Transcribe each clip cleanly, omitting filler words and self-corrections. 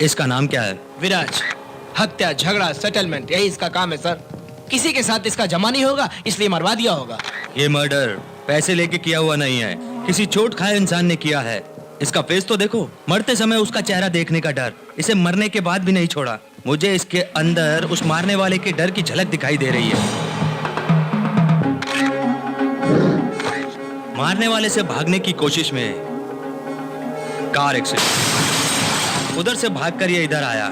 इसका नाम क्या है? विराज। हत्या, झगड़ा, सेटलमेंट, यही इसका काम है सर। किसी के साथ इसका जमा नहीं होगा, इसलिए मरवा दिया होगा। ये मर्डर पैसे लेके किया हुआ नहीं है, किसी चोट खाए इंसान ने किया है। इसका फेस तो देखो, मरते समय उसका चेहरा देखने का डर इसे मरने के बाद भी नहीं छोड़ा। मुझे इसके अंदर उस मारने वाले के डर की झलक दिखाई दे रही है। मारने वाले से भागने की कोशिश में कार एक्सीडेंट, उधर से भागकर ये इधर आया।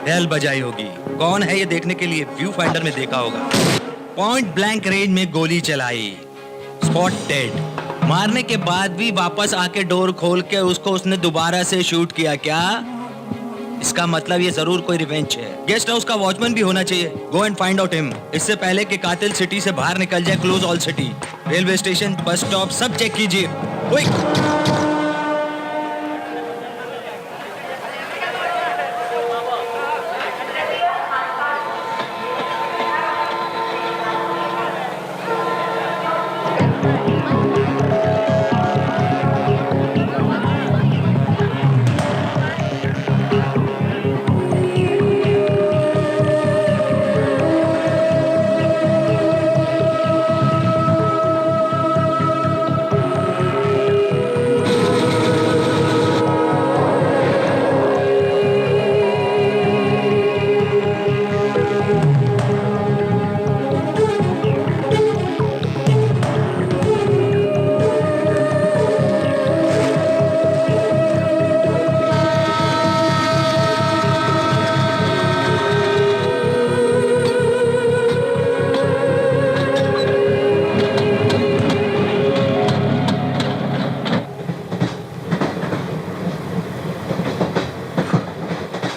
बेल बजाई होगी, कौन है ये देखने के लिए व्यू फाइंडर में देखा होगा। पॉइंट ब्लैंक रेंज में गोली चलाई, स्पॉट डेड। मारने के बाद भी वापस आके डोर खोल के उसको उसने दोबारा से शूट किया। क्या इसका मतलब ये जरूर कोई रिवेंज है। गेस्ट हाउस का वॉचमैन भी होना चाहिए। Go and find out him, इससे पहले कि कातिल सिटी से बाहर निकल जाए। Close all city, railway station, bus stop सब चेक कीजिए। Quick.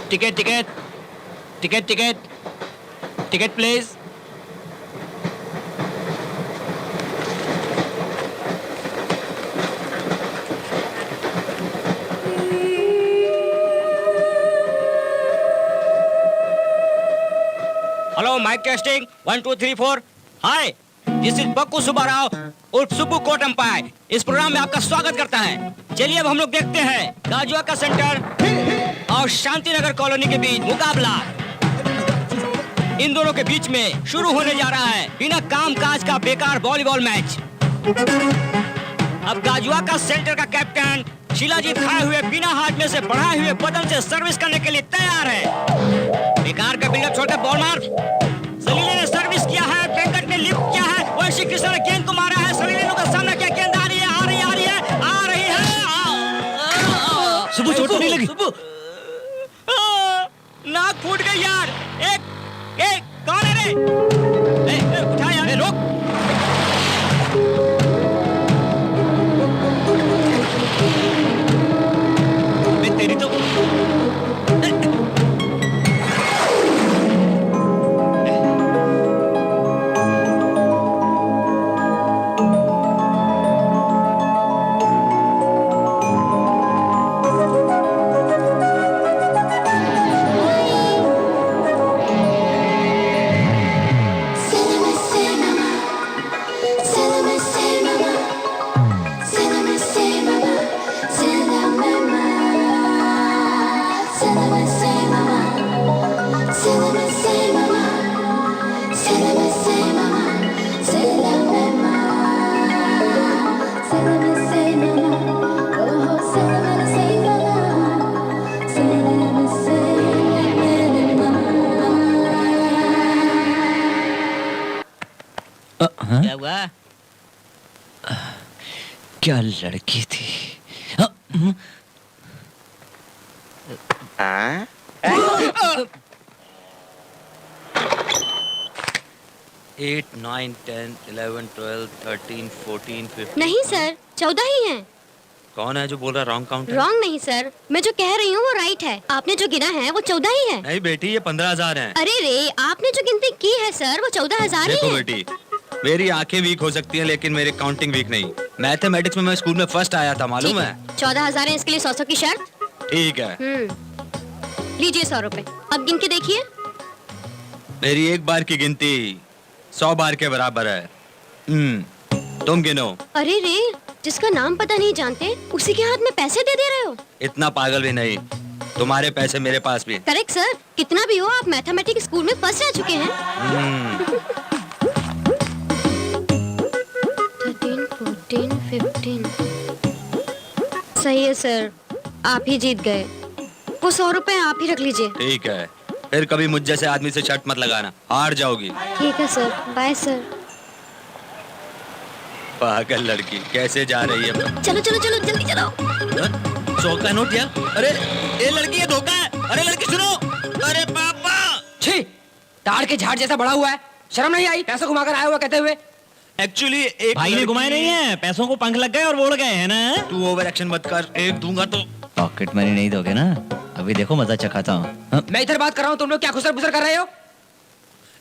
Ticket ticket ticket ticket ticket please. Hello, mike testing 1 2 3 4। Hi, this is Bakku Subbarao उर्फ सुब्बू कोट एम्पायर। इस प्रोग्राम में आपका स्वागत करता है। चलिए अब हम लोग देखते हैं गाजुआ का सेंटर और शांतिनगर कॉलोनी के बीच मुकाबला। इन दोनों के बीच में शुरू होने जा रहा है बिना काम काज का बेकार वॉलीबॉल मैच। अब गाजुआ का सेंटर का कैप्टन शिलाजीत खाए हुए बिना हाथ में से बढ़ाए हुए बदन से सर्विस करने के लिए तैयार है। बेकार का बिल्डअप छोड़कर बॉल मार। सलीले ने सर्विस किया है, वेंकट ने लिफ्ट किया है, वंशी कृष्ण ने गेंद को मारा है। सलीले का सामना किया, गेंद आ रही है, आ रही है, आ रही है, आ रही है। सुबह चोट नहीं लगी? नाक फूट गई यार। एक कौन है रे? उठा यार, रोक। तेरी तो क्या हुआ? क्या लड़की थी। 8 9 10 11 12 13 14 15। नहीं सर, 14 ही हैं। कौन है जो बोल रहा रॉन्ग काउंट है? रॉन्ग नहीं सर, मैं जो कह रही हूँ वो राइट है। आपने जो गिना है वो 14 ही है। नहीं बेटी, ये 15,000 है। अरे रे, आपने जो गिनती की है सर वो 14,000 ही देखो है। बेटी, मेरी आंखें वीक हो सकती हैं लेकिन मेरी काउंटिंग वीक नहीं। मैथमेटिक्स में मैं स्कूल में फर्स्ट आया था, मालूम है? 14,000 है, इसके लिए 100 की शर्त। ठीक है। लीजिए 100 रुपए। अब गिन के देखिए। मेरी एक बार की गिनती 100 बार के बराबर है। तुम गिनो। अरे रे, जिसका नाम पता नहीं जानते उसी के हाथ में पैसे दे रहे हो। इतना पागल भी नहीं। तुम्हारे पैसे मेरे पास भी हैं। करेक्ट सर, कितना भी हो आप मैथमेटिक्स स्कूल में फर्स्ट रह चुके हैं। 13, 14, 15 सही है सर, आप ही जीत गए। वो 100 रुपए आप ही रख लीजिए। ठीक है, फिर कभी मुझ जैसे आदमी से शर्त मत लगाना, हार जाओगी। ठीक है सर, बाय सर। पागल लड़की कैसे जा रही है? चलो चलो चलो जल्दी चलो। 100 का नोट यार। अरे ये लड़की, ये धोखा है। अरे लड़की सुनो। अरे पापा। छी, ताड़ के झाड़ जैसा बड़ा हुआ है, शर्म नहीं आई पैसा घुमाकर आया हुआ कहते हुए। एक्चुअली एक भाई ने घुमाए नहीं है, पैसों को पंख लग गए और वो उड़ गए हैं ना। तू ओवर एक्शन मत कर, एक दूंगा तो। पॉकेट मनी नहीं दोगे ना? अभी देखो मजा चखाता हूँ। मैं इधर बात कर रहा हूँ, तुम लोग क्या खुसर बुसर कर रहे हो?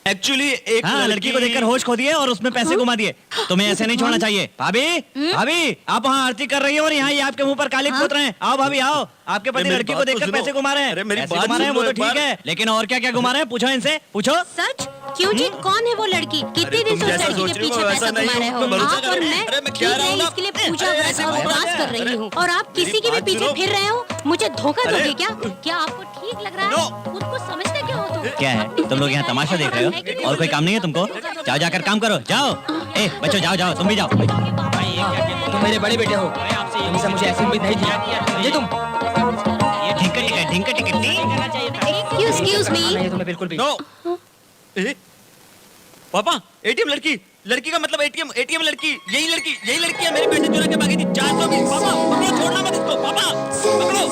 एक्चुअली एक हाँ, लड़की को देखकर होश खो दिए और उसमें पैसे घुमा दिए। तुम्हें ऐसे नहीं छोड़ना चाहिए। भाभी, भाभी, आप वहाँ आरती कर रही हो और यहाँ ये आपके मुंह पर कालिक पोत रहे हैं। आओ भाभी आओ, आपके पति मेरी लड़की को बात तो देखकर सुनो। पैसे घुमा रहे हैं। अरे मेरी पैसे बात घुमा रहे हैं वो सुनो तो एक ठीक बार। है, लेकिन और क्या क्या घुमा रहे हैं? पूछो इनसे, पूछो। सच? क्यों जी, कौन है वो लड़की? कितने दिन से उस लड़की के पीछे पैसा कमा रहे हो? आप और मैं ठीक है, इसके लिए पूजा व्रत और उपवास कर रही हूँ और आप किसी के भी पीछे फिर रहे हो। मुझे धोखा दोगे क्या? क्या आपको ठीक लग रहा है? खुद को समझते क्यों हो तुम? क्या है, तुम लोग यहाँ तमाशा देख रहे हो और कोई काम नहीं है तुमको? जाओ जाकर काम करो, जाओ। ए बच्चों जाओ जाओ, तुम भी जाओ। तुम मेरे बड़े बेटे हो, तुमसे मुझे ऐसी उम्मीद नहीं थी। समझे तुम? ढिंका टिकट Excuse me. नहीं तुम्हें बिल्कुल भी। नो। पापा, एटीएम लड़की, लड़की का मतलब एटीएम लड़की, यही लड़की है मेरे पैसे चुरा के भागी थी। 420। पापा पकड़ो, छोड़ना मत इसको। पापा पकड़ो।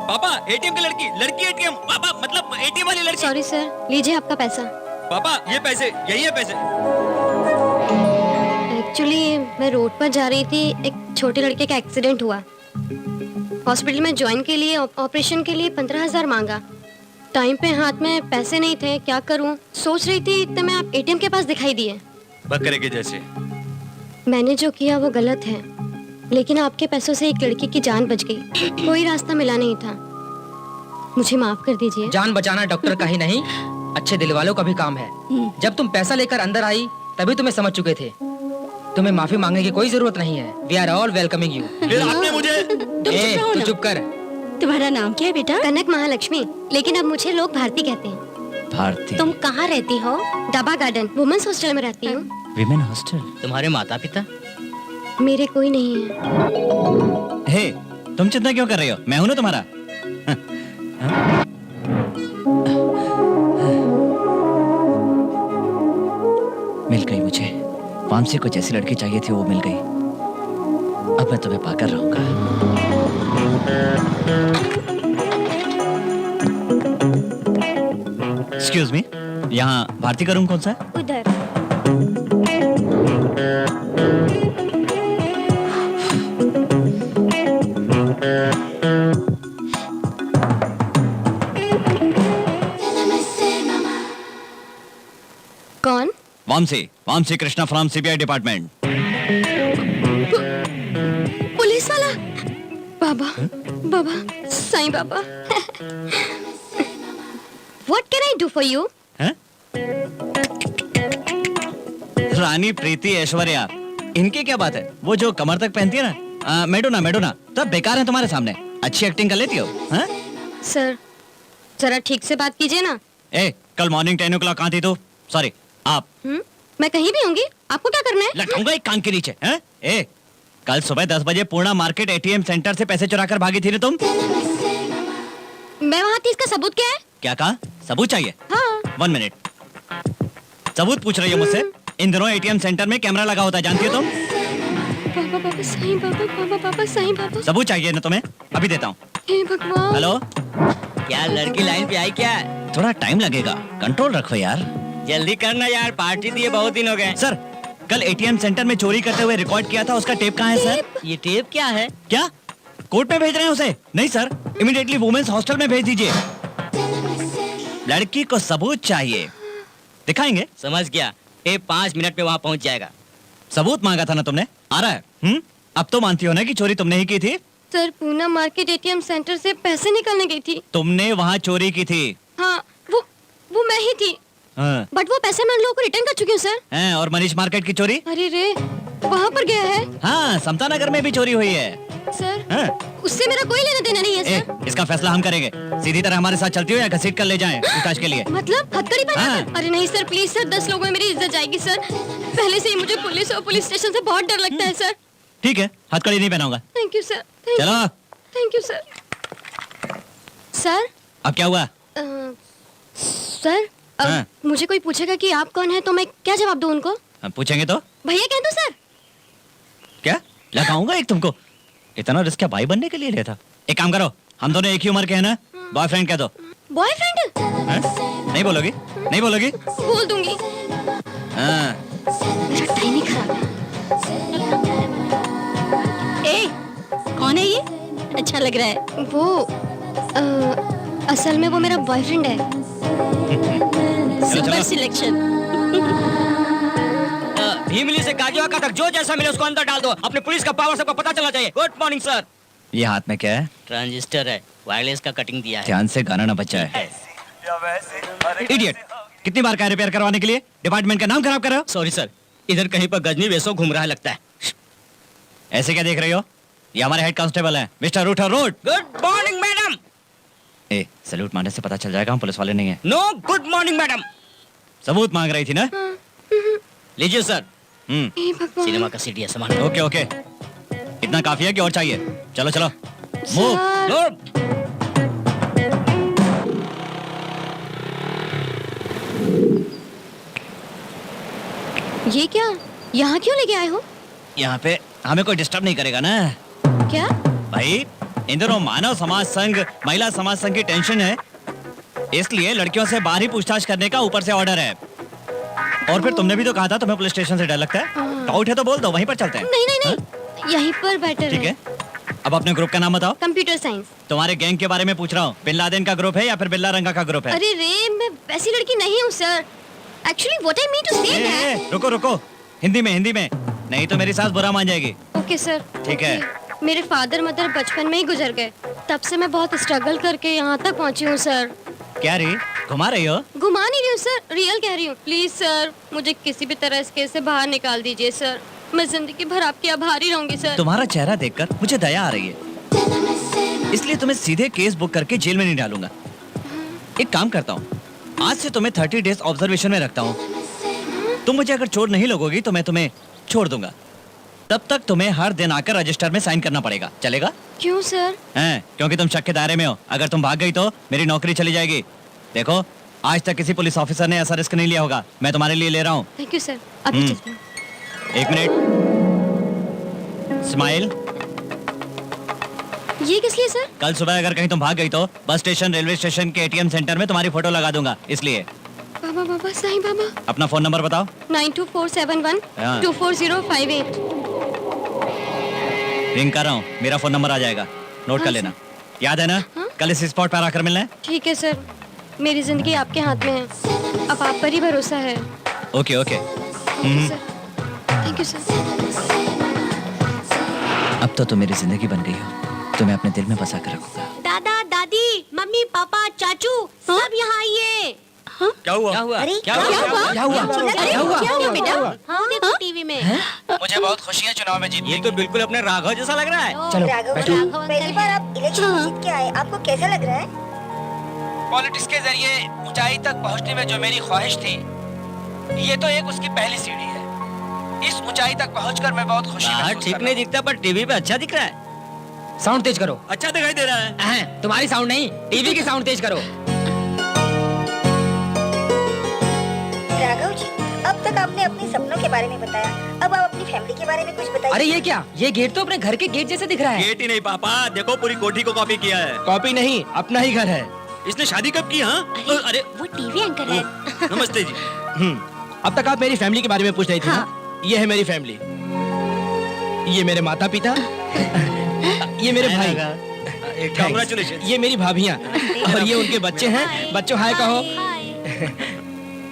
पापा एटीएम की लड़की एटीएम। पापा मतलब एटीएम वाली लड़की। सॉरी सर, लीजिए आपका पैसा। पापा ये पैसे, यही है पैसे। एक्चुअली मैं रोड पर जा रही थी, एक छोटे लड़के का एक्सीडेंट हुआ। हॉस्पिटल में ज्वाइन के लिए ऑपरेशन के लिए 15,000 मांगा। टाइम पे हाथ में पैसे नहीं थे, क्या करूं? सोच रही थी इतने में आप एटीएम के पास दिखाई दिए। बकरे के जैसे। मैंने जो किया वो गलत है, लेकिन आपके पैसों से एक लड़की की जान बच गई। कोई रास्ता मिला नहीं था, मुझे माफ कर दीजिए। जान बचाना डॉक्टर का ही नहीं, अच्छे दिल वालों का भी काम है। जब तुम पैसा लेकर अंदर आई तभी तुम्हें समझ चुके थे, तुम्हें माफी मांगने की कोई जरूरत नहीं है। We are all welcoming you. फिर आपने मुझे। तू चुप कर। तुम्हारा नाम क्या है बेटा? कनक महालक्ष्मी, लेकिन अब मुझे लोग भारती कहते हैं। भारती। तुम कहाँ रहती हो? डबा गार्डन वुमेन्स हॉस्टल में रहती हूँ। Women hostel. तुम्हारे माता पिता? मेरे कोई नहीं है। हे, तुम चिंता क्यों कर रही हो? मैं हूं ना तुम्हारा। मिल गई मुझे। वामसी को जैसी लड़की चाहिए थी वो मिल गई। अब मैं तुम्हें पाकर रहूंगा। एक्सक्यूज मी, यहाँ भारती का रूम कौन सा है? उधर। कौन? Vamsi Krishna from CBI department. Police वाला? बाबा, बाबा, Sai Baba. What can I do for you? हैं? रानी प्रीति ऐश्वर्या, इनकी क्या बात है? वो जो कमर तक पहनती है ना, मेडोना, सब बेकार है तुम्हारे सामने। अच्छी एक्टिंग कर लेती हो। हैं? सर, जरा ठीक से बात कीजिए ना। ए, कल मॉर्निंग 10 o'clock कहाँ थी तू? सॉरी, आप। मैं कहीं भी होंगी, आपको क्या करना है? लटकाऊंगा एक कान के नीचे। हैं? ए, कल सुबह 10 बजे पूर्णा मार्केट एटीएम सेंटर से पैसे चुरा कर भागी थी ना तुम? मैं वहाँ थी, इसका सबूत क्या है? क्या कहा? सबूत चाहिए? हाँ। 1 मिनट। सबूत पूछ रही हो मुझसे? इन दिनों एटीएम सेंटर में कैमरा लगा होता है, जानती हो तुम? बाबा बाबा साईं बाबा, बाबा बाबा साईं बाबा। सबूत चाहिए ना तुम्हें? अभी देता हूँ। हे भगवान। हेलो, क्या लड़की लाइन पे आई क्या? थोड़ा टाइम लगेगा, कंट्रोल रखो यार। जल्दी करना यार, पार्टी दिए बहुत दिन हो गए। सर, कल एटीएम सेंटर में चोरी करते हुए रिकॉर्ड किया था, उसका टेप कहाँ है सर? ये टेप क्या है? क्या कोर्ट में भेज रहे हैं उसे? नहीं सर, इमीडिएटली वुमेन्स हॉस्टल में भेज दीजिए। लड़की को सबूत चाहिए, दिखाएंगे। समझ गया, 5 मिनट में वहाँ पहुँच जाएगा। सबूत मांगा था ना तुमने, आ रहा है? अब तो मानती हो ना कि चोरी तुमने ही की थी? Sir, Poona market ATM centre से पैसे निकालने गई थी। तुमने वहाँ चोरी की थी? हाँ, वो मैं ही थी। हाँ। बट वो पैसे मैं उन लोगों को रिटर्न कर चुकी हूँ सर। हैं, और मनीष मार्केट की चोरी? अरे रे, वहाँ पर गया है। हाँ, समता नगर में भी चोरी हुई है। सर हाँ? उससे मेरा कोई लेना देना नहीं है ए, सर। इसका फैसला हम करेंगे। सीधी तरह हमारे साथ चलती हो या घसीट कर ले जाएं पूछताछ के लिए? मतलब हथकड़ी पहना हाँ। कर? अरे नहीं सर प्लीज सर, 10 लोगों में मेरी इज्जत जाएगी सर। पहले से ही मुझे पुलिस और पुलिस स्टेशन से बहुत डर लगता है सर। ठीक है, हथकड़ी नहीं पहनाऊंगा। Thank you sir. चलो। Thank you sir. सर अब क्या हुआ? सर हाँ। मुझे कोई पूछेगा कि आप कौन है तो मैं क्या जवाब दूं उनको? हम पूछेंगे तो भैया कह दूं सर? क्या लगाऊंगा एक तुमको? इतना रिस्क क्या भाई बनने के लिए लिया था? एक काम करो, हम दोनों एक ही उम्र के हैं ना, बॉयफ्रेंड कह दो। बॉयफ्रेंड? हैं? नहीं बोलोगी? नहीं बोलोगी? बोल दूंगी। हाँ। मेरा टाइम ही खराब है। ए, कौन है ये? अच्छा लग रहा है। वो असल में वो मेरा बॉयफ्रेंड है। Super selection. भीमली से गाजियाबाद तक जो जैसा मिले उसको अंदर डाल दो। अपने पुलिस का पावर सबको पता चलना चाहिए। Good morning sir. ये हाथ में क्या है? ट्रांजिस्टर है, वायरलेस का कटिंग दिया है। ध्यान से गाना ना बचा है। इडियट, कितनी बार कहा रिपेयर करवाने के लिए? डिपार्टमेंट का नाम खराब कर रहे हो। सॉरी सर, इधर कहीं पर गजनी वेसो घूम रहा है लगता है। ऐसे क्या देख रही हो? ये हमारे हेड कांस्टेबल हैं, मिस्टर रूट रोड। Good morning madam. ए, सैल्यूट मारने से पता चल जाएगा हम पुलिस वाले नहीं हैं। No, good morning madam. सबूत मांग रही थी ना? लीजिए सर, हे भगवान। सिनेमा का सीडी है, सामान। ओके ओके, इतना काफी है कि और चाहिए? चलो चलो, मूव। सर, ये क्या? यहाँ क्यों लेके आए हो? यहाँ पे हमें कोई डिस्टर्ब नहीं करेगा ना? क्या? भाई, इन दिनों मानव समाज संघ, महिला समाज संघ की टेंशन है, इसलिए लड़कियों से बाहरी पूछताछ करने का ऊपर से ऑर्डर है। और फिर तुमने भी तो कहा था तुम्हें पुलिस स्टेशन से डर लगता है। डाउट है तो बोल दो, वहीं पर चलते हैं। नहीं नहीं नहीं, यहीं पर बेटर ठीक है, अब अपने ग्रुप का नाम बताओ। Computer science. तुम्हारे गैंग के बारे में पूछ रहा हूँ। बिन लादेन का ग्रुप है या फिर बिल्ला रंगा का ग्रुप है? अरे रे, मैं वैसी लड़की नहीं हूँ sir. Actually what I mean to say that. रुको रुको, हिंदी में नहीं तो मेरी सास बुरा मान जाएगी। Okay sir. ठीक है। मेरे फादर मदर बचपन में ही गुजर गए, तब से मैं बहुत स्ट्रगल करके यहाँ तक पहुँची हूँ सर। क्या री, घुमा रही हो? घुमा नहीं रही हूँ सर, रियल कह रही हूँ। प्लीज सर, मुझे किसी भी तरह इस केस से बाहर निकाल दीजिए सर। मैं जिंदगी भर आपकी आभारी रहूंगी सर। तुम्हारा चेहरा देखकर मुझे दया आ रही है, इसलिए तुम्हें सीधे केस बुक करके जेल में नहीं डालूंगा। एक काम करता हूँ, आज से तुम्हें 30 डेज ऑब्जर्वेशन में रखता हूँ। तुम मुझे अगर चोट नहीं लगोगी तो मैं तुम्हें छोड़ दूंगा। तब तक तुम्हें हर दिन आकर रजिस्टर में साइन करना पड़ेगा। चलेगा? क्यों सर? हैं, क्योंकि तुम शक के दायरे में हो। अगर तुम भाग गई तो मेरी नौकरी चली जाएगी। देखो, आज तक किसी पुलिस ऑफिसर ने ऐसा रिस्क नहीं लिया होगा। मैं तुम्हारे लिए ले रहा हूँ। Thank you sir. अभी चलते हैं। 1 मिनट, स्माइल। ये किस लिए सर? कल सुबह अगर कहीं तुम भाग गई तो बस स्टेशन, रेलवे स्टेशन के ATM सेंटर में तुम्हारी फोटो लगा दूंगा, इसलिए। बाबा बाबा साईं बाबा। अपना फोन नंबर बताओ। 9247124058। रिंग कर रहा हूँ, मेरा फोन नंबर आ जाएगा, नोट कर हाँ, लेना। याद है ना? कल इस स्पॉट पर आकर मिलना है। ठीक है सर, मेरी जिंदगी आपके हाथ में है, अब आप पर ही भरोसा है। Okay okay. Sir, thank you sir. अब तो तुम मेरी जिंदगी बन गई हो, तुम्हें अपने दिल में बसा कर रखूंगा। दादा दादी मम्मी पापा चाचू सब यहाँ आइए। क्या हुआ? अरे क्या हुआ? क्या हुआ? क्या हुआ बेटा? हाँ देखो टीवी में। मुझे बहुत खुशी है चुनाव में जीतने ये तो बिल्कुल अपने राघव जैसा लग रहा है। चलो राघव बैठो। जी, पहली बार आप इलेक्शन जीत के आए, आपको कैसा लग रहा है? पॉलिटिक्स के जरिए ऊंचाई तक पहुंचने में जो मेरी ख्वाहिश थी, ये तो एक उसकी पहली सीढ़ी है। इस ऊंचाई तक पहुंचकर मैं बहुत खुशी बाहर महसूस ठीक कर नहीं रहा दिखता पर टीवी पे अच्छा दिख रहा है। साउंड तेज करो। हूं। अच्छा दिखाई दे रहा है। तुम्हारी साउंड नहीं, टीवी की साउंड तेज करो। राघव जी, अब तक आपने अपने सपनों के बारे में बताया, अब आप अपनी फैमिली के बारे में कुछ बताइए। अरे ये क्या? ये गेट तो अपने घर के गेट जैसे दिख रहा है। गेट ही नहीं पापा, देखो पूरी कोठी को कॉपी किया है। कॉपी नहीं, अपना ही घर है। इसने शादी कब की? हाँ, अरे वो टीवी एंकर है। नमस्ते जी। अब तक आप मेरी फैमिली के बारे में पूछ रही थी ना? ये है मेरी फैमिली, ये मेरे माता पिता, ये मेरे भाई, Congratulations। ये मेरी भाभियाँ और ये उनके बच्चे हैं। बच्चों हाय कहो।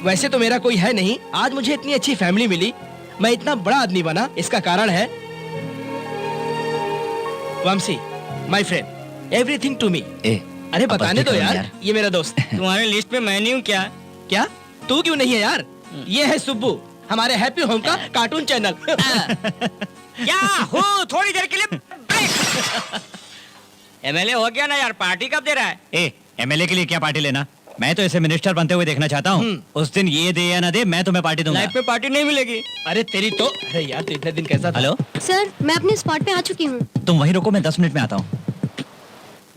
वैसे तो मेरा कोई है नहीं, आज मुझे इतनी अच्छी फैमिली मिली, मैं इतना बड़ा आदमी बना, इसका कारण है Vamshi, my friend, everything to me. अरे अब बताने दो करो यार, ये मेरा दोस्त। तुम्हारे लिस्ट में मैं नहीं हूँ क्या? क्या तू क्यों नहीं है यार? ये है सुब्बू, हमारे हैप्पी होम का कार्टून चैनल। क्या हो? थोड़ी देर के लिए एमएलए हो गया ना यार, पार्टी कब दे रहा है? ए एमएलए के लिए क्या पार्टी लेना? मैं तो इसे मिनिस्टर बनते हुए देखना चाहता हूँ। उस दिन ये दे या ना दे, मैं तुम्हें पार्टी दूंगा। लाइफ में पार्टी नहीं मिलेगी। अरे तेरी तो, अरे यार तो इतने दिन कैसा था? हेलो, सर मैं अपने स्पॉट पे आ चुकी हूँ। तुम वहीं रुको, मैं 10 मिनट में आता हूँ।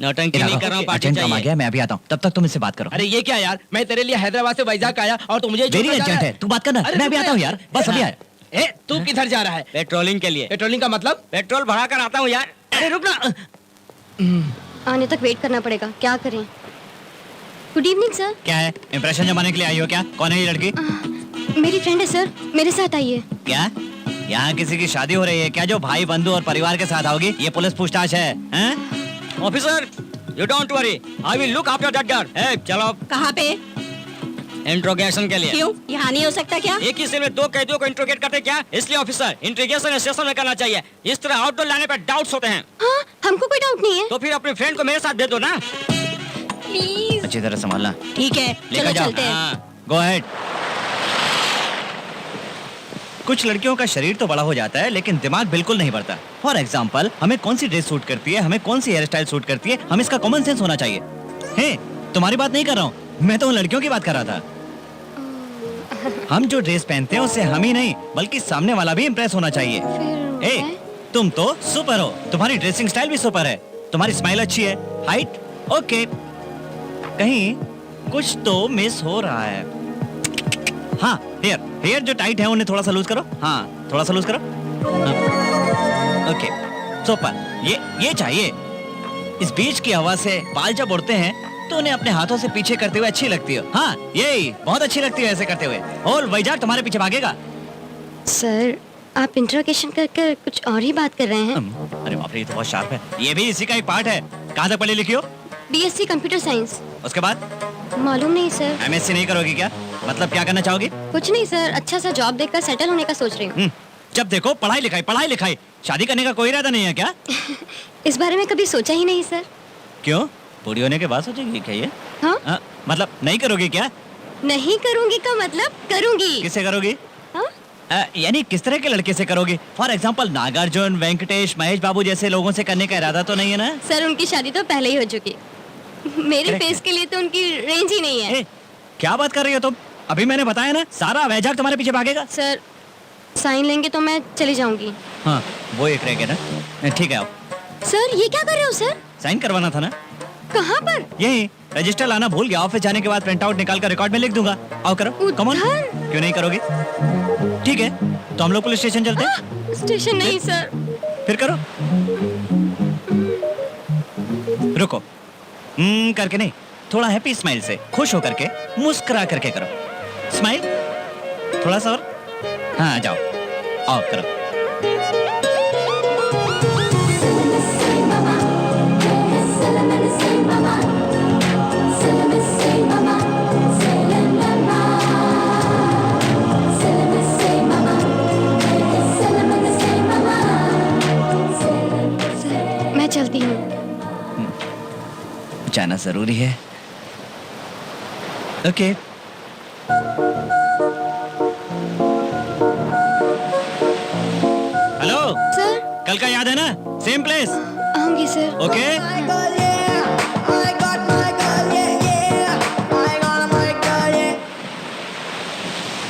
नौटंकी नहीं कर रहा हूँ, पार्टी अर्जेंट काम आ चाहिए। गया, मैं अभी आता हूँ। तब तक तुम इससे बात करो। अरे ये क्या यार, मैं तेरे लिए हैदराबाद से वैजाग आया और तू मुझे वेरी छोड़कर जा अर्जेंट रहा है, तू बात करना। अरे मैं अभी रुक आता हूँ जा। यार, बस अभी आया। ए तू किधर जा रहा है? पेट्रोलिंग के लिए। पेट्रोलिंग का मतलब? पेट्रोल भरा कर आता हूँ यार। अरे रुक ना। आने तक वेट करना पड़ेगा, क्या करें? Good evening sir. क्या है, इंप्रेशन जमाने के लिए आई हो क्या? कौन है ये लड़की? मेरी फ्रेंड है सर, मेरे साथ आइए। क्या यहाँ किसी की शादी हो रही है क्या, जो भाई बंधु और परिवार के साथ आओगी? ये पुलिस पूछताछ है, हैं? Officer, you don't worry, I will look after that girl. ए चलो कहाँ पे? इंट्रोगेशन के लिए। क्यों, यहाँ नहीं हो सकता क्या? एक ही सेल में 2 कैदियों को इंट्रोगेट करते क्या? इसलिए ऑफिसर, इंट्रोगेशन स्टेशन में करना चाहिए। इस तरह आउटडोर लाने पर डाउट्स होते हैं। हाँ, हमको कोई डाउट नहीं है। तो फिर अपने फ्रेंड को मेरे साथ दे दो ना। प्लीज। अच्छी तरह संभालना। ठीक है, लेकर चलो जाओ। चलते हैं। हाँ। Go ahead. कुछ लड़कियों का शरीर तो बड़ा हो जाता है, लेकिन दिमाग बिल्कुल नहीं बढ़ता। फॉर एग्जाम्पल, हमें कौन सी ड्रेस सूट करती है, हमें कौन सी हेयर स्टाइल सूट करती है, हमें इसका कॉमन सेंस होना चाहिए। हे, तुम्हारी बात नहीं कर रहा हूँ, मैं तो उन लड़कियों की बात कर रहा था। हम जो ड्रेस पहनते हैं उससे हम ही नहीं बल्कि सामने वाला भी इम्प्रेस होना चाहिए। फिर ए, तुम तो सुपर हो, तुम्हारी ड्रेसिंग स्टाइल भी सुपर है, तुम्हारी स्माइल अच्छी है, हाइट ओके, कहीं कुछ तो मिस हो रहा है। हाँ, हेयर जो टाइट है उन्हें थोड़ा सा लूज करो। हाँ, थोड़ा सा लूज करो। हाँ, ओके, सुपर। ये चाहिए। इस बीच की हवा से बाल जब उड़ते हैं तो उन्हें अपने हाथों से पीछे करते हुए अच्छी लगती है। हाँ, यही बहुत अच्छी लगती है ऐसे करते हुए। और वैजाग तुम्हारे पीछे भागेगा। सर, आप इंट्रोगेशन कर कर कुछ और ही बात कर रहे हैं। अरे बाप रे, ये तो बहुत शार्प है। ये भी इसी का एक पार्ट है। कहाँ तक पढ़ी लिखी हो? BSc computer science. उसके बाद मालूम नहीं सर। एमएससी नहीं करोगी क्या? मतलब क्या करना चाहोगी? कुछ नहीं सर, अच्छा सा जॉब देखकर सेटल होने का सोच रही हूँ। जब देखो पढ़ाई लिखाई, शादी करने का कोई इरादा नहीं है क्या? इस बारे में कभी सोचा ही नहीं सर। क्यों, बूढ़ी होने के बाद सोचेगी क्या ये? हाँ? मतलब नहीं करोगी क्या? नहीं करूँगी का मतलब करूँगी। किससे करोगी? हाँ? यानी किस तरह के लड़के से करोगी? फॉर एग्जाम्पल नागार्जुन, वेंकटेश, महेश बाबू जैसे लोगों से करने का इरादा तो नहीं है ना? सर, उनकी शादी तो पहले ही हो चुकी। मेरे Correct फेस के लिए तो उनकी रेंज ही नहीं है। ए, क्या बात कर रही हो तुम? अभी मैंने बताया ना, सारा वैजाग तुम्हारे पीछे भागेगा। सर, साइन लेंगे तो मैं चली जाऊंगी। हाँ, वो एक रह गया ना। ठीक है, आओ। सर, ये क्या कर रहे हो सर? साइन करवाना था ना? कहाँ पर? यही रजिस्टर लाना भूल गया। ऑफिस जाने के बाद प्रिंट आउट निकाल कर रिकॉर्ड में लिख दूंगा। आओ करो। Come on. उधर? क्यों नहीं करोगी? ठीक है, तो हम लोग पुलिस स्टेशन चलते हैं। स्टेशन नहीं सर। फिर करो। रुको। करके नहीं, थोड़ा हैप्पी स्माइल से, खुश होकर के, मुस्कुरा करके करो। स्माइल थोड़ा सा और। हाँ, जाओ, आओ करो। सर, मैं चलती हूँ। जाना जरूरी है। ओके। हेलो सर, कल का याद है ना? Same place. आऊंगी सर। ओके।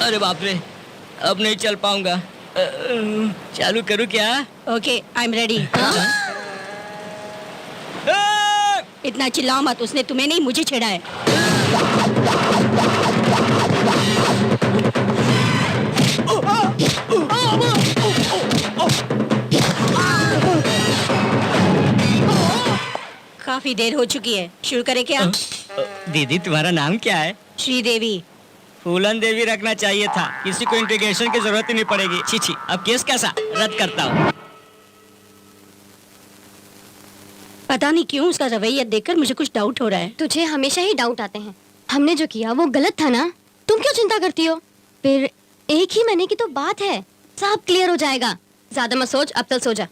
अरे बाप रे, अब नहीं चल पाऊंगा। चालू करूँ क्या? Okay, I am ready. इतना चिल्लाओ मत, उसने तुम्हें नहीं मुझे छेड़ा है। काफी देर हो चुकी है, शुरू करें क्या? दीदी, तुम्हारा नाम क्या है? श्रीदेवी। फूलन देवी रखना चाहिए था, किसी को इंटीग्रेशन की जरूरत ही नहीं पड़ेगी। छी, अब केस कैसा? रद्द करता हूँ। पता नहीं क्यों उसका रवैया देखकर मुझे कुछ डाउट हो रहा है। तुझे हमेशा ही डाउट आते हैं। हमने जो किया वो गलत था ना, तुम क्यों चिंता करती हो? फिर एक ही महीने की तो बात है, सब क्लियर हो जाएगा। ज्यादा मत सोच, अब चल सो जा।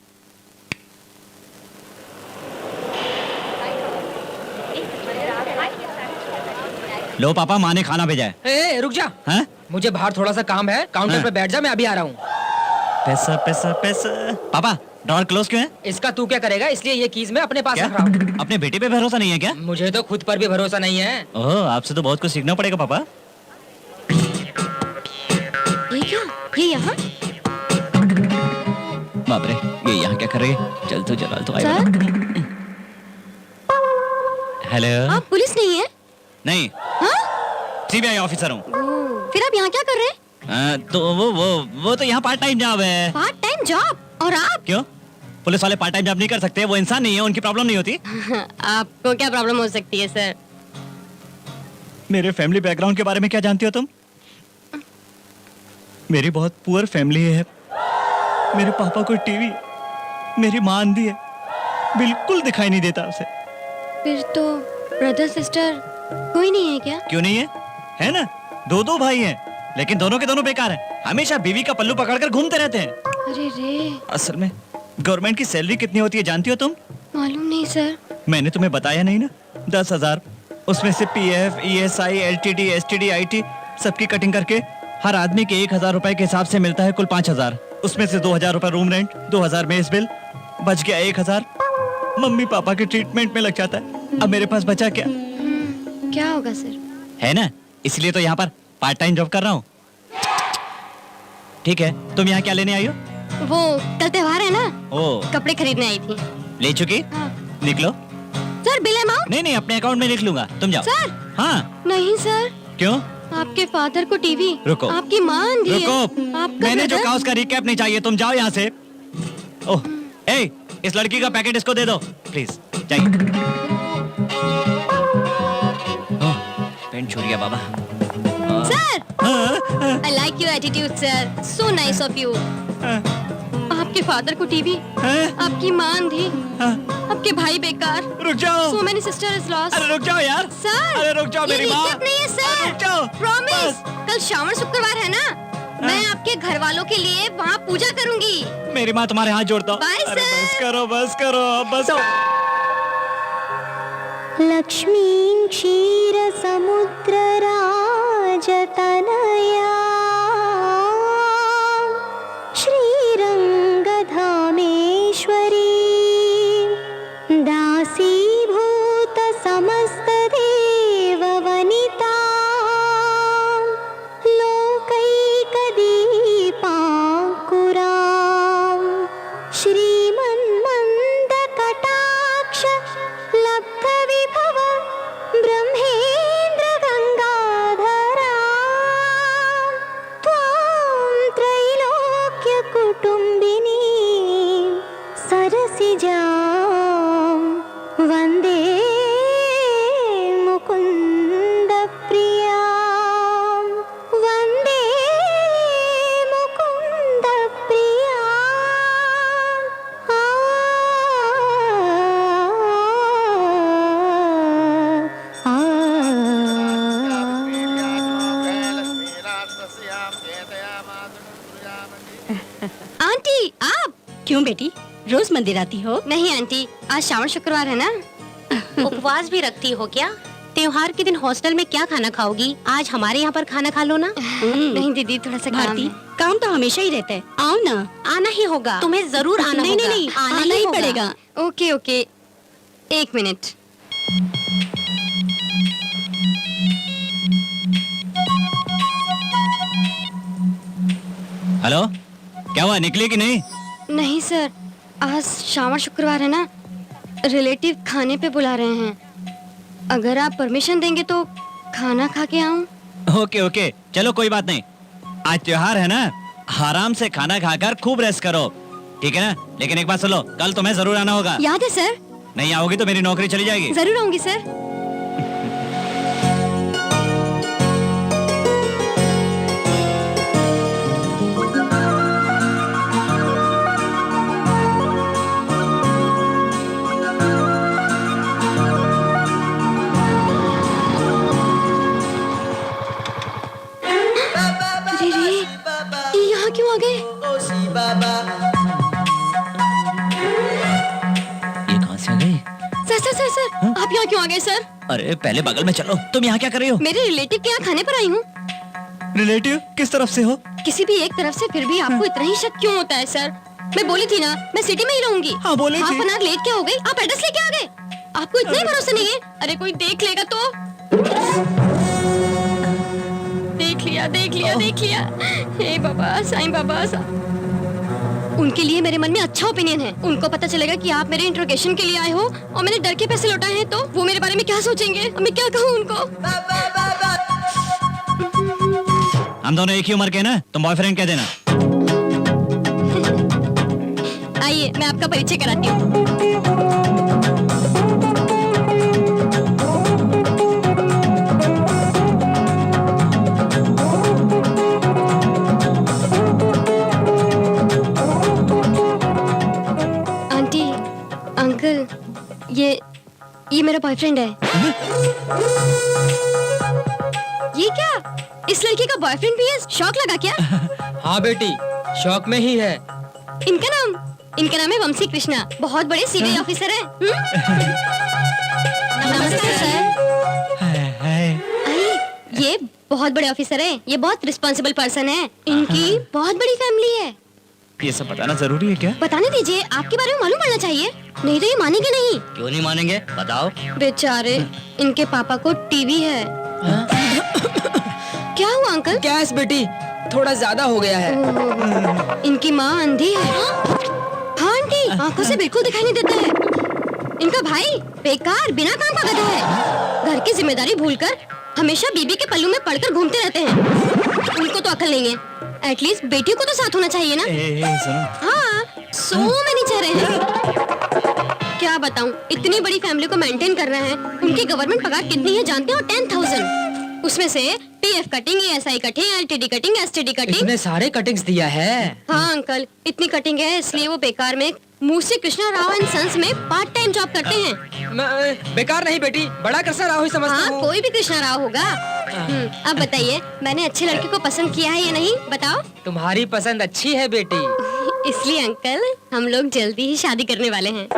लो पापा, माँ ने खाना भेजा है। ए, रुक जा। हाँ? मुझे बाहर थोड़ा सा काम है, काउंटर हाँ। पे बैठ जा, मैं अभी आ रहा हूँ। पैसा पैसा पैसा। पापा, ड्रॉर क्लोज क्यों है? इसका तू क्या करेगा, इसलिए ये कीज मैं अपने पास क्या? रख रहा हूँ। अपने बेटे पे भरोसा नहीं है क्या? मुझे तो खुद पर भी भरोसा नहीं है। ओह, आपसे तो बहुत कुछ सीखना पड़ेगा पापा। ये क्या? ये यहाँ? बाप रे, ये यहाँ क्या कर रही है? चल तो जला तो आएगा। Sir, hello. आप पुलिस नहीं है? नहीं, हाँ? सीबीआई ऑफिसर हूँ। फिर आप यहाँ क्या कर रहे हैं? तो वो तो यहाँ पार्ट टाइम जॉब है। Part time job? और आप? क्यों? पुलिस वाले पार्ट टाइम जॉब नहीं कर सकते? वो इंसान नहीं है, उनकी प्रॉब्लम नहीं होती? आपको क्या प्रॉब्लम हो सकती है सर? मेरे फैमिली बैकग्राउंड के बारे में क्या जानती हो तुम? मेरी बहुत पुअर फैमिली है। मेरे पापा को टीवी, मेरी माँ अंधी है, बिल्कुल दिखाई नहीं देता उसे। फिर तो ब्रदर सिस्टर कोई नहीं है क्या? क्यों नहीं है? है ना, दो भाई हैं, लेकिन दोनों के दोनों बेकार हैं। हमेशा बीवी का पल्लू पकड़कर घूमते रहते हैं। अरे रे, असल में गवर्नमेंट की सैलरी कितनी होती है जानती हो तुम? मालूम नहीं सर। मैंने तुम्हें बताया नहीं ना, 10,000। उसमें से PF, ESI, LTD, STD, IT सबकी कटिंग करके हर आदमी के 1,000 रुपए के हिसाब से मिलता है कुल 5,000। उसमें से 2,000 रुपए रूम रेंट, 2,000 मेस बिल, बच गया 1,000 मम्मी पापा के ट्रीटमेंट में लग जाता है। अब मेरे पास बचा क्या? क्या होगा सर? है ना, इसलिए तो यहाँ पर पार्ट टाइम जॉब कर रहा हूँ। ठीक है, तुम यहाँ क्या लेने आई हो? वो कल त्योहार है ना, ओ, कपड़े खरीदने आई थी। ले चुकी? हाँ। निकलो। Sir bill amount? नहीं, अपने अकाउंट में लिख लूंगा, तुम जाओ। सर हाँ। नहीं सर, क्यों? आपके फादर को टीवी, रुको। आपकी माँ अंधी है, रुको, आपका मैंने जो brother- कहा उसका रिकैप नहीं चाहिए, तुम जाओ यहाँ से। ओह, ए, इस लड़की का पैकेट इसको दे दो प्लीज, जाइए। ओह, पेंट छूट गया बाबा। Sir, I like your attitude, sir. So nice of you. आपके फादर को टीवी, आपकी माँ अंधी, आपके भाई बेकार, रुक जाओ। so many sisters lost. अरे रुक जाओ यार। सर, अरे रुक जाओ, मेरी माँ। ये recap नहीं है सर। रुक जाओ। Promise, कल श्रावण शुक्रवार है ना, मैं आपके घर वालों के लिए वहाँ पूजा करूँगी। मेरी माँ तुम्हारे हाथ जोड़ता हूँ। Bye, अरे sir. बस करो, अब बस। लक्ष्मीं क्षीरसमुद्रराजतनया श्रीरङ्गधामेश्वरी दासीभूतसमस्तदेववनिता लोकैकदीपाङ्कुरां श्रीमन्मन्दकटाक्ष लब्धविभव ब्रह्मेन्द्र गंगाधरा त्वां त्रैलोक्यकुटुम्बिनी सरसिजां वन्दे मुकुन्दप्रियां वन्दे आंटी आप? क्यों बेटी, रोज मंदिर आती हो? नहीं आंटी, आज श्रावण शुक्रवार है ना। उपवास भी रखती हो क्या? त्योहार के दिन हॉस्टल में क्या खाना खाओगी? आज हमारे यहाँ पर खाना खा लो ना। नहीं दीदी, थोड़ा सा काम भारती, है। काम तो हमेशा ही रहता है, आओ ना। आना ही होगा, तुम्हें जरूर आना नहीं, होगा। नहीं, आना ही होगा। पड़ेगा। ओके ओके, एक मिनट। हेलो, क्या हुआ, निकली कि नहीं? नहीं सर, आज श्रावण शुक्रवार है ना, रिलेटिव खाने पे बुला रहे हैं। अगर आप परमिशन देंगे तो खाना खा के आऊं? ओके ओके, चलो कोई बात नहीं। आज त्योहार है ना, आराम से खाना खाकर खूब रेस्ट करो, ठीक है ना? लेकिन एक बात सुनो, कल तुम्हें जरूर आना होगा। याद है सर? नहीं आओगी तो मेरी नौकरी चली जाएगी। जरूर आऊंगी सर। अरे रे, ये यहाँ क्यों आ गए? ये कहाँ से आ गई? सर, आप यहाँ क्यों आ गए सर? अरे पहले बगल में चलो, तुम यहाँ क्या कर रही हो? मेरे रिलेटिव के यहाँ खाने पर आई हूँ। रिलेटिव किस तरफ से हो? किसी भी एक तरफ से, फिर भी आपको इतना ही शक क्यों होता है सर? मैं बोली थी ना, मैं सिटी में ही रहूंगी। हाँ, बोली थी। हाफ एन आवर लेट क्या हो गई? आप एड्रेस लेके आ गए। आपको इतना ही भरोसा नहीं है? अरे कोई देख लेगा तो। देख लिया। हे बाबा, साईं बाबा उनके लिए मेरे मन में अच्छा ओपिनियन है। उनको पता चलेगा कि आप मेरे इंट्रोगेशन के लिए आए हो और मैंने डर के पैसे लौटाए हैं, तो वो मेरे बारे में क्या सोचेंगे? मैं क्या कहूँ उनको? हम दोनों एक ही उम्र के ना, तुम बॉयफ्रेंड कह देना। आइए, मैं आपका परिचय कराती हूँ। आंटी, अंकल, ये मेरा बॉयफ्रेंड है। ये क्या? इस लड़की का बॉयफ्रेंड भी है? शौक लगा क्या? हाँ बेटी, शौक में ही है। इनका नाम है वंशी कृष्णा, बहुत बड़े सीनियर ऑफिसर है। नमस्ते सर। ये बहुत बड़े ऑफिसर है, ये बहुत रिस्पॉन्सिबल पर्सन है, इनकी बहुत बड़ी फैमिली है। ये सब बताना जरूरी है क्या? बताने दीजिए, आपके बारे में मालूम पड़ना चाहिए, नहीं तो ये मानेंगे नहीं। क्यों नहीं मानेंगे, बताओ। बेचारे, इनके पापा को टीवी है। क्या हुआ अंकल? गैस बेटी, थोड़ा ज्यादा हो गया है। इनकी माँ अंधी है। हाँ आंटी, आंखों से बिल्कुल दिखाई नहीं देता है। इनका भाई बेकार बिना काम का गधा है, घर की जिम्मेदारी भूलकर हमेशा बीबी के पल्लू में पड़कर घूमते रहते हैं। उनको तो अकल नहीं है, एटलीस्ट बेटियों को तो साथ होना चाहिए ना। सुनो। हाँ, सो मैनी चेहरे हैं। क्या बताऊं, इतनी बड़ी फैमिली को मेंटेन कर रहे हैं। उनकी गवर्नमेंट पगार कितनी है जानते हो? 10,000। उसमें से PF cutting, ESI cutting, LTD cutting, STD cutting. इतने सारे कटिंग्स दिया है। हाँ अंकल, इतनी कटिंग है, इसलिए वो बेकार में मूसी कृष्णा राव एंड सन्स में पार्ट टाइम जॉब करते हैं। बेकार नहीं बेटी, बड़ा कृष्णा राव ही समझता हाँ, हूँ। कोई भी कृष्णा राव होगा। अब बताइए, मैंने अच्छे लड़के को पसंद किया है या नहीं, बताओ। तुम्हारी पसंद अच्छी है बेटी। इसलिए अंकल, हम लोग जल्दी ही शादी करने वाले हैं।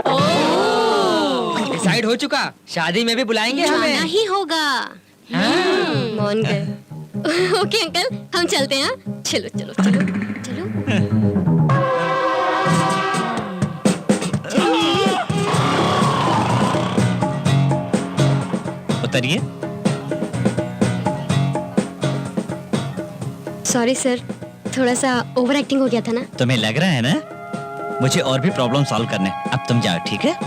डिसाइड हो चुका, शादी में भी बुलाएंगे जाना हमें। ही होगा। मान गए। ओके अंकल, हम चलते हैं। चलो चलो चलो चलो। उतरिए। सॉरी सर, थोड़ा सा ओवर एक्टिंग हो गया था ना। तुम्हें लग रहा है ना मुझे और भी प्रॉब्लम सॉल्व करने। अब तुम जाओ, ठीक है?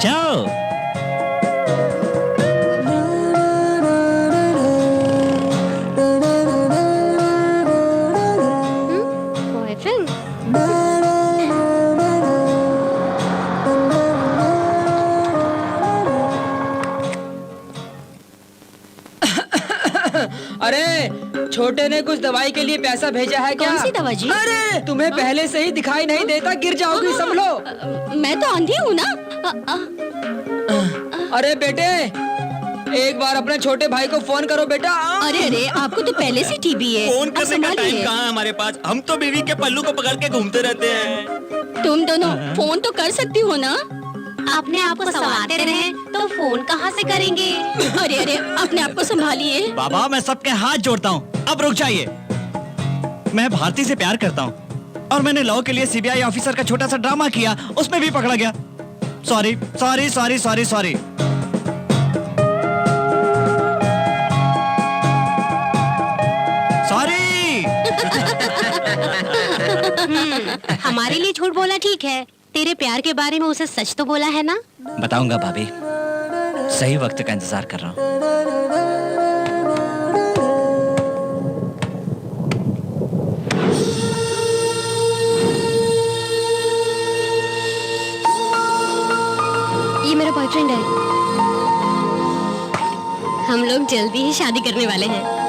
जाओ। बॉयफ्रेंड? अरे, छोटे ने कुछ दवाई के लिए पैसा भेजा है क्या? कौन सी दवा जी? अरे, तुम्हें पहले से ही दिखाई नहीं देता, गिर जाओगी, संभलो। मैं तो अंधी हूँ ना। अरे बेटे, एक बार अपने छोटे भाई को फोन करो बेटा। अरे अरे, आपको तो पहले से टीबी है। फोन अब करने का टाइम संभालिए। कहाँ है हमारे पास? हम तो बीवी के पल्लू को पकड़ के घूमते रहते हैं। तुम दोनों फोन तो कर सकती हो ना? अपने आप को संवारते रहे तो फोन कहाँ से करेंगे? अरे अरे, अपने आप को संभालिए। बाबा, मैं सबके हाथ जोड़ता हूँ, अब रुक जाइए। मैं भारती से प्यार करता हूँ और मैंने लॉ के लिए सीबीआई ऑफिसर का छोटा सा ड्रामा किया, उसमें भी पकड़ा गया। Sorry sorry sorry sorry sorry. Sorry. हमारे लिए झूठ बोला ठीक है, तेरे प्यार के बारे में उसे सच तो बोला है ना? बताऊंगा भाभी, सही वक्त का इंतजार कर रहा हूँ। ये मेरा बॉयफ्रेंड है, हम लोग जल्दी ही शादी करने वाले हैं।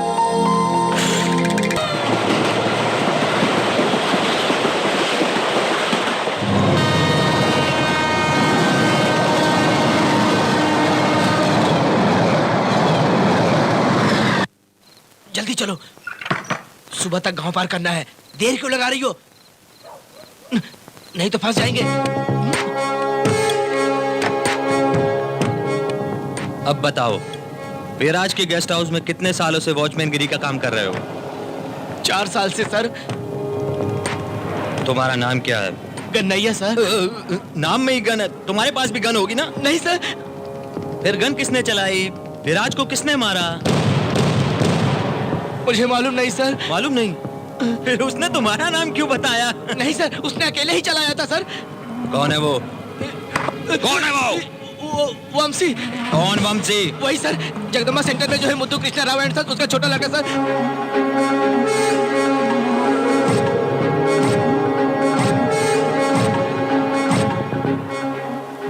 जल्दी चलो, सुबह तक गांव पार करना है। देर क्यों लगा रही हो? नहीं तो फंस जाएंगे। अब बताओ, विराज के गेस्ट हाउस में कितने सालों से वॉचमैन गिरी का काम कर रहे हो? 4 साल से सर। तुम्हारा नाम क्या है? गन्नैया सर। नाम में ही गन है, तुम्हारे पास भी गन होगी ना? नहीं सर। फिर गन किसने चलाई? विराज को किसने मारा? मुझे मालूम नहीं सर। मालूम नहीं? फिर उसने तुम्हारा नाम क्यों बताया? नहीं सर, उसने अकेले ही चलाया था सर। कौन है वो? कौन है वो? वंशी। कौन वंशी? वही सर, जगदम्बा सेंटर में जो है मुद्दू कृष्णा राव एंड सर, उसका छोटा लड़का सर।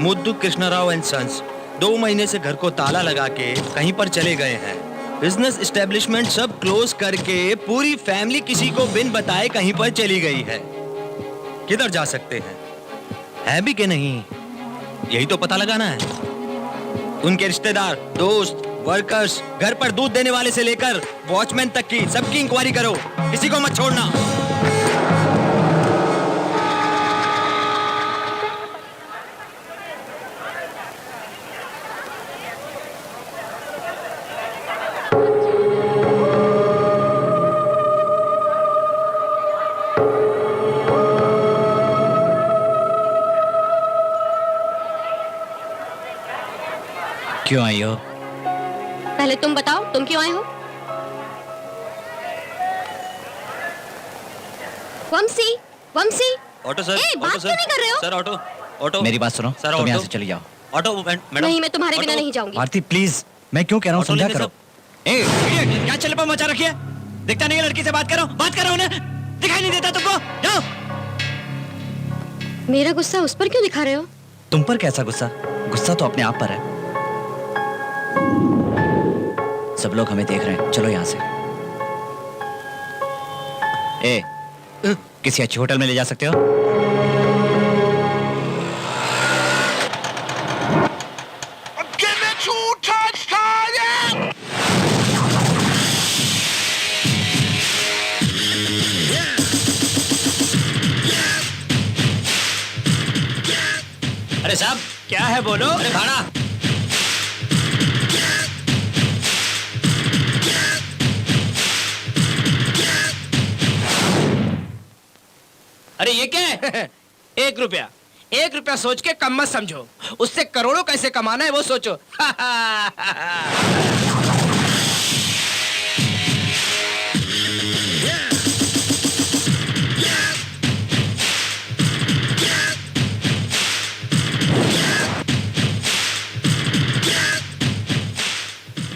मुद्दू कृष्णराव एंड सन्स 2 महीने से घर को ताला लगा के कहीं पर चले गए हैं। बिजनेस एस्टेब्लिशमेंट सब क्लोज करके पूरी फैमिली किसी को बिन बताए कहीं पर चली गई है। किधर जा सकते हैं? है भी कि नहीं, यही तो पता लगाना है। उनके रिश्तेदार, दोस्त, वर्कर्स, घर पर दूध देने वाले से लेकर वॉचमैन तक की सबकी इंक्वायरी करो, किसी को मत छोड़ना। क्यों आई हो? पहले तुम बताओ, तुम क्यों आए हो? वंशी, वंशी। Auto sir. ए, बात क्यों नहीं कर रहे हो? Sir auto, auto. मेरी बात सुनो, सर, तुम यहाँ ऑटो। से चली जाओ। Auto madam. नहीं, मैं तुम्हारे बिना ऑटो। नहीं जाऊंगी। भारती प्लीज, मैं क्यों कह रहा हूँ, ऑटो समझा लेने करो। ए, idiot, क्या चलपा मचा रखी है? दिखता नहीं है लड़की से बात करो उन्हें। दिखाई नहीं देता तुमको? जाओ। मेरा गुस्सा उस पर क्यों दिखा रहे हो? तुम पर कैसा गुस्सा? गुस्सा तो अपने आप पर है। सब लोग हमें देख रहे हैं, चलो यहाँ से। ए, किसी अच्छे होटल में ले जा सकते हो? अरे साहब, क्या है बोलो? अरे भाड़ा। अरे ये क्या है? 1 रुपया। 1 रुपया सोच के कम मत समझो, उससे करोड़ों कैसे कमाना है वो सोचो।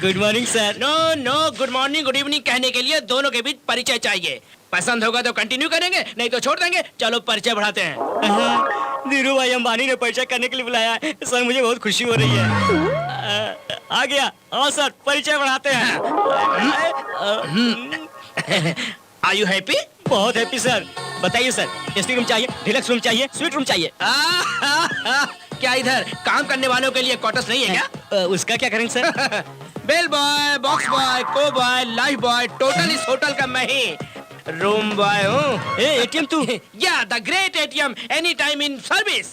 Good morning sir. No no, good morning good evening कहने के लिए दोनों के बीच परिचय चाहिए। पसंद होगा तो कंटिन्यू करेंगे, नहीं तो छोड़ देंगे। चलो परिचय बढ़ाते हैं। धीरू भाई अंबानी ने परिचय करने के लिए बुलाया है सर, मुझे बहुत खुशी हो रही है। आ गया। हाँ सर, परिचय बढ़ाते हैं। Are you happy? बहुत हैप्पी सर। बताइए सर, एसी रूम चाहिए, डिलक्स रूम चाहिए, स्वीट रूम चाहिए? क्या इधर काम करने वालों के लिए क्वार्टर्स नहीं है क्या? उसका क्या करेंगे sir? Bell boy, box boy, को बॉय, लाइफ बॉय, टोटल इस होटल का मैं ही रूम बॉय हूँ। एटीएम तू? या the great ATM, any time in service.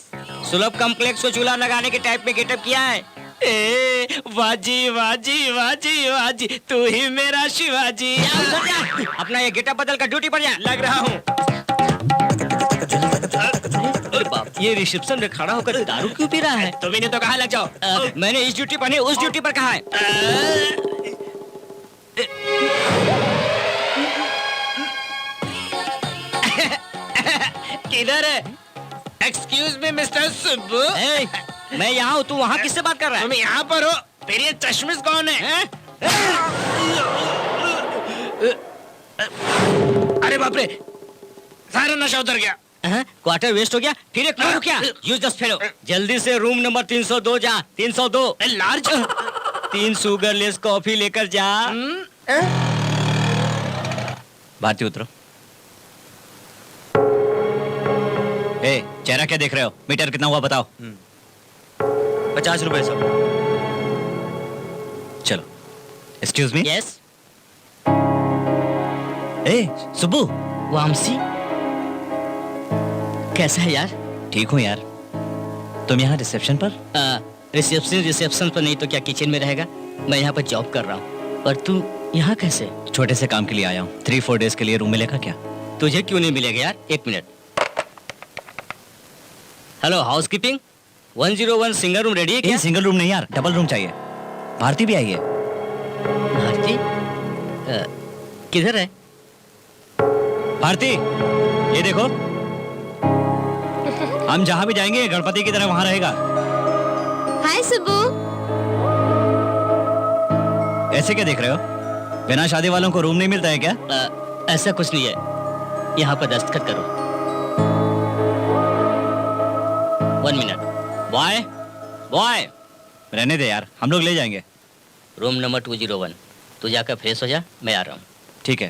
Sulabh complex को चूल्हा लगाने के टाइप में गेटअप किया है। ए वाजी वाजी वाजी वाजी, तू ही मेरा शिवाजी। अपना ये गेटअप बदल कर ड्यूटी पर जा। लग रहा हूँ। अरे बाप, ये रिसेप्शन में खड़ा होकर दारू क्यों पी रहा है? तुम्ही ने तो कहा लग जाओ। मैंने इस ड्यूटी पर नहीं, उस ड्यूटी पर कहा है। किधर है? Excuse me mister Subbu. ए, मैं यहाँ हूँ, तू वहाँ किससे बात कर रहा है? तुम यहाँ पर हो, फिर ये चश्मिश कौन है? अरे बाप रे, सारा नशा उतर गया। क्वार्टर वेस्ट हो गया, फिर एक हो क्या? Useless fellow. जल्दी से रूम नंबर 302 जा। 302 लार्ज 3 शुगरलेस कॉफी लेकर जा। भारती उतरो। ए, चेहरा क्या देख रहे हो? मीटर कितना हुआ बताओ। 50 रुपए सब। चलो। Excuse me. यस। ए, सुब्बू। वामसी, कैसा है यार? ठीक हूँ यार। तुम यहाँ रिसेप्शन पर? रिसेप्शन पर नहीं तो क्या किचन में रहेगा? मैं यहाँ पर जॉब कर रहा हूँ। और तू यहाँ कैसे? छोटे से काम के लिए आया हूँ। 3-4 डेज के लिए रूम मिलेगा क्या? तुझे क्यों नहीं मिलेगा यार? 1 minute. Hello housekeeping 101 single room ready है क्या? ये सिंगल रूम नहीं यार, डबल रूम चाहिए। भारती भी आई है। भारती किधर है? भारती, ये देखो, हम जहाँ भी जाएंगे गणपति की तरह वहाँ रहेगा। हाय सुबू। ऐसे क्या देख रहे हो? बिना शादी वालों को रूम नहीं मिलता है क्या? ऐसा कुछ नहीं है, यहाँ पर दस्तखत करो। 1 मिनट। बॉय बॉय, रहने दे यार, हम लोग ले जाएंगे। Room number 201। तू जाकर फ्रेश हो जा, मैं आ रहा हूँ। ठीक है।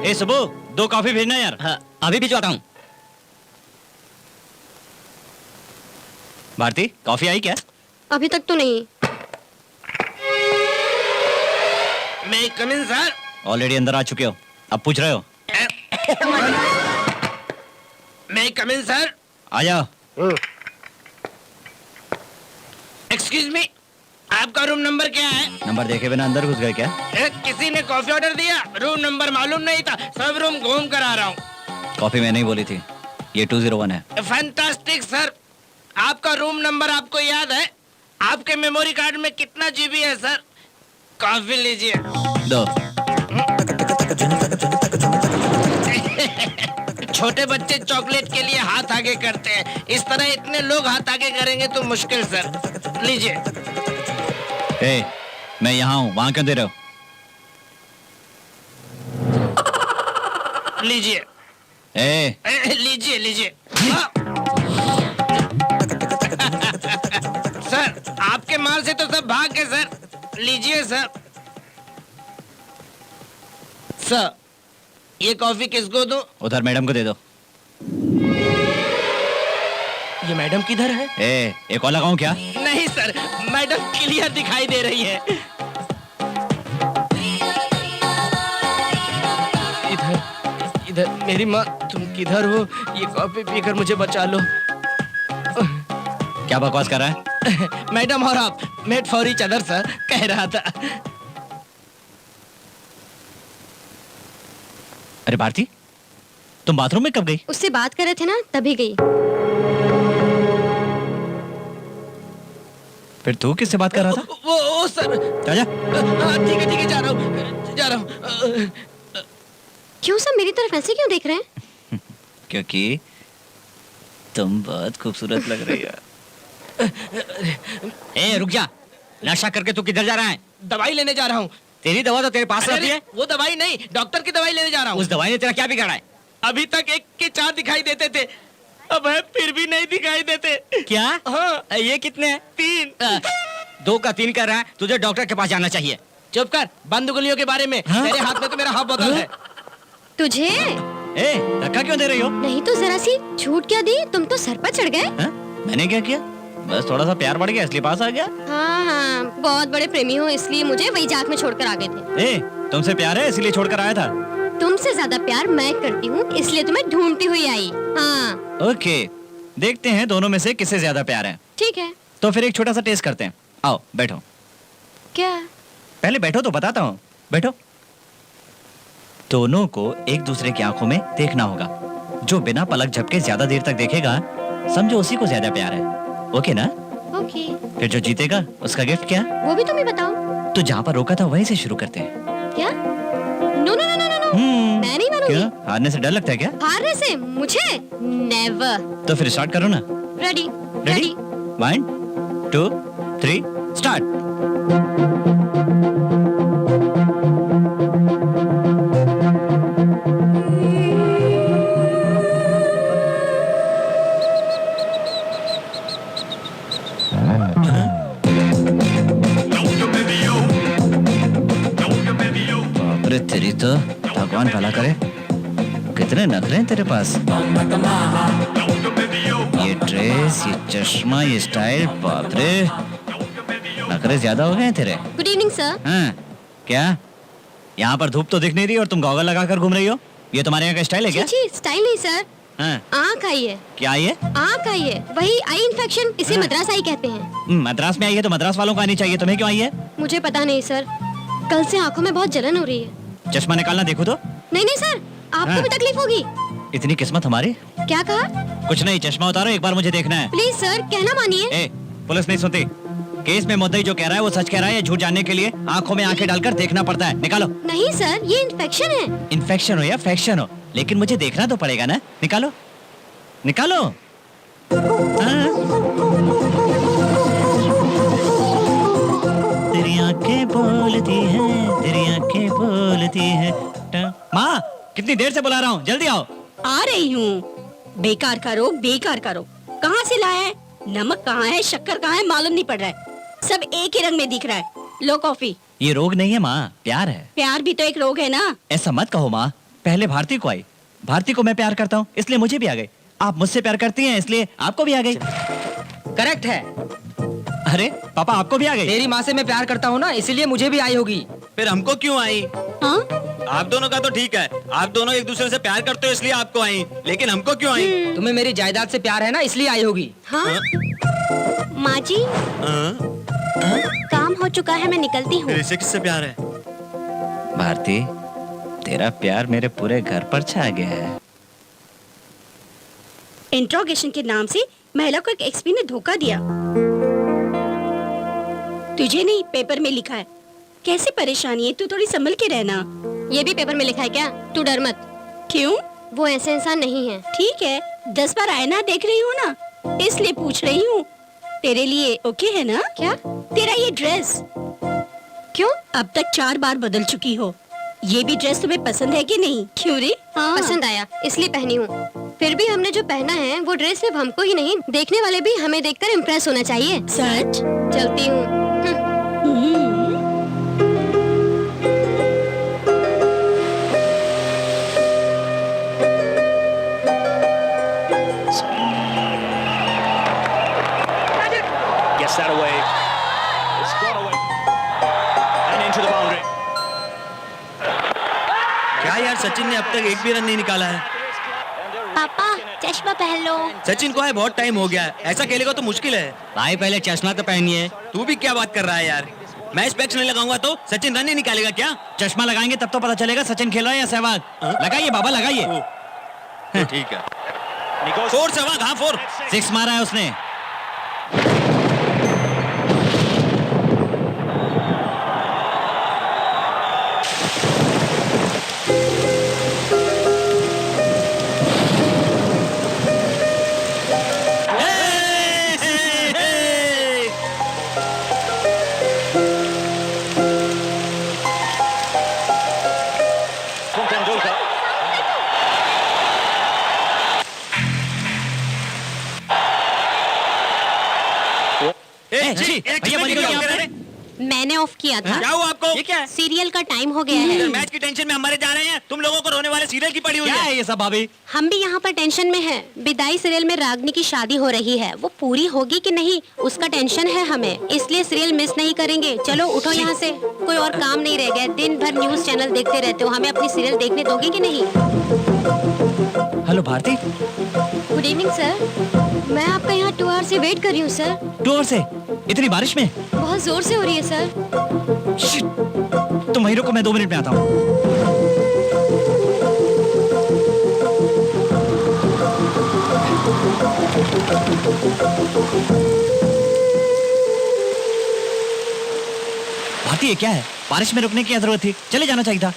ए सुबू, 2 कॉफी भेजना यार। हाँ, अभी भिजवाता हूँ। भारती, कॉफी आई क्या? अभी तक तो नहीं। मैं कम इन सर। ऑलरेडी अंदर आ चुके हो, अब पूछ रहे हो? मैं कम इन सर। आ जाओ। एक्सक्यूज मी, आपका रूम नंबर क्या है? नंबर देखे बिना अंदर घुस गए क्या? किसी ने कॉफी ऑर्डर दिया, रूम नंबर मालूम नहीं था, सब रूम घूम कर आ रहा हूँ। कॉफी मैंने ही बोली थी, ये 201 है। फैंटास्टिक सर, आपका रूम नंबर आपको याद है? आपके मेमोरी कार्ड में कितना जीबी है सर? कॉफी लीजिए। दो। छोटे बच्चे चॉकलेट के लिए हाथ आगे करते हैं, इस तरह इतने लोग हाथ आगे करेंगे तो मुश्किल सर। लीजिए। ए, मैं यहाँ हूँ, वहाँ क्यों दे रहे हो? लीजिए। लीजिए लीजिए। सर, आपके माल से तो सब भाग गए सर। लीजिए सर। सर, ये कॉफी किसको दूं? उधर मैडम को दे दो। ये मैडम किधर है? ए, एक और लगाऊं क्या? नहीं सर, मैडम क्लियर दिखाई दे रही है। इधर इधर मेरी माँ, तुम किधर हो? ये कॉफी पीकर मुझे बचा लो। क्या बकवास कर रहा है? मैडम और आप made for each other sir, कह रहा था। अरे भारती, तुम बाथरूम में कब गई? उससे बात कर रहे थे ना, तभी गई। फिर तू किससे बात कर रहा था? वो सर। जा। ठीक है, जा रहा हूँ। क्यों सर मेरी तरफ ऐसे क्यों देख रहे हैं? क्योंकि तुम बहुत खूबसूरत लग रही है। ए, रुक जा। नशा करके तू किधर जा रहा है? दवाई लेने जा रहा हूँ। तेरी दवा तो तेरे पास रहती है। वो दवाई नहीं, डॉक्टर की दवाई लेने जा रहा हूँ। उस दवाई ने तेरा क्या बिगाड़ा है? अभी तक 1 के 4 दिखाई देते थे, अब है फिर भी नहीं दिखाई देते। क्या? हाँ। ये कितने हैं? 3। 2 का 3 कर रहा है, तुझे डॉक्टर के पास जाना चाहिए। चुप कर, बंद उंगलियों के बारे में। हाँ? तेरे हाथ में तो मेरा हाफ बोतल है। तुझे ए, धक्का क्यों दे रही हो? नहीं तो जरा सी छूट क्या दी, तुम तो सर पर चढ़ गए। हाँ? मैंने क्या किया? बस थोड़ा सा प्यार बढ़ गया इसलिए पास आ गया। हाँ, बहुत बड़े प्रेमी हो इसलिए मुझे वैजाग में छोड़कर आ गए थे। ए, तुमसे प्यार है इसलिए छोड़कर आया था। तुमसे ज्यादा प्यार मैं करती हूँ इसलिए तुम्हें ढूंढती हुई आई। हाँ ओके, देखते हैं दोनों में से किसे ज्यादा प्यार है। ठीक है। तो फिर एक छोटा सा टेस्ट करते हैं। आओ बैठो। क्या? पहले बैठो तो बताता हूँ। बैठो। दोनों को एक दूसरे की आंखों में देखना होगा। जो बिना पलक झपके ज्यादा देर तक देखेगा, समझो उसी को ज्यादा प्यार है। ओके ना? ओके। फिर जो जीतेगा उसका गिफ्ट क्या? वो भी तुम ही बताओ। तो जहाँ पर रोका था वहीं से शुरू करते हैं। क्या? No no no no no, मैं नहीं मानूंगी। क्यों? हारने से डर लगता है क्या? हारने से मुझे नेवर। तो फिर स्टार्ट करो ना। Ready ready? 1 2 3 स्टार्ट। बापरे, तेरी तो भगवान भला करे, कितने नखरे हैं तेरे पास। ये ड्रेस, ये चश्मा, ये स्टाइल, बाप रे, नखरे ज्यादा हो गए हैं तेरे। Good evening sir. हाँ, क्या यहाँ पर धूप तो दिख नहीं रही और तुम गॉगल लगाकर घूम रही हो? ये तुम्हारे यहाँ का स्टाइल है क्या? जी स्टाइल नहीं सर, हाँ। आँख आई है। क्या आई है? आँख आई है, वही आई इन्फेक्शन, इसे मद्रास आई कहते हैं। मद्रास में आई है तो मद्रास वालों को आनी चाहिए, तुम्हें क्यों आई है? मुझे पता नहीं सर, कल से आँखों में बहुत जलन हो रही है। चश्मा निकालना देखो तो। नहीं नहीं सर, आपको भी तकलीफ होगी। इतनी किस्मत हमारी। क्या कहा? कुछ नहीं, चश्मा उतारो, एक बार मुझे देखना है। प्लीज सर, कहना मानिए। ए, पुलिस नहीं सुनती। केस में मुद्दई जो कह रहा है वो सच कह रहा है या झूठ जानने के लिए आंखों में आंखें डालकर देखना पड़ता है। निकालो। नहीं सर, ये इन्फेक्शन है। इन्फेक्शन हो या फैक्शन हो, लेकिन मुझे देखना तो पड़ेगा ना। निकालो निकालो। हाँ। तेरी आंखें बोलती हैं, तेरी आंखें बोलती हैं। माँ, कितनी देर से बुला रहा हूँ, जल्दी आओ। आ रही हूँ। बेकार करो, बेकार करो। कहाँ से लाया है? नमक कहाँ है, शक्कर कहाँ है, मालूम नहीं पड़ रहा है। सब एक ही रंग में दिख रहा है। लो कॉफी। ये रोग नहीं है माँ, प्यार है। प्यार भी तो एक रोग है ना। ऐसा मत कहो माँ, पहले भारती को आई, भारती को मैं प्यार करता हूँ इसलिए मुझे भी आ गई। आप मुझसे प्यार करती हैं इसलिए आपको भी आ गई। करेक्ट है। अरे पापा, आपको भी आ गई। तेरी माँ से मैं प्यार करता हूँ ना, इसीलिए मुझे भी आई होगी। फिर हमको क्यों आई? हाँ? आप दोनों का तो ठीक है, आप दोनों एक दूसरे से प्यार करते हो इसलिए आपको आई, लेकिन हमको क्यों आई? तुम्हें मेरी जायदाद से प्यार है ना, इसलिए आई होगी। हाँ? माँ जी, काम हो चुका है, मैं निकलती हूँ। इससे किससे प्यार है? भारती, तेरा प्यार मेरे पूरे घर पर छा गया है। इंट्रोगेशन के नाम से महिला को एक एक्सपी ने धोखा दिया। तुझे नहीं, पेपर में लिखा है। कैसी परेशानी है, तू थोड़ी संभल के रहना। ये भी पेपर में लिखा है क्या? तू डर मत। क्यों? वो ऐसे इंसान नहीं है। ठीक है, 10 बार आईना देख रही हूँ ना, इसलिए पूछ रही हूँ। तेरे लिए ओके है ना? क्या? तेरा ये ड्रेस क्यों? अब तक 4 बार बदल चुकी हो। ये भी ड्रेस तुम्हें पसंद है कि नहीं? क्यों रे? हाँ। पसंद आया इसलिए पहनी हूँ। फिर भी हमने जो पहना है वो ड्रेस सिर्फ हमको ही नहीं, देखने वाले भी हमें देखकर इम्प्रेस होना चाहिए। सच? चलती हूँ। Gets that away. It's gone away. And into the boundary. क्या यार, सचिन ने अब तक एक भी रन नहीं निकाला है। पापा, चश्मा पहन लो। सचिन को है बहुत टाइम हो गया है, ऐसा खेलेगा तो मुश्किल है। भाई पहले चश्मा तो पहनिए। तू भी क्या बात कर रहा है यार? मैं स्पेक्स नहीं लगाऊंगा तो सचिन रन नहीं निकालेगा क्या? चश्मा लगाएंगे तब तो पता चलेगा सचिन खेल रहा है या सहवाग। लगाइए बाबा, लगाइए। तो ठीक है। 4 सहवाग, हाँ 4। 6 मारा है उसने। भैया बंद करो यहाँ पे। मैंने ऑफ किया था। क्या हुआ आपको? ये क्या है? सीरियल का टाइम हो गया है। मैच की टेंशन में हमारे जा रहे हैं, तुम लोगों को रोने वाले सीरियल की पड़ी हुई क्या है। है ये सब भाभी? हम भी यहाँ पर टेंशन में हैं। विदाई सीरियल में रागनी की शादी हो रही है, वो पूरी होगी कि नहीं उसका टेंशन है हमें, इसलिए सीरियल मिस नहीं करेंगे। चलो उठो यहाँ से, कोई और काम नहीं रह गया। दिन भर न्यूज चैनल देखते रहते हो, हमें अपनी सीरियल देखने दोगे कि नहीं? Hello Bharti. Good evening sir, मैं आपका यहाँ 2 आवर से वेट कर रही हूँ सर। 2 आवर से? इतनी बारिश में? बहुत जोर से हो रही है सर। तुम वहीं रुको, मैं 2 मिनट में आता हूँ। भारती, ये क्या है? बारिश में रुकने की क्या जरूरत थी? चले जाना चाहिए था।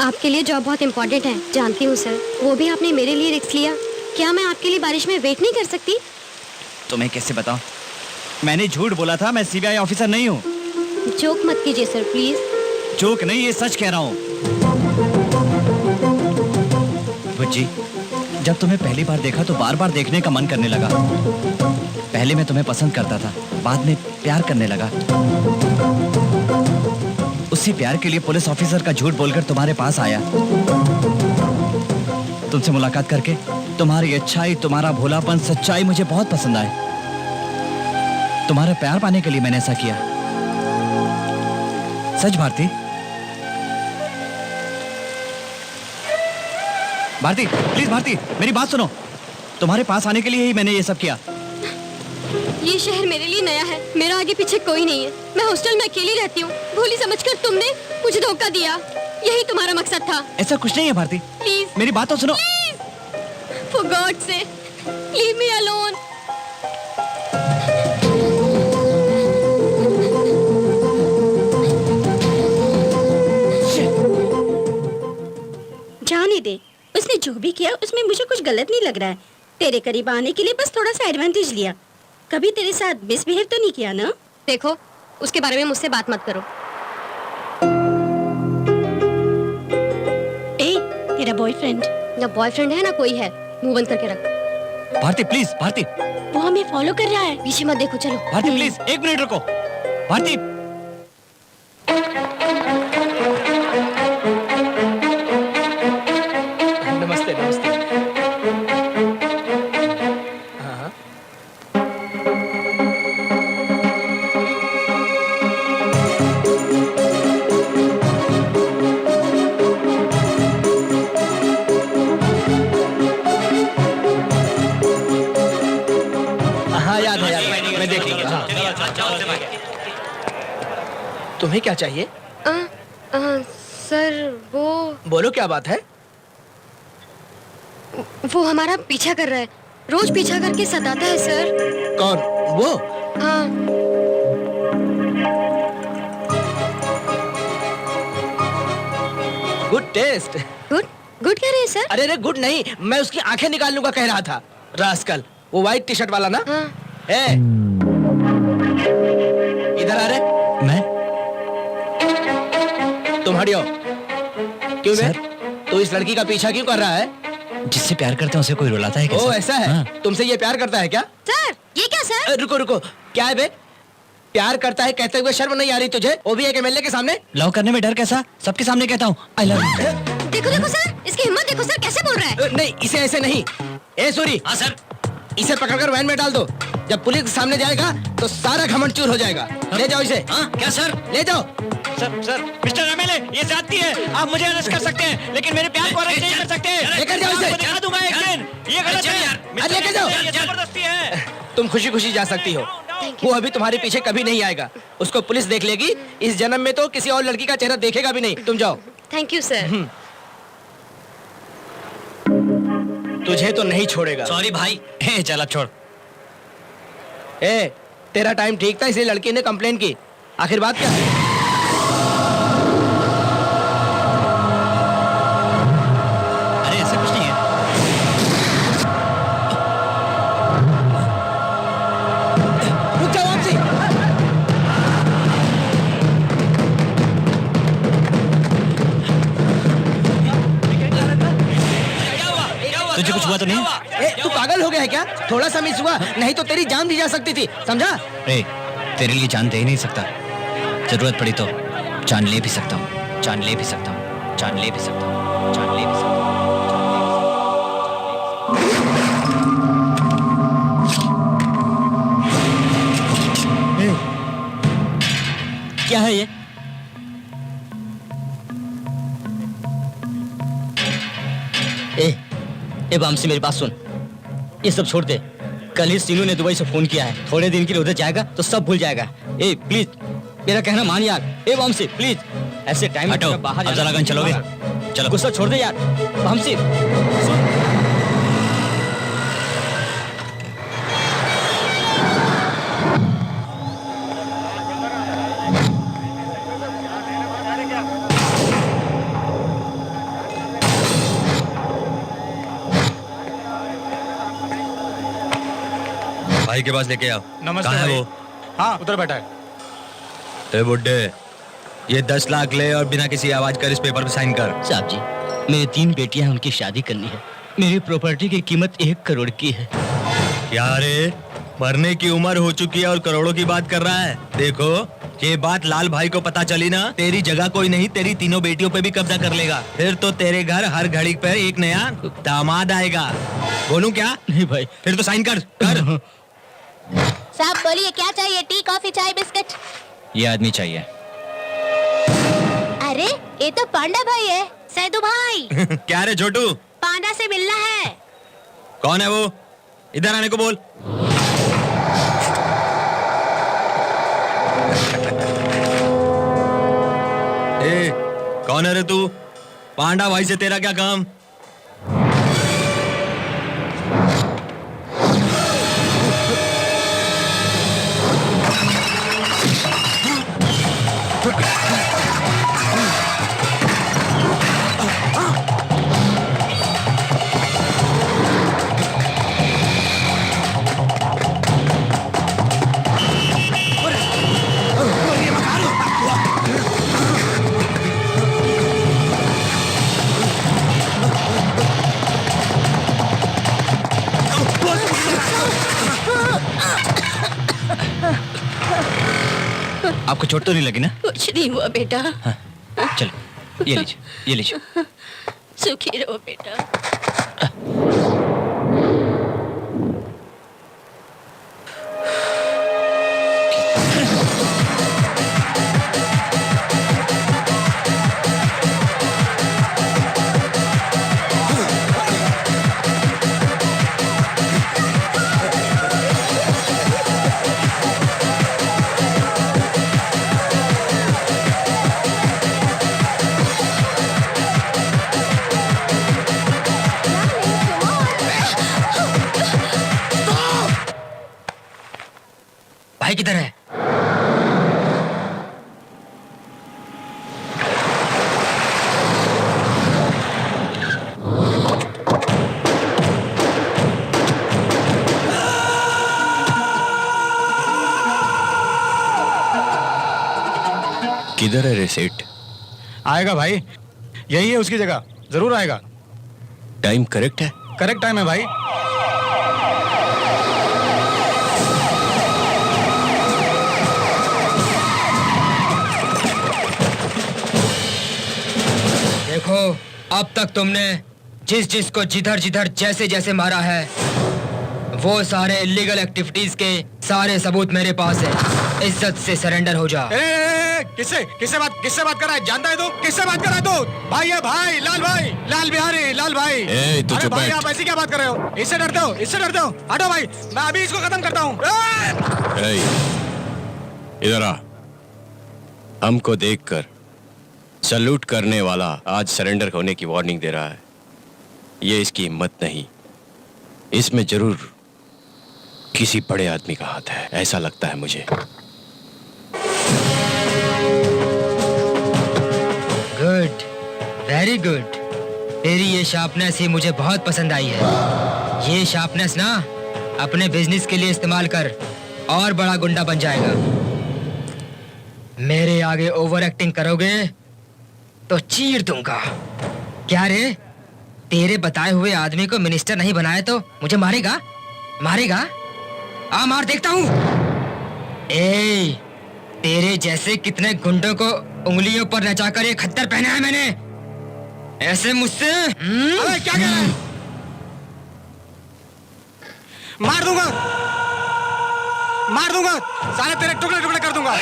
आपके लिए जॉब बहुत इम्पोर्टेंट है, जानती हूँ सर। वो भी आपने मेरे लिए रिस्क लिया। क्या मैं आपके लिए बारिश में वेट नहीं कर सकती? तुम्हें कैसे बताऊं? मैंने झूठ बोला था, मैं सीबीआई ऑफिसर नहीं हूँ। जोक मत कीजिए सर प्लीज। जोक नहीं, ये सच कह रहा हूँ। बुज्जी, जब तुम्हें पहली बार देखा तो बार बार देखने का मन करने लगा। पहले मैं तुम्हें पसंद करता था, बाद में प्यार करने लगा। उसी प्यार के लिए पुलिस ऑफिसर का झूठ बोलकर तुम्हारे पास आया। तुमसे मुलाकात करके तुम्हारी अच्छाई, तुम्हारा भोलापन, सच्चाई मुझे बहुत पसंद आए। तुम्हारा प्यार पाने के लिए मैंने ऐसा किया। सच भारती? भारती प्लीज, भारती मेरी बात सुनो। तुम्हारे पास आने के लिए ही मैंने ये सब किया। ये शहर मेरे लिए नया है, मेरा आगे पीछे कोई नहीं है। मैं हॉस्टल में अकेली रहती हूँ। भोली समझकर तुमने मुझे धोखा दिया। यही तुम्हारा मकसद था। ऐसा कुछ नहीं है भारती, प्लीज मेरी बात तो सुनो। फॉर गॉड से लीव मी अलोन। जाने दे, उसने जो भी किया उसमें मुझे कुछ गलत नहीं लग रहा है। तेरे करीब आने के लिए बस थोड़ा सा एडवांटेज लिया। कभी तेरे साथ मिसबिहेव तो नहीं किया ना? देखो, उसके बारे में मुझसे बात मत करो। ए, तेरा बॉयफ्रेंड? ना बॉयफ्रेंड है ना कोई है, मुंह बंद करके रख। भारती प्लीज, भारती। वो हमें फॉलो कर रहा है। पीछे मत देखो, चलो। भारती प्लीज, 1 मिनट रुको। भारती। नमस्ते नमस्ते। हाँ हाँ, याद है, मैं देख लूंगा। हाँ। तुम्हें क्या चाहिए? सर वो बोलो, क्या बात है? हमारा पीछा कर रहा है, रोज पीछा करके सताता है सर। कौन वो? हाँ। Good taste. गुड गुड कह रहे हैं सर? अरे अरे गुड नहीं, मैं उसकी आंखें निकाल लूंगा कह रहा था। रास्कल, वो व्हाइट टी शर्ट वाला ना? हाँ। ए, इधर आ रहे। मैं? तुम हटियो। क्यों बे? तू इस लड़की का पीछा क्यों कर रहा है? जिससे प्यार करते हैं उसे कोई रुलाता है क्या? ओ ऐसा है? हाँ। तुमसे ये प्यार करता है क्या? सर ये क्या सर? रुको रुको, क्या है बे? प्यार करता है कहते हुए शर्म नहीं आ रही तुझे? वो भी एक एमएलए के सामने? लव करने में डर कैसा? सबके सामने कहता हूँ आई लव यू। देखो देखो सर, इसकी हिम्मत देखो सर, कैसे बोल रहा है। नहीं, इसे ऐसे नहीं। ए सूरी। हाँ सर। इसे पकड़कर वैन में डाल दो। जब पुलिस के सामने जाएगा तो सारा घमंड चूर हो जाएगा। ले जाओ इसे। हाँ क्या सर? ले जाओ। सर मिस्टर एमएलए, ये जाती है। आप मुझे अरेस्ट कर सकते हैं, लेकिन मेरे प्यार को अरेस्ट नहीं कर सकते। लेकर जाओ इसे। मैं दिखा दूंगा एक दिन। ये गलत है यार। अरे लेकर जाओ। ये जबरदस्ती है। तुम खुशी खुशी जा सकती हो। वो अभी तुम्हारे पीछे कभी नहीं आएगा। उसको पुलिस देख लेगी। इस जन्म में तो किसी और लड़की का चेहरा देखेगा भी नहीं। तुम जाओ। Thank you sir. तुझे तो नहीं छोड़ेगा। सॉरी भाई। चला छोड़। ए, तेरा टाइम ठीक था इसलिए लड़की ने कंप्लेन की। आखिर बात क्या है? अरे ऐसा कुछ नहीं है। रुक जाओ वापसी। तुझे कुछ हुआ तो नहीं? ए, तू पागल हो गया है क्या? थोड़ा सा मिस हुआ, नहीं तो तेरी जान दी जा सकती थी, समझा? ए, तेरे लिए जान दे ही नहीं सकता। जरूरत पड़ी तो जान ले भी सकता हूँ, जान ले भी सकता हूँ, जान ले भी सकता हूँ, जान ले भी सकता हूँ। क्या है ये? ए बामसी, मेरी बात सुन। ये सब छोड़ दे। कल ही सीनू ने दुबई से फोन किया है। थोड़े दिन के लिए उधर जाएगा तो सब भूल जाएगा। ए प्लीज मेरा कहना मान यार। ए बामसी प्लीज, ऐसे टाइम हटो, में बाहर अब जरा गन चलोगे? चलो। गुस्सा छोड़ दे यार। बामसी सुन। भाई के पास लेके आओ। नमस्ते कहाँ है भाई। वो? हाँ उधर बैठा है। ए बुड्ढे, ये 10 लाख ले और बिना किसी आवाज कर इस पेपर पे साइन कर। साहब जी, मेरी 3 बेटियां हैं, उनकी शादी करनी है। मेरी प्रॉपर्टी की कीमत 1 करोड़ की है। क्या रे, मरने की उम्र हो चुकी है और करोड़ों की बात कर रहा है? देखो, ये बात लाल भाई को पता चली ना, तेरी जगह कोई नहीं, तेरी तीनों बेटियों पे भी कब्जा कर लेगा। फिर तो तेरे घर हर घड़ी पर एक नया दामाद आएगा। बोलूं क्या? नहीं भाई। फिर तो साइन कर। कर। साहब बोलिए, क्या चाहिए? टी, कॉफी, चाय, बिस्किट? ये आदमी चाहिए। अरे ये तो पांडा भाई है। सैदू भाई। क्या रे छोटू? पांडा से मिलना है। कौन है वो? इधर आने को बोल। कौन है रे तू? पांडा भाई से तेरा क्या काम? आपको चोट तो नहीं लगी ना? कुछ नहीं हुआ बेटा। हाँ, चलो ये लीजिए, ये लीजिए। सुखी रहो बेटा। भाई किधर है? किधर है रे सेठ? आएगा भाई, यही है उसकी जगह, जरूर आएगा। टाइम करेक्ट है? करेक्ट टाइम है भाई। देखो, अब तक तुमने जिस जिसको जिधर जिधर जैसे जैसे मारा है, वो सारे इलीगल एक्टिविटीज के सारे सबूत मेरे पास है। इज्जत से सरेंडर हो जा। किससे बात कर रहा है? जानता है तू? किससे बात कर रहा है तू? भाई है भाई, लाल बिहारी, लाल भाई। तू अरे चुप भाई, बैठ। आप ऐसी क्या बात कर रहे हो? इससे डरते हो? हटो भाई, मैं अभी इसको खत्म करता हूँ। इधर आ। हमको देखकर सैल्यूट करने वाला आज सरेंडर होने की वार्निंग दे रहा है। ये इसकी हिम्मत नहीं, इसमें जरूर किसी बड़े आदमी का हाथ है, ऐसा लगता है मुझे। Good, very good. तेरी ये शार्पनेस ही मुझे बहुत पसंद आई है। ये शार्पनेस ना अपने बिजनेस के लिए इस्तेमाल कर, और बड़ा गुंडा बन जाएगा। मेरे आगे ओवर एक्टिंग करोगे तो चीर दूंगा। क्या रे, तेरे बताए हुए आदमी को मिनिस्टर नहीं बनाया तो मुझे मारेगा? आ मार, देखता हूँ। तेरे जैसे कितने गुंडों को उंगलियों पर नचाकर ये खद्दर पहना है मैंने। ऐसे मुझसे अबे क्या कह रहा है? मार दूंगा, सारे तेरे टुकड़े टुकड़े कर दूंगा।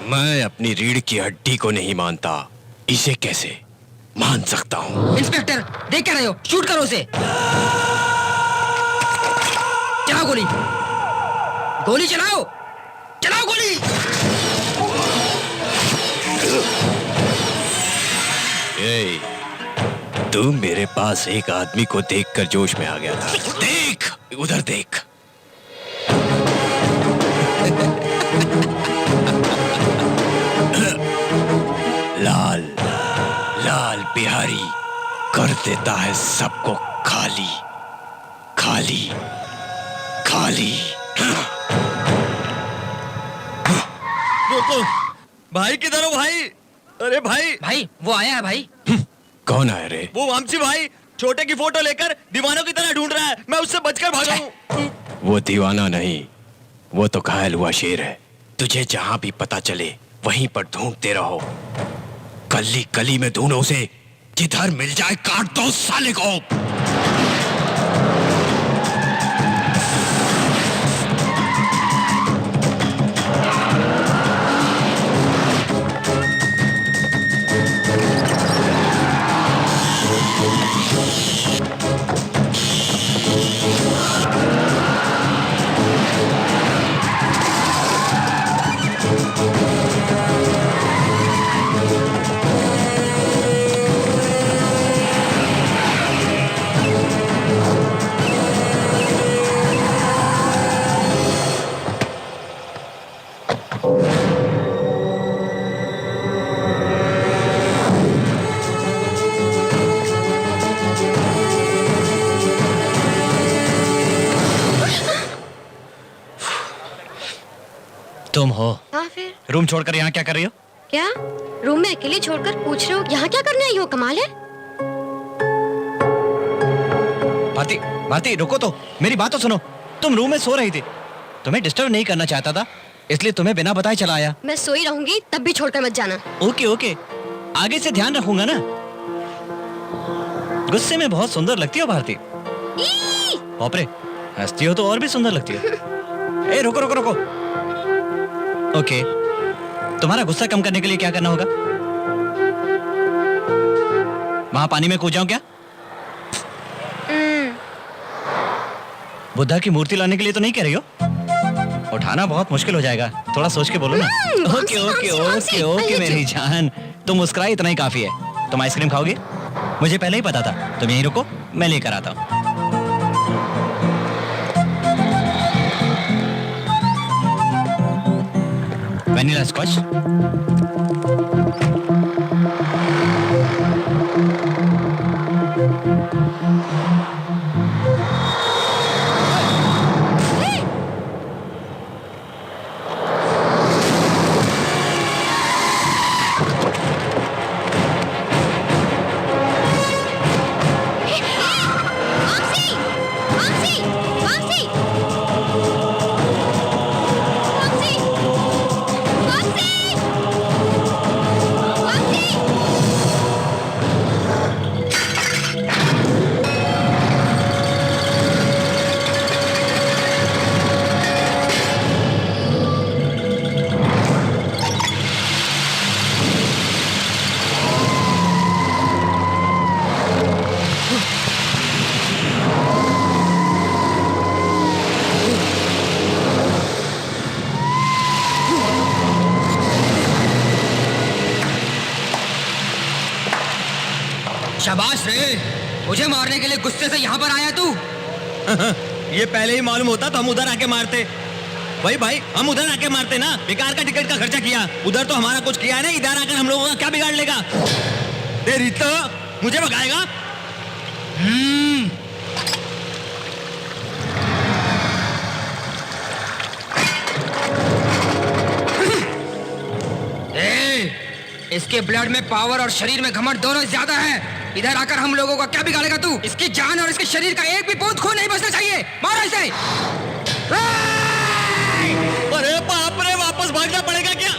मैं अपनी रीढ़ की हड्डी को नहीं मानता, इसे कैसे मान सकता हूँ? इंस्पेक्टर, देख क्या रहे हो? शूट करो उसे। चलाओ गोली चलाओ गोली। तू मेरे पास एक आदमी को देखकर जोश में आ गया था। देख, उधर देख। लाल बिहारी कर देता है सबको खाली। भाई किधर हो भाई? अरे भाई वो आया है भाई। कौन आया रे? वो वामसी भाई, छोटे की फोटो लेकर दीवानों की तरह ढूंढ रहा है। मैं उससे बचकर भागा हूँ। वो दीवाना नहीं, वो तो घायल हुआ शेर है। तुझे जहां भी पता चले वहीं पर ढूंढते रहो। गली गली में ढूंढो उसे, जिधर मिल जाए काट दो साले को। तुम हो? हाँ फिर रूम छोड़कर यहाँ क्या कर रही हो? क्या रूम में अकेले छोड़कर पूछ रहे हो यहाँ क्या करने आई हो? कमाल है। भारती, भारती रुको तो, मेरी बात तो सुनो। तुम रूम में सो रही थी, तुम्हें डिस्टर्ब नहीं करना चाहता था, इसलिए तुम्हें बिना बताए चला आया। मैं सोई रहूंगी तब भी छोड़कर मत जाना। ओके ओके, आगे से ध्यान रखूंगा ना। गुस्से में बहुत सुंदर लगती हो भारती। बाप रे, हंसती हो तो और भी सुंदर लगती हो। ए रुको रुको रुको। ओके, तुम्हारा गुस्सा कम करने के लिए क्या करना होगा? वहां पानी में कूद जाऊं क्या? बुद्धा की मूर्ति लाने के लिए तो नहीं कह रही हो? उठाना बहुत मुश्किल हो जाएगा, थोड़ा सोच के बोलो ना। ओके ओके ओके ओके मेरी जान, तुम मुस्कुराई इतना ही काफी है। तुम आइसक्रीम खाओगे? मुझे पहले ही पता था। तुम यहीं रुको, मैं लेकर आता हूँ। Vanilla scotch. शाबाश रे, मुझे मारने के लिए गुस्से से यहाँ पर आया तू। ये पहले ही मालूम होता तो हम उधर आके मारते। भाई भाई, हम उधर आके मारते ना, बेकार का टिकट का खर्चा किया। उधर तो हमारा कुछ किया नहीं, इधर आकर हम लोगों का क्या बिगाड़ लेगा? तेरी तो मुझे भगाएगा। इसके ब्लड में पावर और शरीर में घमंड दोनों ज्यादा है। इधर आकर हम लोगों का क्या बिगाड़ेगा तू? इसकी जान और इसके शरीर का एक भी बूंद खून नहीं बचना चाहिए। मारो इसे। अरे बाप रे, वापस भागना पड़ेगा क्या?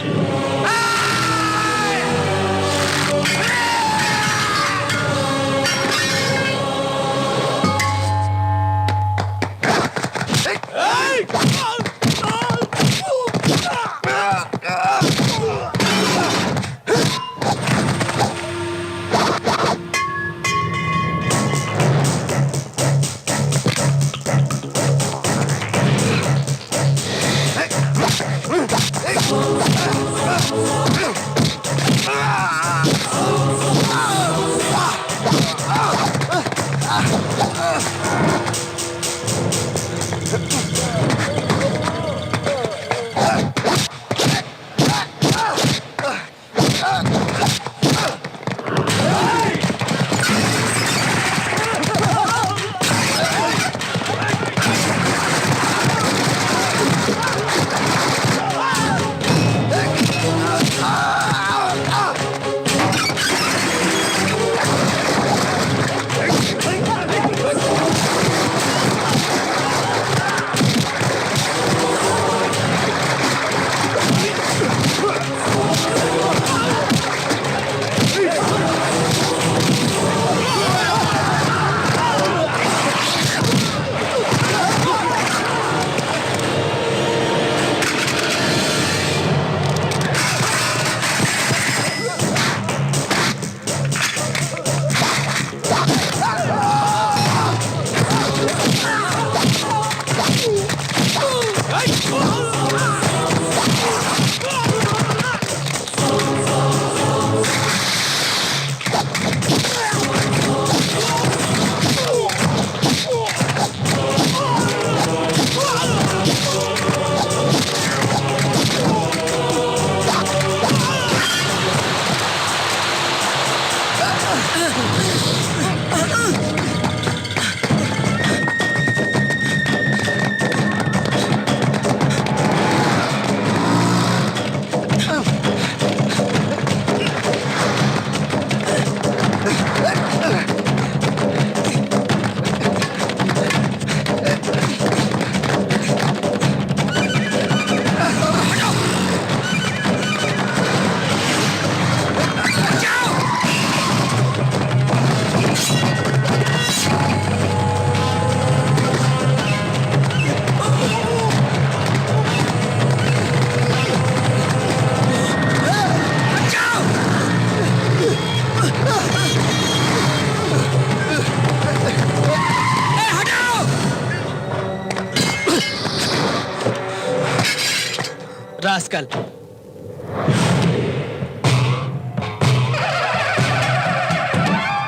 रास्कल।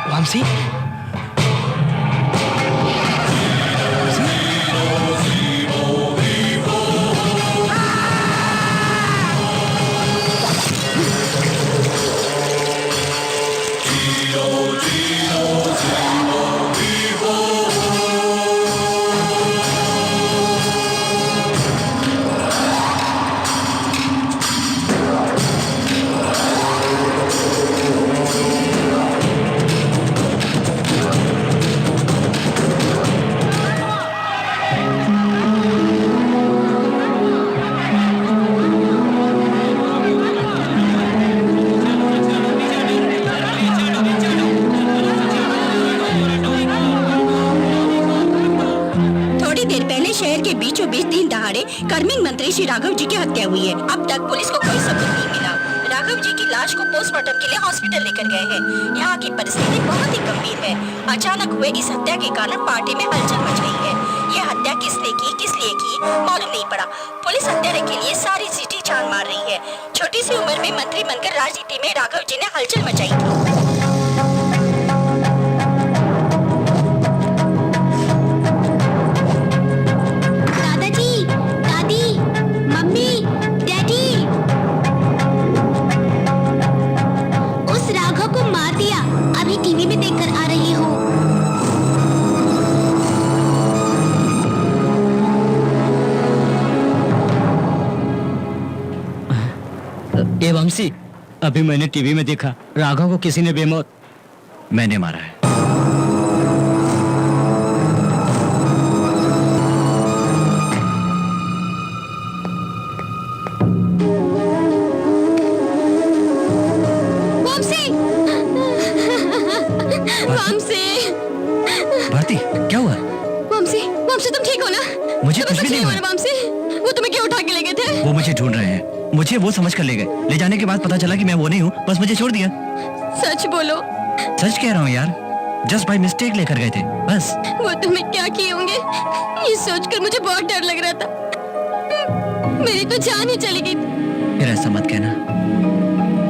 वामसी, थोड़ी देर पहले शहर के बीचों बीच दिन दहाड़े कार्मिक मंत्री श्री राघव जी की हत्या हुई है। अब तक पुलिस को कोई सबूत नहीं मिला। राघव जी की लाश को पोस्टमार्टम के लिए हॉस्पिटल लेकर गए हैं। यहाँ की परिस्थिति बहुत ही गंभीर है। अचानक हुए इस हत्या के कारण पार्टी में हलचल मच गई है। ये हत्या किसने की, किस लिए की, मालूम नहीं पड़ा। पुलिस हत्यारे के लिए सारी सिटी छान मार रही है। छोटी सी उम्र में मंत्री बनकर राजनीति में राघव जी ने हलचल मचाई थी। दादाजी, दादी, मम्मी, डैडी, उस राघव को मार दिया। अभी टीवी में देखकर आ रही हूँ। ये वंशी, अभी मैंने टीवी में देखा राघव को किसी ने बेमौत। मैंने मारा है। वामसी, वामसी, भारती, क्या हुआ? वामसी, वामसी, तुम ठीक हो ना? मुझे तुम्हें कुछ भी कुछ नहीं हुआ। ना, वामसी? वो तुम्हें क्यों उठा के ले गए थे? वो मुझे ढूंढ रहे हैं। मुझे वो समझ कर ले गए। ले जाने के बाद पता चला कि मैं वो नहीं हूँ, बस मुझे छोड़ दिया। सच बोलो। सच कह रहा हूँ यार, जस्ट बाय मिस्टेक लेकर गए थे, बस। वो तुम्हें क्या किए होंगे, ये सोचकर मुझे बहुत डर लग रहा था। मेरी तो जान ही चली गई। फिर ऐसा मत कहना,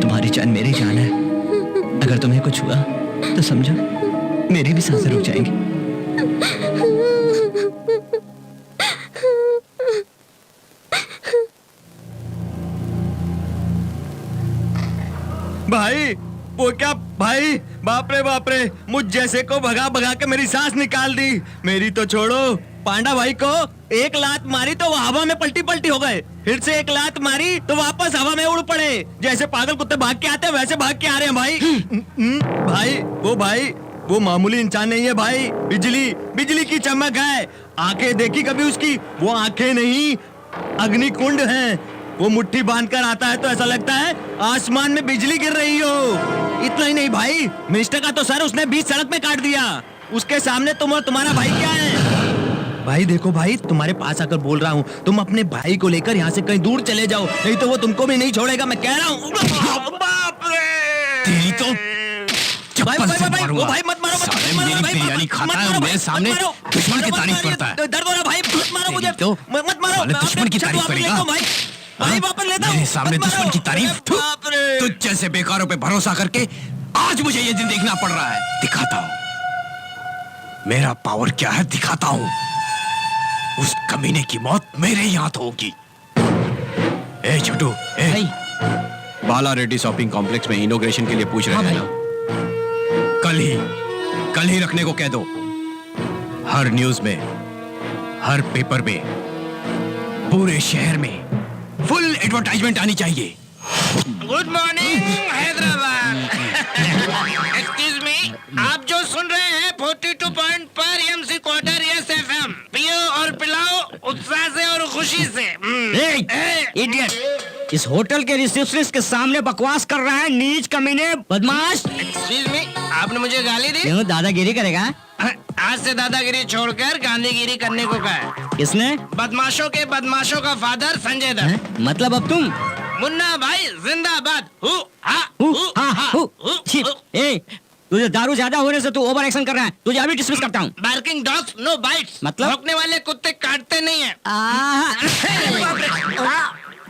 तुम्हारी जान मेरी जान है। अगर तुम्हें कुछ हुआ तो समझो मेरी भी सांसें रुक जाएंगी। भाई, वो क्या भाई, बाप रे, मुझ जैसे को भगा भगा के मेरी सांस निकाल दी। मेरी तो छोड़ो, पांडा भाई को एक लात मारी तो वो हवा में पलटी हो गए। फिर से एक लात मारी तो वापस हवा में उड़ पड़े। जैसे पागल कुत्ते भाग के आते हैं वैसे भाग के आ रहे हैं भाई। भाई वो मामूली इंसान नहीं है भाई, बिजली की चमक है। आंखें देखी कभी उसकी? वो आंखें नहीं, अग्निकुंड हैं। वो मुट्ठी बांधकर आता है तो ऐसा लगता है आसमान में बिजली गिर रही हो। इतना ही नहीं भाई, मिनिस्टर का तो सर उसने बीच सड़क में काट दिया। उसके सामने तुम और तुम्हारा भाई क्या है? भाई देखो भाई, तुम्हारे पास आकर बोल रहा हूँ, तुम अपने भाई को लेकर यहाँ से कहीं दूर चले जाओ, नहीं तो वो तुमको भी नहीं छोड़ेगा, मैं कह रहा हूँ। बाप रे! तेरी तो भाई वो भाई मत मारो, साले मेरी बिरयानी खाता है और मेरे सामने दुश्मन की तारीफ करता है। दर्द हो रहा भाई, मत मारो मुझे, तो मत मारो। साले दुश्मन की तारीफ करेगा। भाई वापस लेता हूँ, मेरे सामने मत मारो। दुश्मन की तारीफ? बाप रे! तुझ जैसे बेकारों पे भरोसा करके आज मुझे ये दिन देखना पड़ रहा है। दिखाता हूँ मेरा पावर क्या है, दिखाता हूँ। उस कमीने की मौत मेरे ही हाथ होगी। ए छोटू, बाला रेड्डी शॉपिंग कॉम्प्लेक्स में इनॉग्रेशन के लिए पूछ रहे हैं ना? कल ही रखने को कह दो। हर न्यूज में, हर पेपर में, पूरे शहर में फुल एडवर्टाइजमेंट आनी चाहिए। Good morning Hyderabad. Excuse me, आप जो सुन रहे हैं 42 पॉइंट पर एमसी क्वार्टर यस एफएम। पियो और पिलाओ उत्साह से और खुशी से। इडियट, इस होटल के रिसेप्शनिस्ट के सामने बकवास कर रहा है, नीच कमीने, बदमाश। एक्सक्यूज मी, आपने मुझे गाली दी? क्यों, दादागिरी करेगा? आज से दादागिरी छोड़कर गांधीगिरी करने को कहा है। किसने? बदमाशों के बदमाशों का फादर संजय दत्त। मतलब अब तुम? मुन्ना भाई जिंदाबाद। तुझे दारू ज्यादा होने से तू ओवर एक्शन कर रहा है, तुझे अभी डिसमिस करता हूँ। Barking dogs no bites. मतलब? भौंकने वाले कुत्ते काटते नहीं है।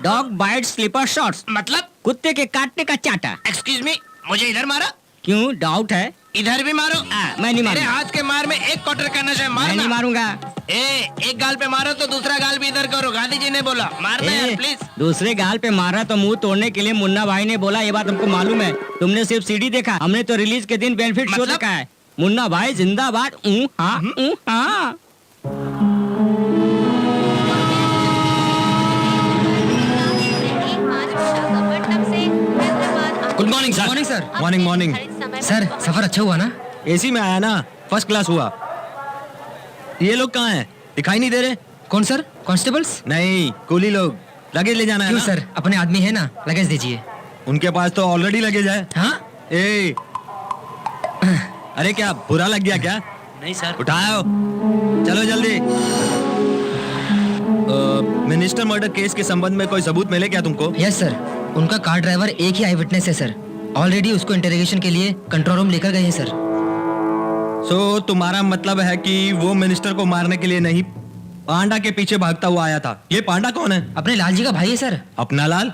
डॉग बाइट स्लीपर शॉट्स, मतलब कुत्ते के काटने का चाटा। एक्सक्यूज मी, मुझे इधर मारा, क्यों, डाउट है? इधर भी मारो। मैं नहीं मेरे मारूंगा। हाथ के मार में एक क्वार्टर का नशा है, मैं मारना। नहीं मारूंगा। एक गाल पे मारो तो दूसरा गाल भी इधर करो, गांधी जी ने बोला। मारना यार प्लीज। दूसरे गाल पे मारा तो मुंह तोड़ने के लिए मुन्ना भाई ने बोला, ये बात हमको मालूम है। तुमने सिर्फ सीडी देखा, हमने तो रिलीज के दिन बेनिफिट शो मतलब? देखा है। मुन्ना भाई जिंदाबाद। हाँ। Good morning sir. Morning sir. Morning morning. Sir सफर अच्छा हुआ ना? एसी में आया ना, फर्स्ट क्लास हुआ। ये लोग कहाँ हैं? दिखाई नहीं दे रहे। कौन सर? कांस्टेबल्स? नहीं, कुली लोग। लगेज ले जाना है क्यों ना? सर, अपने आदमी है ना, लगेज दीजिए। उनके पास तो ऑलरेडी लगेज है। हाँ? ए, अरे क्या बुरा लग गया क्या? नहीं सर। उठाओ, चलो जल्दी। मिनिस्टर मर्डर केस के संबंध में कोई सबूत मिले क्या तुमको? यस सर, उनका कार ड्राइवर एक ही आई विटनेस है सर। ऑलरेडी उसको इंटरोगेशन के लिए कंट्रोल रूम लेकर गए हैं सर। सो तुम्हारा मतलब है कि वो मिनिस्टर को मारने के लिए नहीं, पांडा के पीछे भागता हुआ आया था। ये पांडा कौन है? अपने लाल जी का भाई है सर। अपना लाल?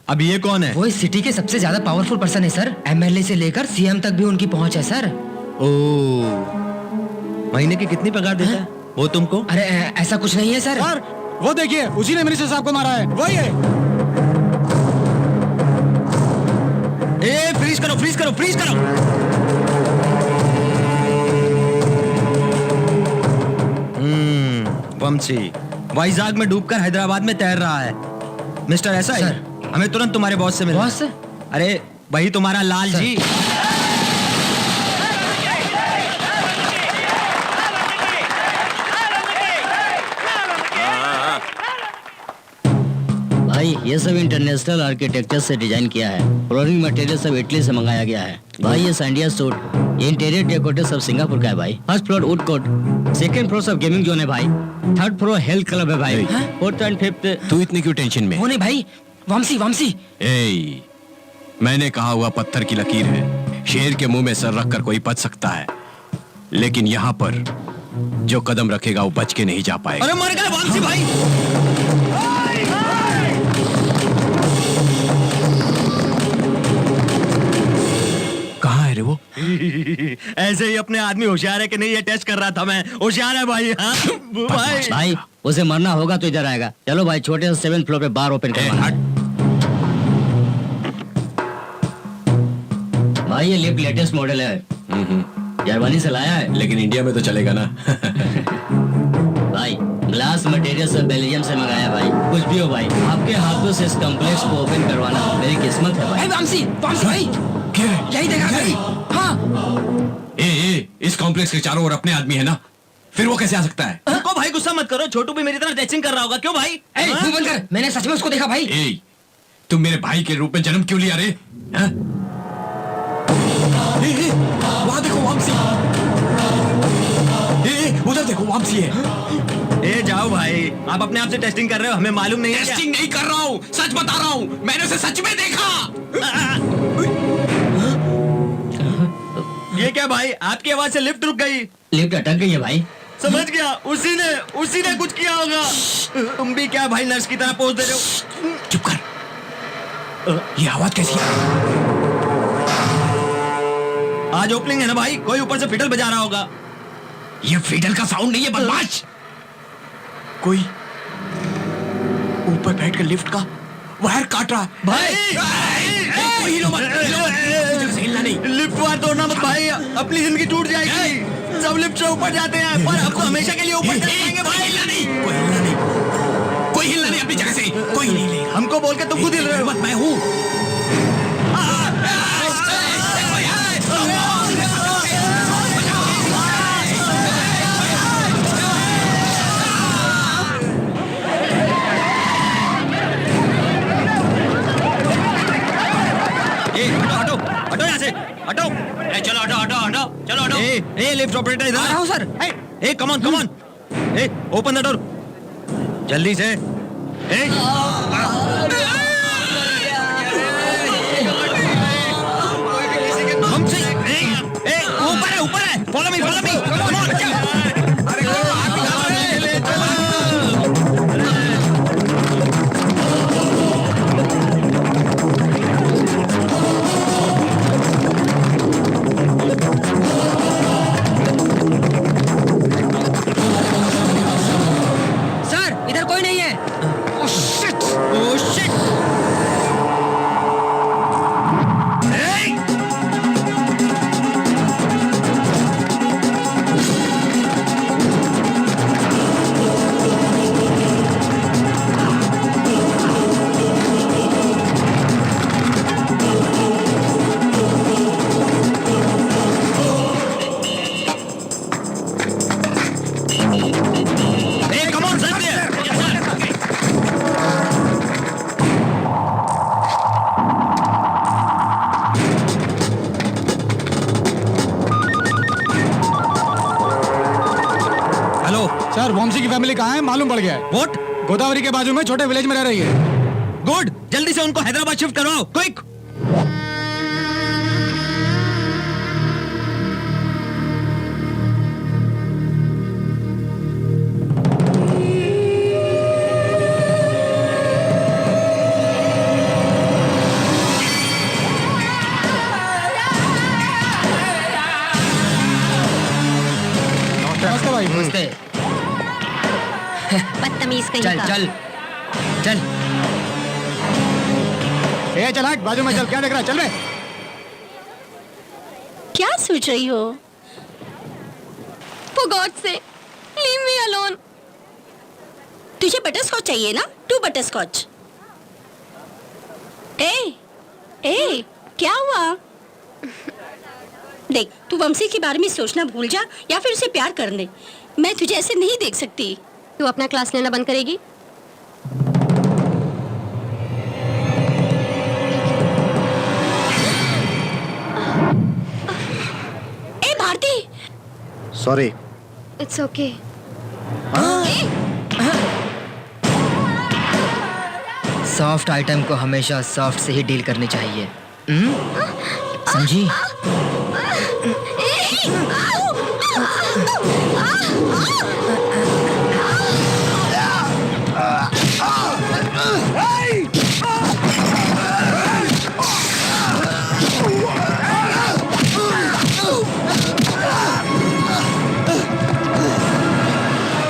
अब ये कौन है? वो इस सिटी के सबसे ज्यादा पावरफुल पर्सन है सर। एमएलए से लेकर सीएम तक भी उनकी पहुंच है सर। ओ, महीने की कितनी पगार देता है वो तुमको? अरे ऐसा कुछ नहीं है सर। वो देखिए, उसी ने मिनिस्टर साहब को मारा है, वही है। ए, फ्रीज करो, फ्रीज करो, फ्रीज करो। वंशी वाइजाग में डूबकर हैदराबाद में तैर रहा है। मिस्टर ऐसा है, हमें तुरंत तुम्हारे बॉस से मिलना। बॉस? अरे वही तुम्हारा लाल जी। भाई ये सब इंटरनेशनल आर्किटेक्चर से डिजाइन किया है। फ्लोरिंग मटेरियल सब इटली से मंगाया गया है भाई। ये सैंडिया सूट, ये इंटीरियर डेकोरेटर सब सिंगापुर का है भाई। First floor would court, second floor सब गेमिंग जोन है भाई। थर्ड फ्लोर हेल्थ क्लब है भाई। Fourth and fifth. तू इतनी क्यों टेंशन में? वो नहीं भाई, वामसी वामसी। ए, मैंने कहा हुआ पत्थर की लकीर है। शेर के मुंह में सर रखकर कोई बच सकता है, लेकिन यहाँ पर जो कदम रखेगा वो बच के नहीं जा पाएगा। अरे मर गए वामसी भाई। कहाँ है रे वो? ऐसे ही अपने आदमी होशियार है कि नहीं ये टेस्ट कर रहा था मैं। होशियार है भाई। हाँ भाई। भाई उसे मरना होगा तो इधर आएगा। चलो भाई, छोटे से 7th फ्लोर पे बार ओपन करवाना है। भाई ये लिफ्ट लेटेस्ट मॉडल है, जर्मनी से लाया है। लेकिन इंडिया में तो चलेगा ना। भाई ग्लास मटेरियल सब बेल्जियम से मंगाया भाई। कुछ भी हो भाई, आपके हाथों से इस कॉम्प्लेक्स को ओपन करवाना मेरी किस्मत है भाई। वामसी वामसी भाई, यही देखा भाई। हाँ। ए, इस कॉम्प्लेक्स के चारों ओर अपने आदमी है ना, फिर वो कैसे आ सकता है? को भाई गुस्सा मत करो, छोटू भी मेरी तरह ड्रेसिंग कर रहा होगा। क्यों भाई? मुंह बंद कर, मैंने सच में उसको देखा भाई। ए, तुम मेरे भाई के रूप में जन्म क्यों लिया रे? वहां देखो वामसी। उधर देखो वामसी है। ए जाओ भाई, आप अपने आप से टेस्टिंग कर रहे हो, हमें मालूम नहीं है क्या? टेस्टिंग नहीं कर रहा हूँ, सच बता रहा हूँ, मैंने उसे सच में देखा। ये क्या भाई, आपकी आवाज से लिफ्ट रुक गई। लिफ्ट अटक गई है भाई। समझ गया, उसी ने कुछ किया होगा। तुम भी क्या भाई नर्स की तरह पोज दे रहे हो? चुप कर। ये आवाज कैसी है? आज ओपनिंग है ना भाई, कोई ऊपर से फिडल बजा रहा होगा। ये फिडल का साउंड नहीं है बदमाश, कोई ऊपर बैठकर लिफ्ट का वायर काट रहा है। भाई हिलो मत, हिलना नहीं। लिफ्ट वायर तोड़ना मत भाई, अपनी जिंदगी टूट जाएगी। सब लिफ्ट से ऊपर जाते हैं, पर आपको हमेशा के लिए ऊपर चले जाएंगे भाई। हिलना नहीं, कोई हिलना नहीं अपनी जगह से, कोई नहीं लेगा। हमको बोल के तुम खुद हिल रहे हो। मैं हूँ। हटो यहाँ से, हटो। चलो हटो हटो हटो, चलो हटो। ए लिफ्ट ऑपरेटर इधर आ रहा हूँ sir. A come on, A open the door जल्दी से। ए हमसे ऊपर है, फॉलो मी। कोई नहीं है। Oh shit, oh shit. Sir Vamshi की फैमिली कहाँ है मालूम पड़ गया है। व्हाट? गोदावरी के बाजू में छोटे विलेज में रह रही है। गुड, जल्दी से उनको हैदराबाद शिफ्ट करो, क्विक। नमस्ते भाई। नमस्ते। बदतमीज कहीं चल का। चल चल। ए चल हट, बाजू में चल, क्या देख रहा है, चल बे। क्या सोच रही हो? For God's sake, leave me alone. तुझे बटरस्कॉच चाहिए ना? 2 बटरस्कॉच। ए, क्या हुआ? देख, तू वंशी के बारे में सोचना भूल जा या फिर उसे प्यार कर दे। मैं तुझे ऐसे नहीं देख सकती। तू अपना क्लास लेना बंद करेगी? ए Bharati, sorry. It's okay. Soft item को हमेशा सॉफ्ट से ही डील करनी चाहिए। समझी?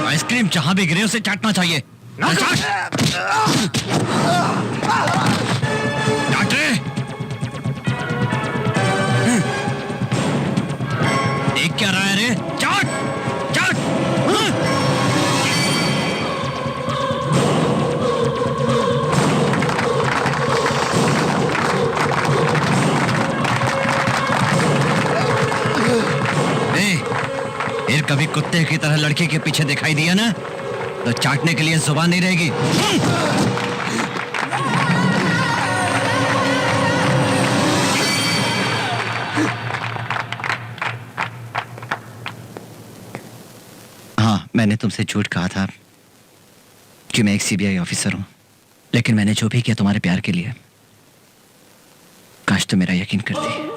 आइसक्रीम जहां भी गिरे उसे चाटना चाहिए। चाट रे। देख क्या रहा है रे? चाट चाट। फिर कभी कुत्ते की तरह लड़की के पीछे दिखाई दिया ना तो चाटने के लिए जुबान नहीं रहेगी। हाँ, मैंने तुमसे झूठ कहा था कि मैं एक सीबीआई ऑफिसर हूं, लेकिन मैंने जो भी किया तुम्हारे प्यार के लिए। काश तुम मेरा यकीन करती।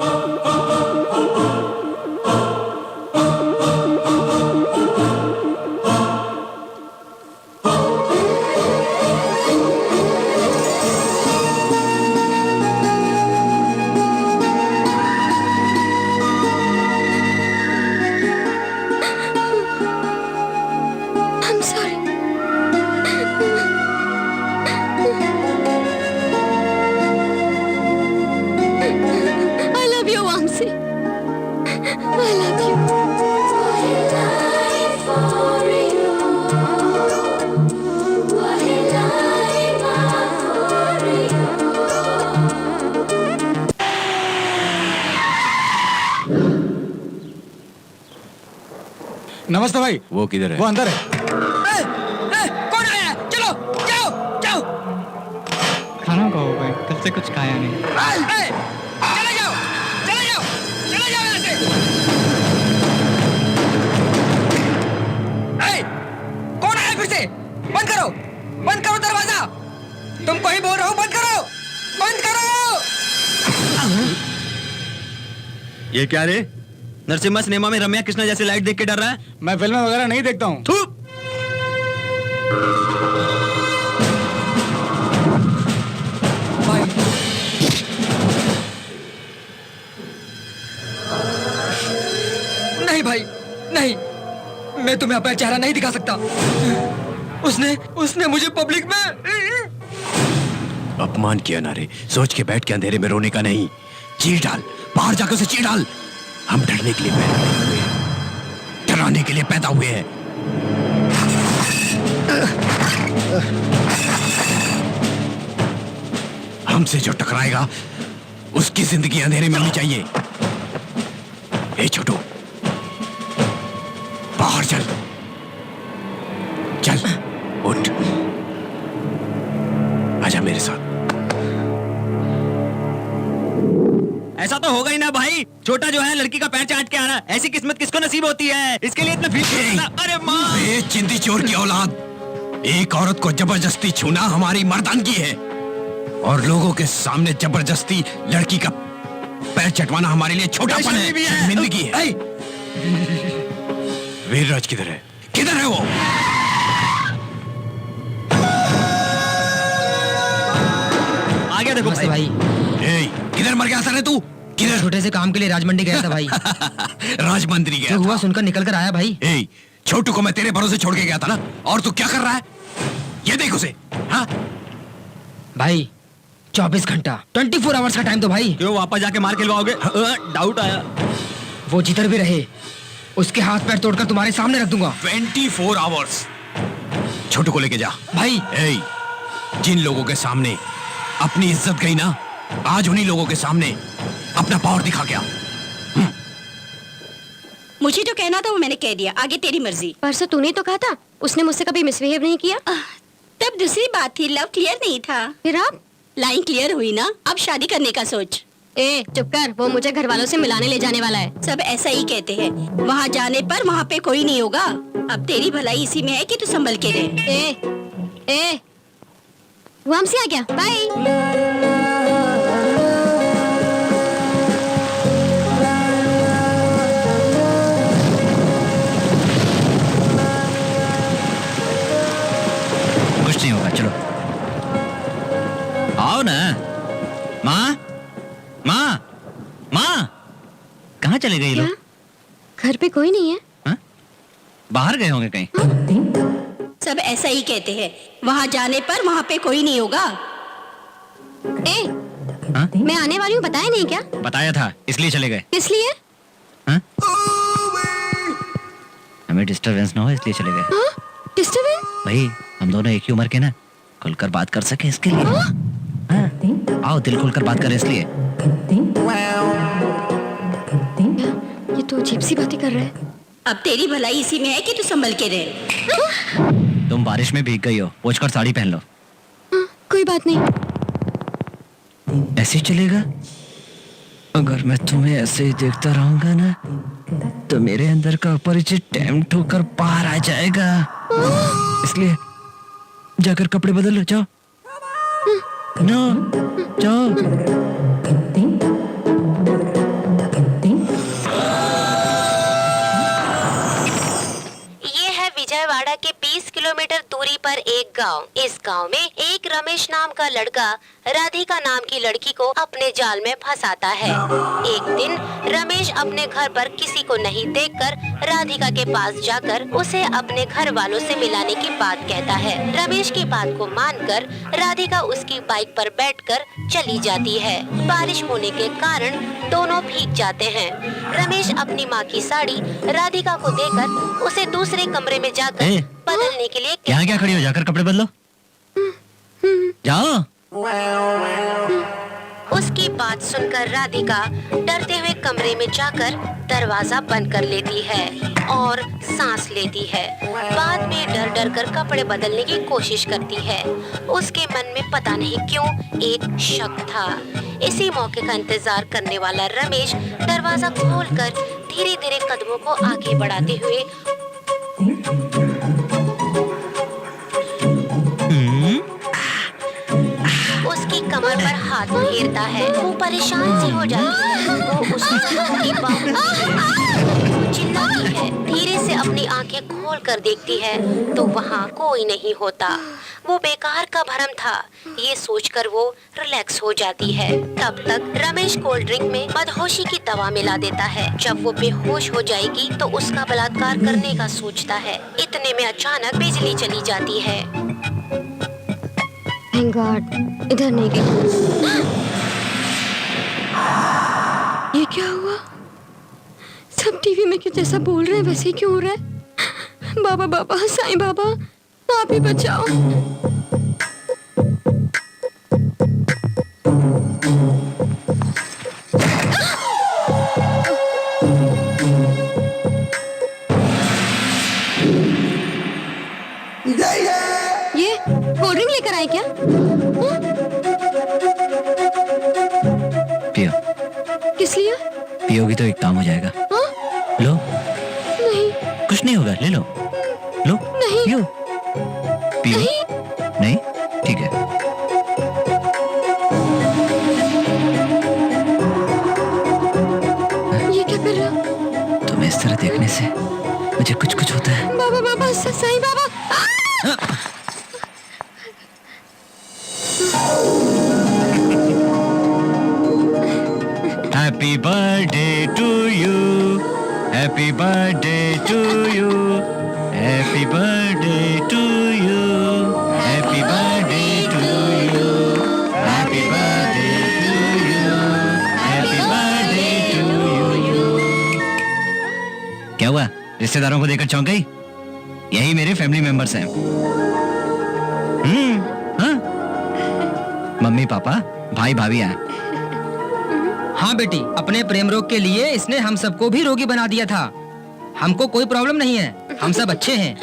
I'm sorry. I love you, Vamsi. I love you. नमस्ते भाई। वो किधर है? वो अंदर है। कौन आया? चलो जाओ जाओ। खाना खाओ भाई, कल से कुछ खाया नहीं। चले जाओ चले जाओ चले जाओ यहाँ से। कौन आया फिर से? बंद करो दरवाजा। तुमको ही बोल रहा हूँ, बंद करो। ये क्या रे? नरसिम्हा सिनेमा में रम्या कृष्णा जैसे लाइट देख के डर रहा है? मैं फिल्में वगैरह नहीं देखता हूँ। थू। नहीं भाई, नहीं, मैं तुम्हें अपना चेहरा नहीं दिखा सकता। उसने मुझे पब्लिक में अपमान किया ना रे। सोच के बैठ के अंधेरे में रोने का नहीं, चीर डाल, बाहर जाकर उसे चीर डाल। हम डरने के लिए पैदा नहीं हुए, डराने के लिए पैदा हुए हैं। हमसे जो टकराएगा उसकी जिंदगी अंधेरे में होनी चाहिए। ए छोटू, बाहर चल, चल उठ, आजा मेरे साथ। ऐसा तो होगा ही ना भाई। छोटा जो है लड़की का पैर चाट के आना, ऐसी किस्मत किसको नसीब होती है? इसके लिए इतना फीस। अरे माँ, बे चिंदी चोर की औलाद, एक औरत को जबरदस्ती छूना हमारी मर्दानगी है, और लोगों के सामने जबरदस्ती लड़की का पैर चटवाना हमारे लिए छोटापन है, शर्मिंदगी है। वीरराज किधर है? किधर है वो? आ गया देखो भाई। ए, किधर मर गया था तू? किधर? छोटे से काम के लिए राजमंडी गया था भाई। राजमंदिर गया जो हुआ था। सुनकर निकल कर आया भाई। ए, छोटू को मैं तेरे भरोसे छोड़ के गया था ना, और तू क्या कर रहा है? ये देख उसे। हाँ? भाई 24 घंटा 24 आवर्स का टाइम तो भाई। क्यों वापस जाके मार खिलवाओगे? डाउट आया। वो जिधर भी रहे उसके हाथ पैर तोड़कर तुम्हारे सामने रख दूंगा। 24 आवर्स छोटू को लेके जा भाई। ए, जिन लोगों के सामने अपनी इज्जत गई ना, आज उन्हीं लोगों के सामने अपना पावर दिखा गया। मुझे जो कहना था वो मैंने कह दिया, आगे तेरी मर्जी। परसों तूने तो कहा था उसने मुझसे कभी मिसबिहेव नहीं किया। तब दूसरी बात थी, लव क्लियर नहीं था। फिर अब लाइन क्लियर हुई ना, अब शादी करने का सोच। ए चुप कर, वो मुझे घर वालों से मिलाने ले जाने वाला है। सब ऐसा ही कहते हैं, वहाँ जाने पर वहाँ पे कोई नहीं होगा। अब तेरी भलाई इसी में है कि तू संभल के रहे। ए वो हमसे आ गया। बाय। कुछ नहीं होगा, चलो आओ ना। माँ, माँ, माँ, कहाँ चले गए लोग? घर पे कोई नहीं है। हाँ? बाहर गए होंगे कहीं। सब ऐसा ही कहते हैं, वहाँ जाने पर वहाँ पे कोई नहीं होगा। ए हाँ? मैं आने वाली हूँ, बताया नहीं क्या? बताया था, इसलिए चले गए। किस लिए? हाँ? हमें डिस्टरबेंस ना हो इसलिए चले गए। डिस्टर्बेंस? भाई हम दोनों एक ही उम्र के ना, खुलकर बात कर सके इसके लिए। हाँ? आओ दिल खोलकर बात करें इसलिए। ये तो अजीब सी बातें कर रहा है। अब तेरी भलाई इसी में है कि तू संभल के रहे। तुम बारिश में भीग गई हो, पोंछ कर साड़ी पहन लो। कोई बात नहीं। ऐसे ही चलेगा? अगर मैं तुम्हें ऐसे ही देखता रहूंगा ना, तो मेरे अंदर का अपरिचित टेम्प्ट होकर बाहर आ जाएगा। इसलिए जाकर कपड़े बदल लो, जाओ। नो, जाओ। ये है विजयवाड़ा के 20 किलोमीटर दूरी पर एक गांव। इस गांव में एक रमेश नाम का लड़का राधिका नाम की लड़की को अपने जाल में फंसाता है। एक दिन रमेश अपने घर पर किसी को नहीं देखकर राधिका के पास जाकर उसे अपने घर वालों से मिलाने की बात कहता है। रमेश की बात को मानकर राधिका उसकी बाइक पर बैठकर चली जाती है। बारिश होने के कारण दोनों भीग जाते हैं। रमेश अपनी माँ की साड़ी राधिका को देकर उसे दूसरे कमरे में जाकर बदलने के लिए यहाँ क्या खड़ी हो, जाकर कपड़े बदलो। जाओ। उसकी बात सुनकर राधिका डरते हुए कमरे में जाकर दरवाजा बंद कर लेती है और सांस लेती है। बाद में डर डर कर कपड़े बदलने की कोशिश करती है। उसके मन में पता नहीं क्यों एक शक था। इसी मौके का इंतजार करने वाला रमेश दरवाजा खोलकर धीरे धीरे कदमों को आगे बढ़ाते हुए उसकी कमर पर हाथ फेरता है। वो परेशान सी हो जाती है। वो उसकी चिल्लाती है। धीरे से अपनी आंखें खोल कर देखती है तो वहाँ कोई नहीं होता। वो बेकार का भ्रम था, ये सोचकर वो रिलैक्स हो जाती है। तब तक रमेश कोल्ड ड्रिंक में मदहोशी की दवा मिला देता है। जब वो बेहोश हो जाएगी तो उसका बलात्कार करने का सोचता है। इतने में अचानक बिजली चली जाती है। थैंक गॉड, इधर नहीं गई। ये क्या हुआ? सब टीवी में क्यों जैसा बोल रहे हैं वैसे ही क्यों हो रहा है? बाबा बाबा, साईं बाबा, आप ही बचाओ। ये कोल्ड ड्रिंक लेकर आए क्या? पियो। किस लिए? पियोगी तो एक काम हो जाएगा। हाँ? लो। नहीं। कुछ नहीं होगा, ले लो। लो। नहीं। पियो। पियो। नहीं। नहीं? ठीक है। ये क्या कर रहे हो? तुम्हें इस तरह देखने से मुझे कुछ कुछ होता है। बाबा बाबा, Sai Baba. Happy birthday to you. Happy birthday to you. Happy birthday to you. Happy birthday to you. Happy birthday to you. Happy birthday to you. क्या हुआ? रिश्तेदारों को देखकर चौंक गई? यही मेरे फैमिली मेंबर्स हैं। हाँ? मम्मी पापा भाई भाभी हैं। हाँ बेटी, अपने प्रेम रोग के लिए इसने हम सबको भी रोगी बना दिया था। हमको कोई प्रॉब्लम नहीं है, हम सब अच्छे हैं।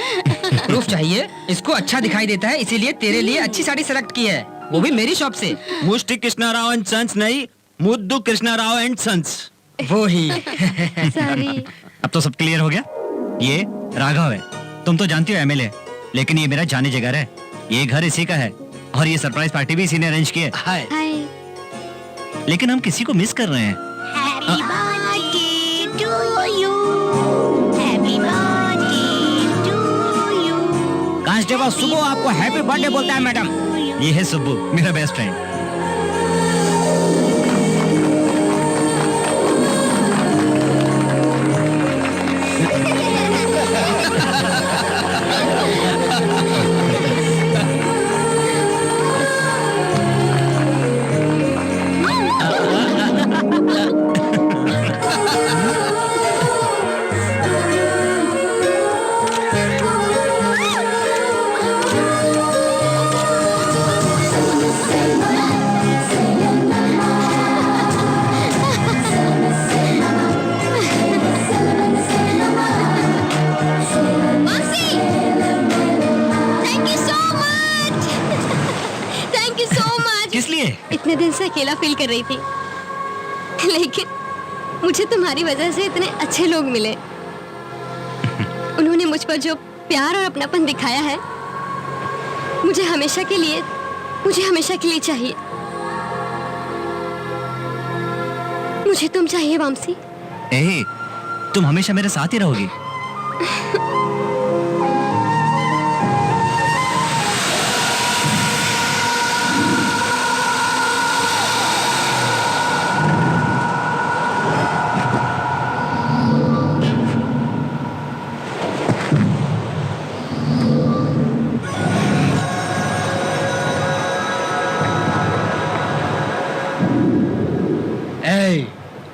प्रूफ चाहिए? इसको अच्छा दिखाई देता है, इसीलिए तेरे लिए अच्छी साड़ी सेलेक्ट की है, वो भी मेरी शॉप से। मुष्टि कृष्णाराव एंड सन्स नहीं, मुद्दू कृष्णाराव एंड सन्स। वो ही। सॉरी। अब तो सब क्लियर हो गया। ये राघव है, तुम तो जानती हो एमएलए, लेकिन ये मेरा जाने जिगर है। ये घर इसी का है और ये सरप्राइज पार्टी भी इसी ने अरेंज की है। हाय। लेकिन हम किसी को मिस कर रहे हैं। Happy birthday to you. Happy birthday to you. Constable सुबह आपको हैप्पी बर्थडे बोलता है मैडम। ये है सुब्बू, मेरा बेस्ट फ्रेंड। इतने दिन से अकेला फील कर रही थी, लेकिन मुझे तुम्हारी वजह से इतने अच्छे लोग मिले। उन्होंने मुझ पर जो प्यार और अपनापन दिखाया है, मुझे हमेशा के लिए चाहिए। मुझे तुम चाहिए वामसी। तुम हमेशा मेरे साथ ही रहोगी।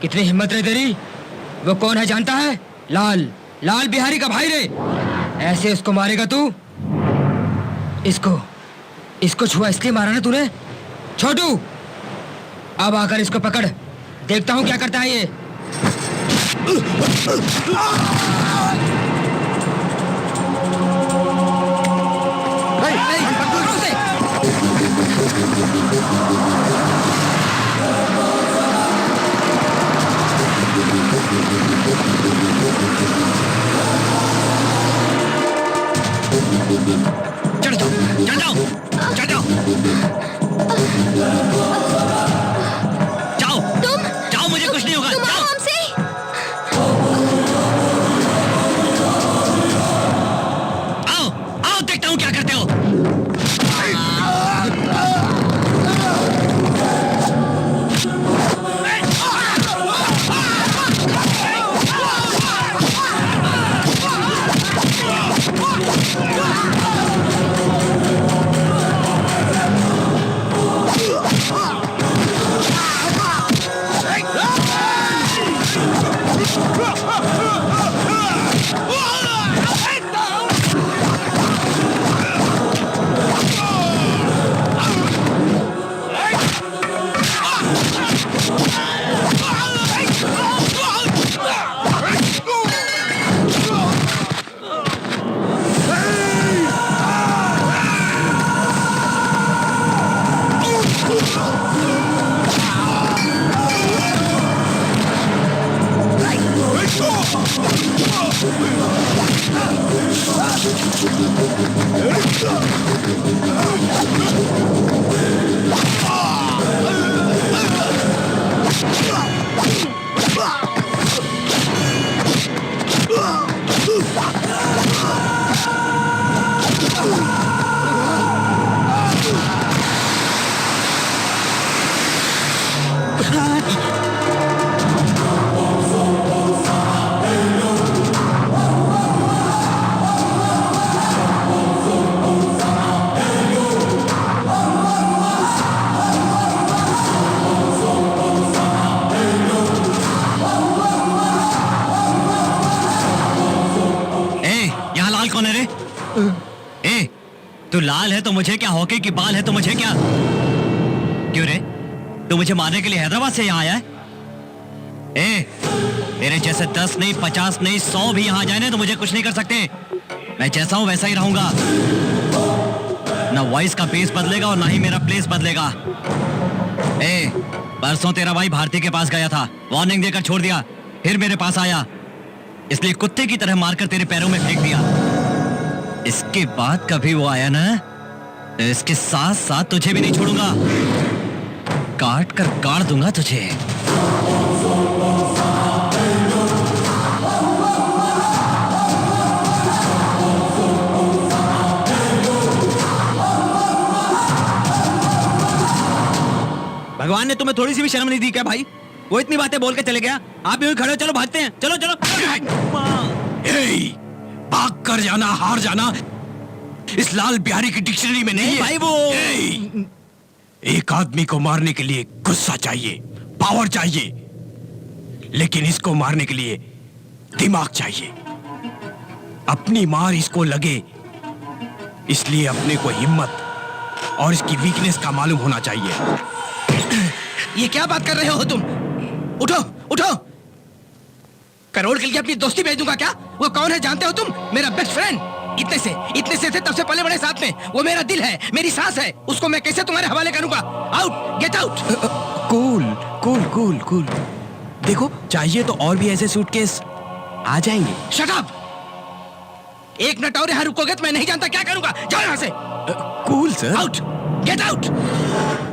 कितनी हिम्मत रे तेरी? वो कौन है जानता है? लाल बिहारी का भाई रे। ऐसे उसको मारेगा तू? इसको छुआ इसलिए मारा ना तूने? छोटू, अब आकर इसको पकड़, देखता हूँ क्या करता है ये। चढ़ जाओ। जाओ, मुझे कुछ नहीं होगा। तुम जाओ। हमसे। तू लाल है तो मुझे क्या, हॉकी की बाल है तो मुझे क्या? क्यों रे, तू मुझे मारने के लिए हैदराबाद से यहाँ आया है? मेरे जैसे 10 नहीं, 50 नहीं, 100 भी यहाँ जाए ना तो मुझे कुछ नहीं कर सकते। मैं जैसा हूं वैसा ही रहूंगा। ना वॉइस का बेस बदलेगा और ना ही मेरा प्लेस बदलेगा। परसों तेरा भाई भारती के पास गया था, वार्निंग देकर छोड़ दिया, फिर मेरे पास आया, इसलिए कुत्ते की तरह मारकर तेरे पैरों में फेंक दिया। इसके बाद कभी वो आया ना तो इसके साथ साथ तुझे भी नहीं छोड़ूंगा, काट कर गाड़ दूंगा तुझे। भगवान ने तुम्हें थोड़ी सी भी शर्म नहीं दी क्या भाई? वो इतनी बातें बोल के चले गया, आप यूं ही खड़े हो, चलो भागते हैं, चलो चलो। भाग कर जाना, हार जाना इस लाल बिहारी की डिक्शनरी में नहीं है भाई। वो एक आदमी को मारने के लिए गुस्सा चाहिए, पावर चाहिए, लेकिन इसको मारने के लिए दिमाग चाहिए। अपनी मार इसको लगे, इसलिए अपने को हिम्मत और इसकी वीकनेस का मालूम होना चाहिए। ये क्या बात कर रहे हो तुम? उठो उठो, करोड़ के लिए अपनी दोस्ती भेज दूंगा क्या? वो कौन है जानते हो तुम? मेरा बेस्ट फ्रेंड। इतने से थे, तब से पले बड़े साथ में। वो मेरा दिल है, मेरी सांस है, उसको मैं कैसे तुम्हारे हवाले करूंगा? Out, get out. Cool cool cool cool. देखो, चाहिए तो और भी ऐसे सूटकेस आ जाएंगे। Shut up! एक मिनट और यहाँ रुकोगे तो मैं नहीं जानता क्या करूंगा। जाओ यहाँ से। Cool sir. Out, get out.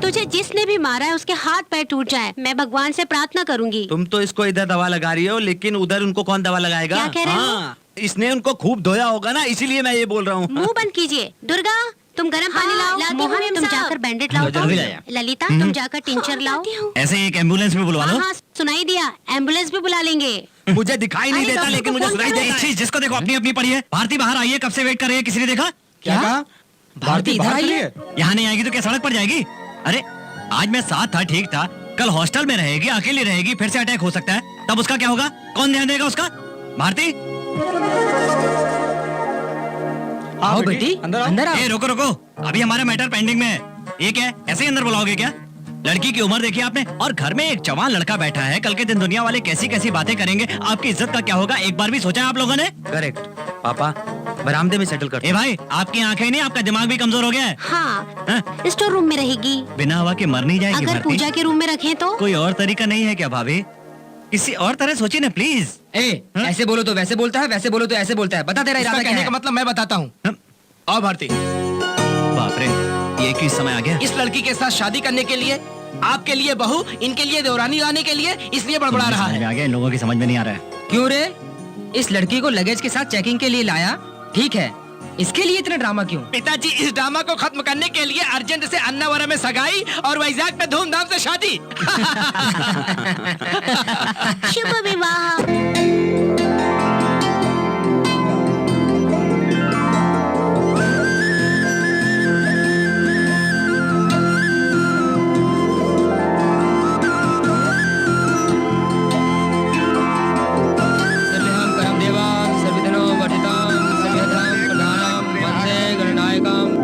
तुझे जिसने भी मारा है उसके हाथ पैर टूट जाए, मैं भगवान से प्रार्थना करूंगी। तुम तो इसको इधर दवा लगा रही हो, लेकिन उधर उनको कौन दवा लगाएगा? क्या कह रहे हो? हाँ, इसने उनको खूब धोया होगा ना, इसीलिए मैं ये बोल रहा हूँ। मुंह बंद कीजिए। दुर्गा, तुम गर्म पानी लाओ। मोहन, तुम जाकर बैंडेड लाओ। जल्दी लाया। ललिता, तुम जाकर टिंचर लाओ। ऐसे एक एम्बुलेंस भी बुलवा लो। हाँ, सुनाई दिया, एम्बुलेंस भी बुला लेंगे। मुझे दिखाई नहीं देता, लेकिन मुझे सुनाई देता है। जिसको देखो अपनी अपनी पड़ी है। भारती बाहर आई है, कब से वेट कर रही है, किसी ने देखा? क्या कहा? भारती इधर आई है? यहाँ नहीं आएगी तो क्या सड़क पर जाएगी? अरे आज मैं साथ था, ठीक था, कल हॉस्टल में रहेगी, अकेली रहेगी, फिर से अटैक हो सकता है, तब उसका क्या होगा? कौन ध्यान देगा उसका? भारती, आओ बेटी, अंदर आओ। रुको रुको, अभी हमारा मैटर पेंडिंग में है। ये क्या है, ऐसे ही अंदर बुलाओगे क्या? लड़की की उम्र देखी आपने, और घर में एक जवान लड़का बैठा है। कल के दिन दुनिया वाले कैसी कैसी बातें करेंगे, आपकी इज्जत का क्या होगा, एक बार भी सोचा है आप लोगों ने? करेक्ट पापा, बरामदे में सेटल कर। ए भाई, आपकी आंखें नहीं, आपका दिमाग भी कमजोर हो गया है। हाँ, स्टोर रूम में रहेगी। बिना हवा के मर नहीं जाएगी। अगर भारती, पूजा के रूम में रखें तो? कोई और तरीका नहीं है क्या भाभी? किसी और तरह सोचिए ना प्लीज। ऐसे बोलो तो वैसे बोलता है, वैसे बोलो तो ऐसे बोलता है। बता तेरा इरादा क्या कहने है? का मतलब मैं बताता हूँ। आओ भारती, बाप रे, ये किस समय आ गया? इस लड़की के साथ शादी करने के लिए, आपके लिए बहू, इनके लिए देवरानी लाने के लिए, इसलिए बड़बड़ा रहा है। आ गया, इन लोगों की समझ में नहीं आ रहा है। क्यों रे? इस लड़की को लगेज के साथ चेकिंग के लिए लाया, ठीक है, इसके लिए इतना ड्रामा क्यों? पिताजी, इस ड्रामा को खत्म करने के लिए अर्जेंट से अन्नावरा में सगाई और वैजाग में धूमधाम से शादी। शुभ विवाह।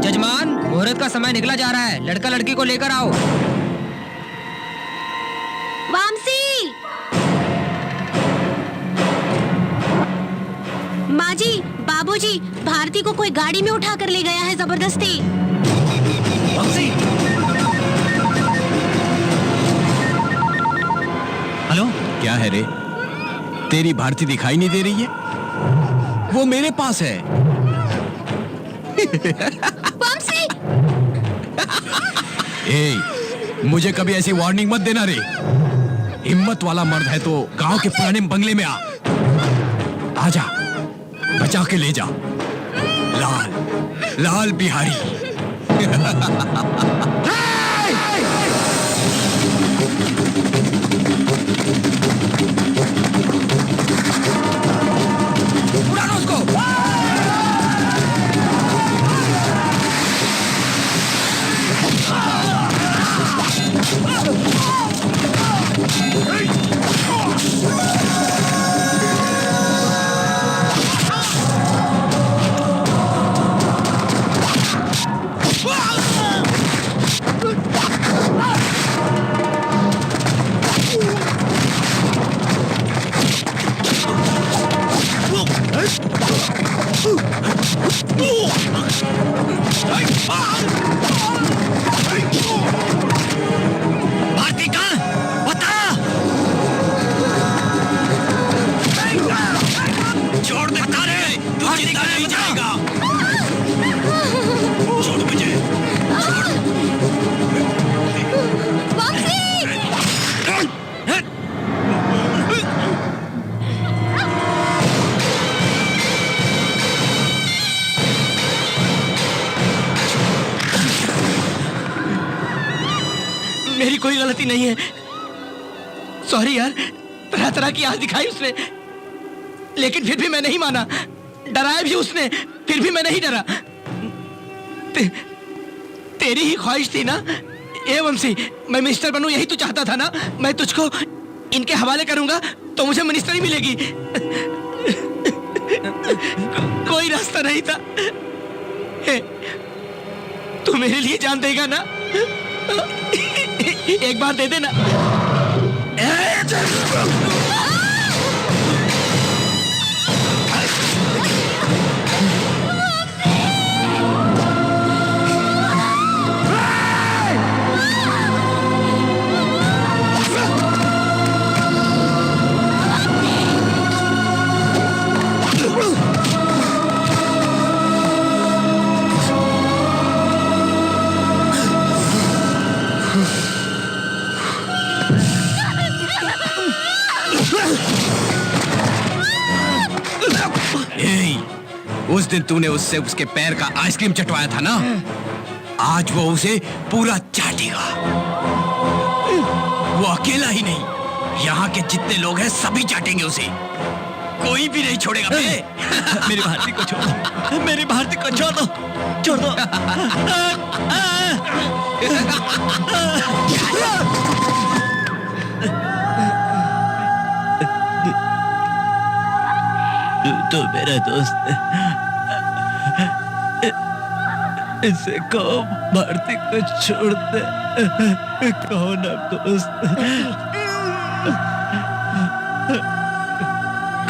जजमान, मुहूर्त का समय निकला जा रहा है, लड़का लड़की को लेकर आओ। वामसी, माँ जी, बाबूजी, भारती को कोई गाड़ी में उठा कर ले गया है जबरदस्ती। हेलो, क्या है रे? तेरी भारती दिखाई नहीं दे रही है? वो मेरे पास है। वामसी! मुझे कभी ऐसी वार्निंग मत देना रे। हिम्मत वाला मर्द है तो गांव के पुराने बंगले में आजा, बचा के ले जा। लाल लाल बिहारी। उड़ानो उसको। भारती कहाँ? बता! छोड़ दे, बता रे, तू जिंदा नहीं जाएगा। छोड़ मुझे। मेरी कोई गलती नहीं है। सॉरी यार, तरह तरह की आस दिखाई उसने, लेकिन फिर भी मैं नहीं माना। डराया भी उसने, फिर भी मैं नहीं डरा। तेरी ही ख्वाहिश थी ना ए वंशी, मैं मिनिस्टर बनूं, यही तू चाहता था ना? मैं तुझको इनके हवाले करूंगा तो मुझे मिनिस्टरी मिलेगी। कोई रास्ता नहीं था। तू मेरे लिए जान देगा ना? एक बार दे देना। उस दिन तूने उससे उसके पैर का आइसक्रीम चटवाया था ना, आज वो उसे पूरा चाटेगा। वो अकेला ही नहीं, यहाँ के जितने लोग हैं सभी चाटेंगे उसे। कोई भी नहीं छोड़ेगा बे। मेरी भारती को छोड़ दो, मेरी भारती को छोड़ दो, छोड़ दो। तू मेरा दोस्त है, इसे कहो भारती को छोड़ दे। कहो ना दोस्त,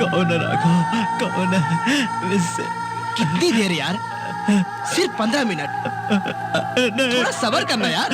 कहो ना राघव, कहो ना इससे। कितनी देर यार? सिर्फ 15 मिनट। थोड़ा सब्र करना यार।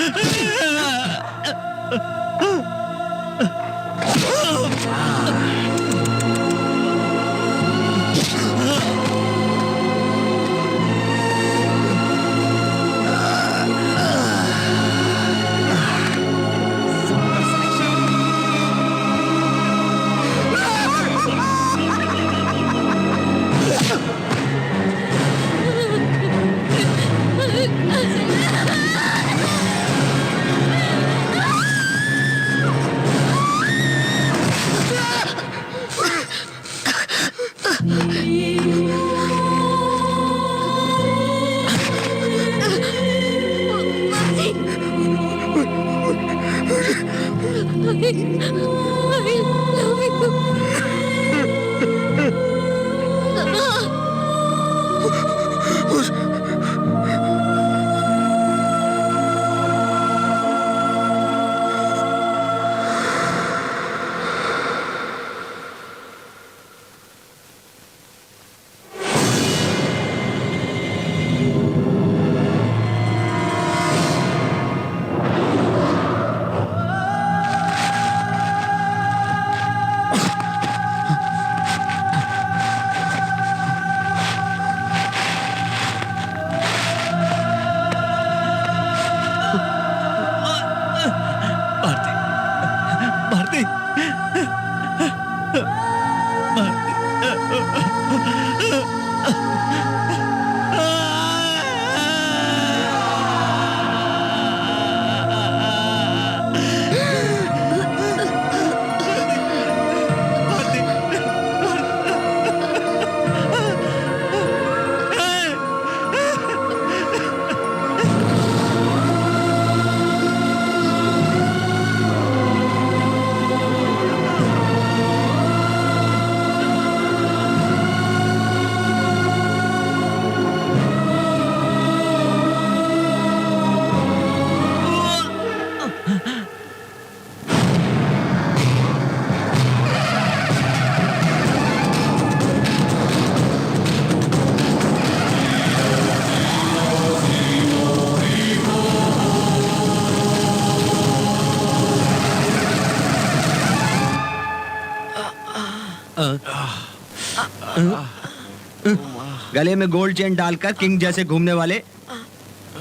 गले में गोल्ड चेन डालकर किंग जैसे घूमने वाले,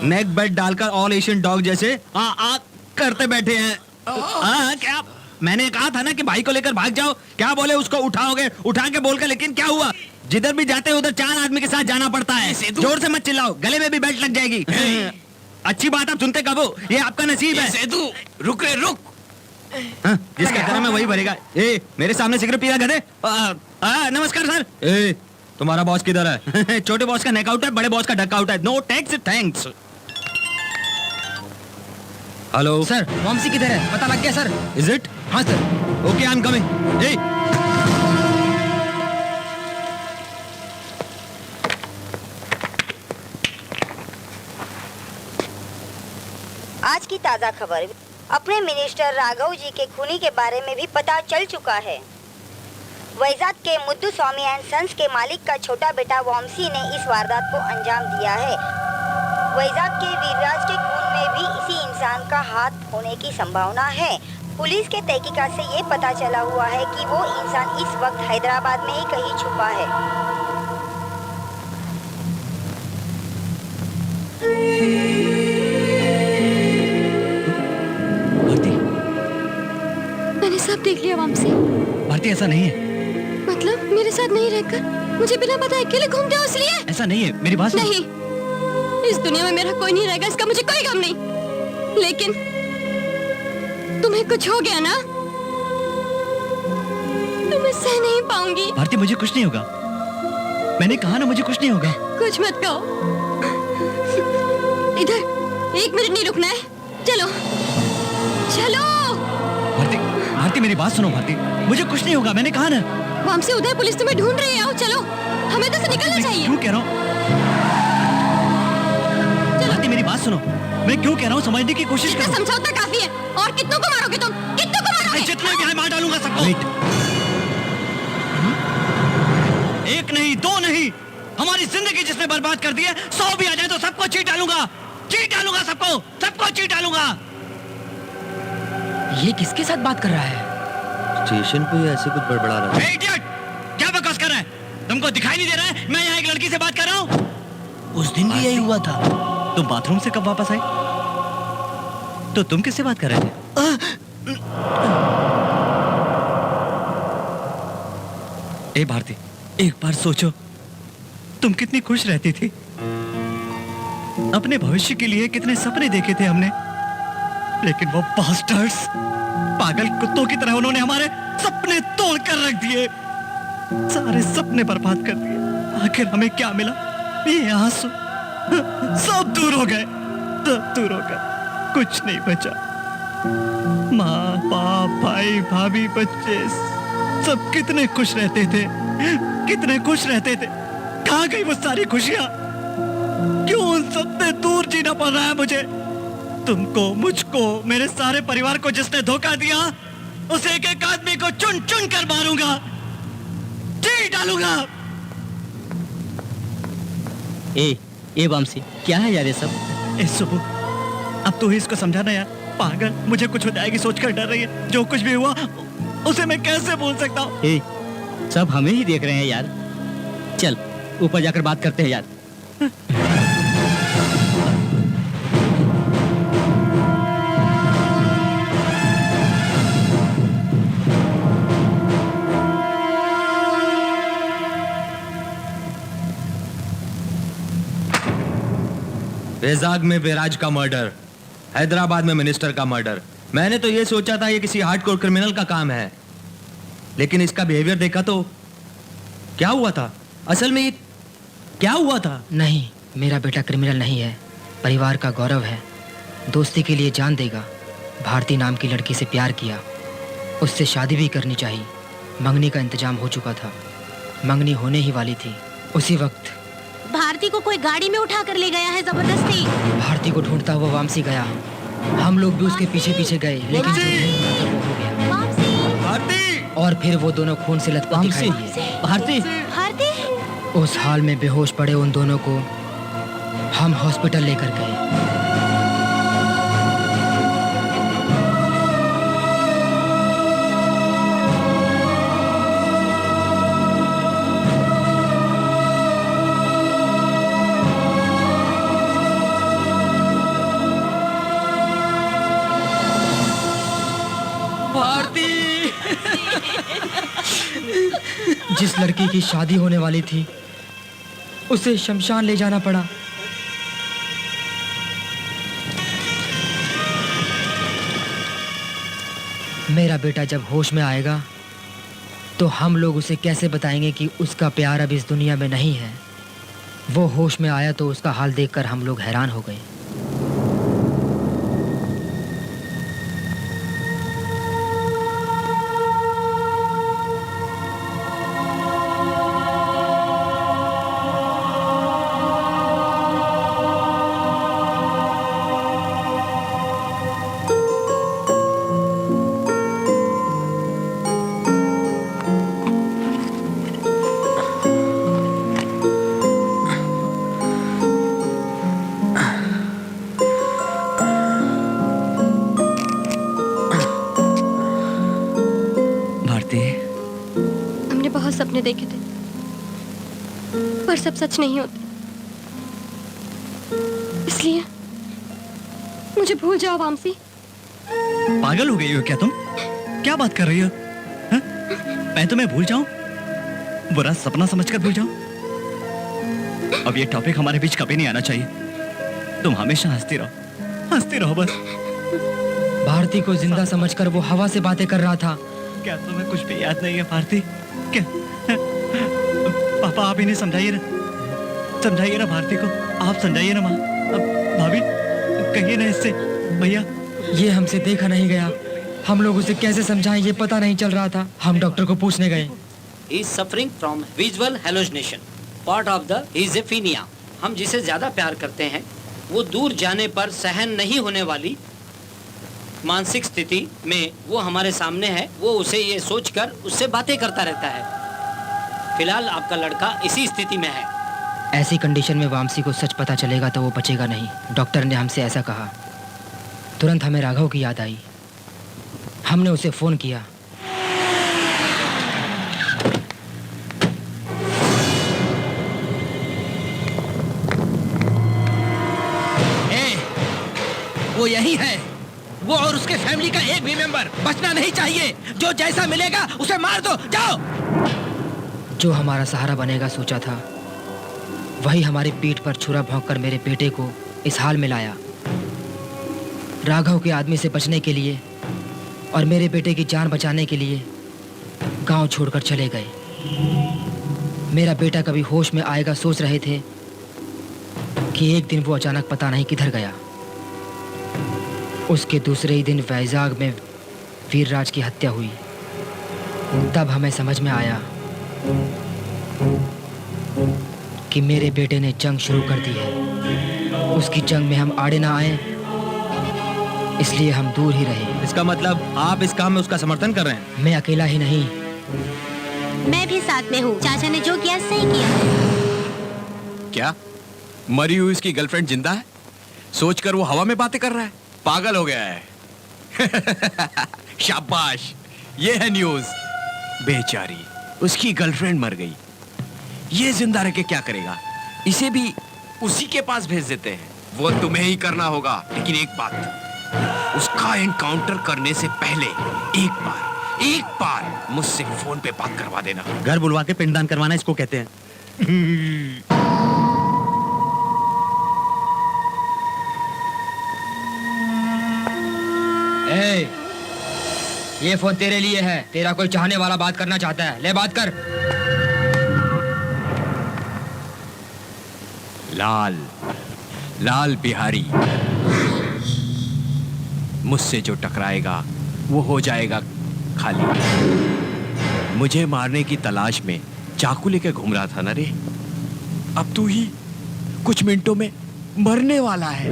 नेक बेल्ट डालकर ऑल एशियन डॉग जैसे करते बैठे हैं। क्या मैंने कहा था ना कि भाई को लेकर भाग जाओ, क्या बोले उसको उठाओगे, उठा के बोलकर, लेकिन क्या हुआ? जिधर भी जाते उधर 4 आदमी के साथ जाना पड़ता है। जोर से मत चिल्लाओ, गले में भी बेल्ट लग जाएगी। अच्छी बात आप सुनते कब हो? ये आपका नसीब है। सेतु रुक रे रुक। जिसका कर्म है वही भरेगा। ए, मेरे सामने सिगरेट पी रहा गधे। नमस्कार सर। ए, तुम्हारा बॉस किधर है? छोटे बॉस का नेक आउट है, बड़े बॉस का डक आउट है। No tax thanks. Hello sir, Vamsi किधर है? पता लग गया सर? Is it? हाँ sir. Okay, I am coming. ए, आज की ताज़ा खबर, अपने मिनिस्टर राघव जी के खूनी के बारे में भी पता चल चुका है। वैजाग के मुद्दू स्वामी एंड सन्स के मालिक का छोटा बेटा वामसी ने इस वारदात को अंजाम दिया है। वैजाग के वीरराज के खून में भी इसी इंसान का हाथ होने की संभावना है। पुलिस के तहकीकात से ये पता चला हुआ है कि वो इंसान इस वक्त हैदराबाद में ही कहीं छुपा है। मैंने सब देख लिया वामसी। भारती ऐसा नहीं है। मतलब मेरे साथ नहीं रहकर मुझे बिना बताए अकेले घूमते हो इसलिए? ऐसा नहीं है, मेरी बात सुनो। नहीं, इस दुनिया में मेरा कोई नहीं रहेगा, इसका मुझे कोई गम नहीं। लेकिन तुम्हें कुछ हो गया ना, तो मैं सह नहीं पाऊंगी। भारती मुझे कुछ नहीं होगा, मैंने कहा ना मुझे कुछ नहीं होगा। कुछ मत कहो। इधर 1 मिनट नहीं रुकना है, चलो चलो। भारती, भारती मेरी बात सुनो। भारती मुझे कुछ नहीं होगा, मैंने कहा ना। वहां से उधर पुलिस तुम्हें ढूंढ रही है, आओ चलो, हमें तो से निकलना चाहिए। क्यों कह रहा हूँ? भारती मेरी बात सुनो, मैं क्यों कह रहा हूँ समझने की कोशिश करो। समझौता काफी है, और कितनों को मारोगे तुम? कितनों को मारोगे? जितने भी हैं मार डालूंगा सबको। एक नहीं, 2 नहीं, हमारी जिंदगी जिसने बर्बाद कर दी है, 100 भी आ जाए तो सबको चीट डालूंगा, चीट डालूंगा, सबको चीट डालूंगा। ये किसके साथ बात कर रहा है? स्टेशन पे ऐसे कुछ बड़बड़ा रहा है। इडियट! क्या बकवास कर रहा है? तुमको दिखाई नहीं दे रहा है मैं यहाँ एक लड़की से बात कर रहा हूँ? उस दिन भी यही हुआ था। तुम बाथरूम से कब वापस आए? तो तुम किससे बात कर रहे थे? ए भारती, एक बार सोचो, तुम कितनी खुश रहती थी। अपने भविष्य के लिए कितने सपने देखे थे हमने, लेकिन वो बास्टर्ड्स, पागल कुत्तों की तरह उन्होंने हमारे सपने तोड़ कर रख दिए, सारे सपने बर्बाद कर दिए। आखिर हमें क्या मिला? ये आंसू सब दूर हो गए, सब दूर हो गए, कुछ नहीं बचा। माँ बाप, भाई भाभी, बच्चे सब कितने खुश रहते थे, कितने खुश रहते थे। कहाँ गई वो सारी खुशियां? क्यों उन सबसे दूर जीना पड़ रहा है मुझे? तुमको, मुझको, मेरे सारे परिवार को जिसने धोखा दिया, उसे एक एक आदमी को चुन चुन कर मारूंगा, चीर डालूंगा। ए वामसी, क्या है यार ये सब? ए सुबह, अब तू ही इसको समझाना यार। पागल, मुझे कुछ हो जाएगी सोचकर डर रही है। जो कुछ भी हुआ उसे मैं कैसे बोल सकता हूँ? सब हमें ही देख रहे हैं यार। चल ऊपर जाकर बात करते हैं यार। वैजाग में वैराज का मर्डर, हैदराबाद में मिनिस्टर का मर्डर। मैंने तो ये सोचा था ये किसी हार्डकोर क्रिमिनल का काम है, लेकिन इसका बिहेवियर देखा तो क्या हुआ था? असल में ये क्या हुआ था? नहीं, मेरा बेटा क्रिमिनल नहीं है, परिवार का गौरव है, दोस्ती के लिए जान देगा। भारती नाम की लड़की से प्यार किया, उससे शादी भी करनी चाहिए। मंगनी का इंतजाम हो चुका था, मंगनी होने ही वाली थी। उसी वक्त भारती को कोई गाड़ी में उठा कर ले गया है जबरदस्ती। भारती को ढूंढता हुआ वामसी गया, हम लोग भी उसके पीछे पीछे गए, लेकिन जो नहीं हुआ वो हो गया। भारती! और फिर वो दोनों खून से लथपथ दिखाई दिए। भारती, भारती! उस हाल में बेहोश पड़े उन दोनों को हम हॉस्पिटल लेकर गए। जिस लड़की की शादी होने वाली थी उसे शमशान ले जाना पड़ा। मेरा बेटा जब होश में आएगा तो हम लोग उसे कैसे बताएंगे कि उसका प्यार अब इस दुनिया में नहीं है। वो होश में आया तो उसका हाल देखकर हम लोग हैरान हो गए। हमने बहुत सपने देखे थे पर सब सच नहीं होते, इसलिए मुझे भूल जाओ वामसी। पागल हो गई हो क्या तुम? क्या बात कर रही हो? हा? मैं तुम्हें भूल जाऊं? बुरा सपना समझकर भूल जाऊं? अब ये टॉपिक हमारे बीच कभी नहीं आना चाहिए। तुम हमेशा हंसती रहो बस। भारती को जिंदा समझकर वो हवा से बातें कर रहा था। क्या तुम्हें कुछ भी याद नहीं है भारती? क्या पापा आप इन्हें समझाइए ना भारती को। आप समझाइए ना माँ। भाभी कहिए ना इससे। भैया ये हमसे देखा नहीं गया, हम लोग उसे कैसे समझाएं ये पता नहीं चल रहा था। हम डॉक्टर को पूछने गए। He is suffering from visual hallucination, part of the schizophrenia। हम जिसे ज्यादा प्यार करते हैं वो दूर जाने पर सहन नहीं होने वाली मानसिक स्थिति में वो हमारे सामने है, वो उसे ये सोचकर उससे बातें करता रहता है। फिलहाल आपका लड़का इसी स्थिति में है। ऐसी कंडीशन में वामसी को सच पता चलेगा तो वो बचेगा नहीं। डॉक्टर ने हमसे ऐसा कहा। तुरंत हमें राघव की याद आई। हमने उसे फोन किया। वो यही है, वो और उसके फैमिली का एक भी मेंबर बचना नहीं चाहिए। जो जैसा मिलेगा उसे मार दो, जाओ। जो हमारा सहारा बनेगा सोचा था, वही हमारी पीठ पर छुरा भोंककर मेरे बेटे को इस हाल में लाया। राघव के आदमी से बचने के लिए और मेरे बेटे की जान बचाने के लिए गांव छोड़कर चले गए। मेरा बेटा कभी होश में आएगा सोच रहे थे कि एक दिन वो अचानक पता नहीं किधर गया। उसके दूसरे ही दिन वैजाग में वीरराज की हत्या हुई। तब हमें समझ में आया कि मेरे बेटे ने जंग शुरू कर दी है। उसकी जंग में हम आड़े ना आए, इसलिए हम दूर ही रहे। इसका मतलब आप इस काम में उसका समर्थन कर रहे हैं? मैं अकेला ही नहीं, मैं भी साथ में हूँ। चाचा ने जो किया सही किया। क्या मरी हुई उसकी गर्लफ्रेंड जिंदा है? सोचकर वो हवा में बातें कर रहा है। पागल हो गया है। शाबाश, ये है न्यूज। बेचारी उसकी गर्लफ्रेंड मर गई, ये जिंदा रह के क्या करेगा? इसे भी उसी के पास भेज देते हैं। वो तुम्हें ही करना होगा, लेकिन एक बात, उसका एनकाउंटर करने से पहले एक बार मुझसे फोन पे बात करवा देना। घर बुलवा के पिंडदान करवाना इसको कहते हैं। ए, ये फोन तेरे लिए है। तेरा कोई चाहने वाला बात करना चाहता है, ले बात कर। लाल बिहारी, मुझसे जो टकराएगा वो हो जाएगा खाली। मुझे मारने की तलाश में चाकू लेकर घूम रहा था ना रे। अब तू ही कुछ मिनटों में मरने वाला है।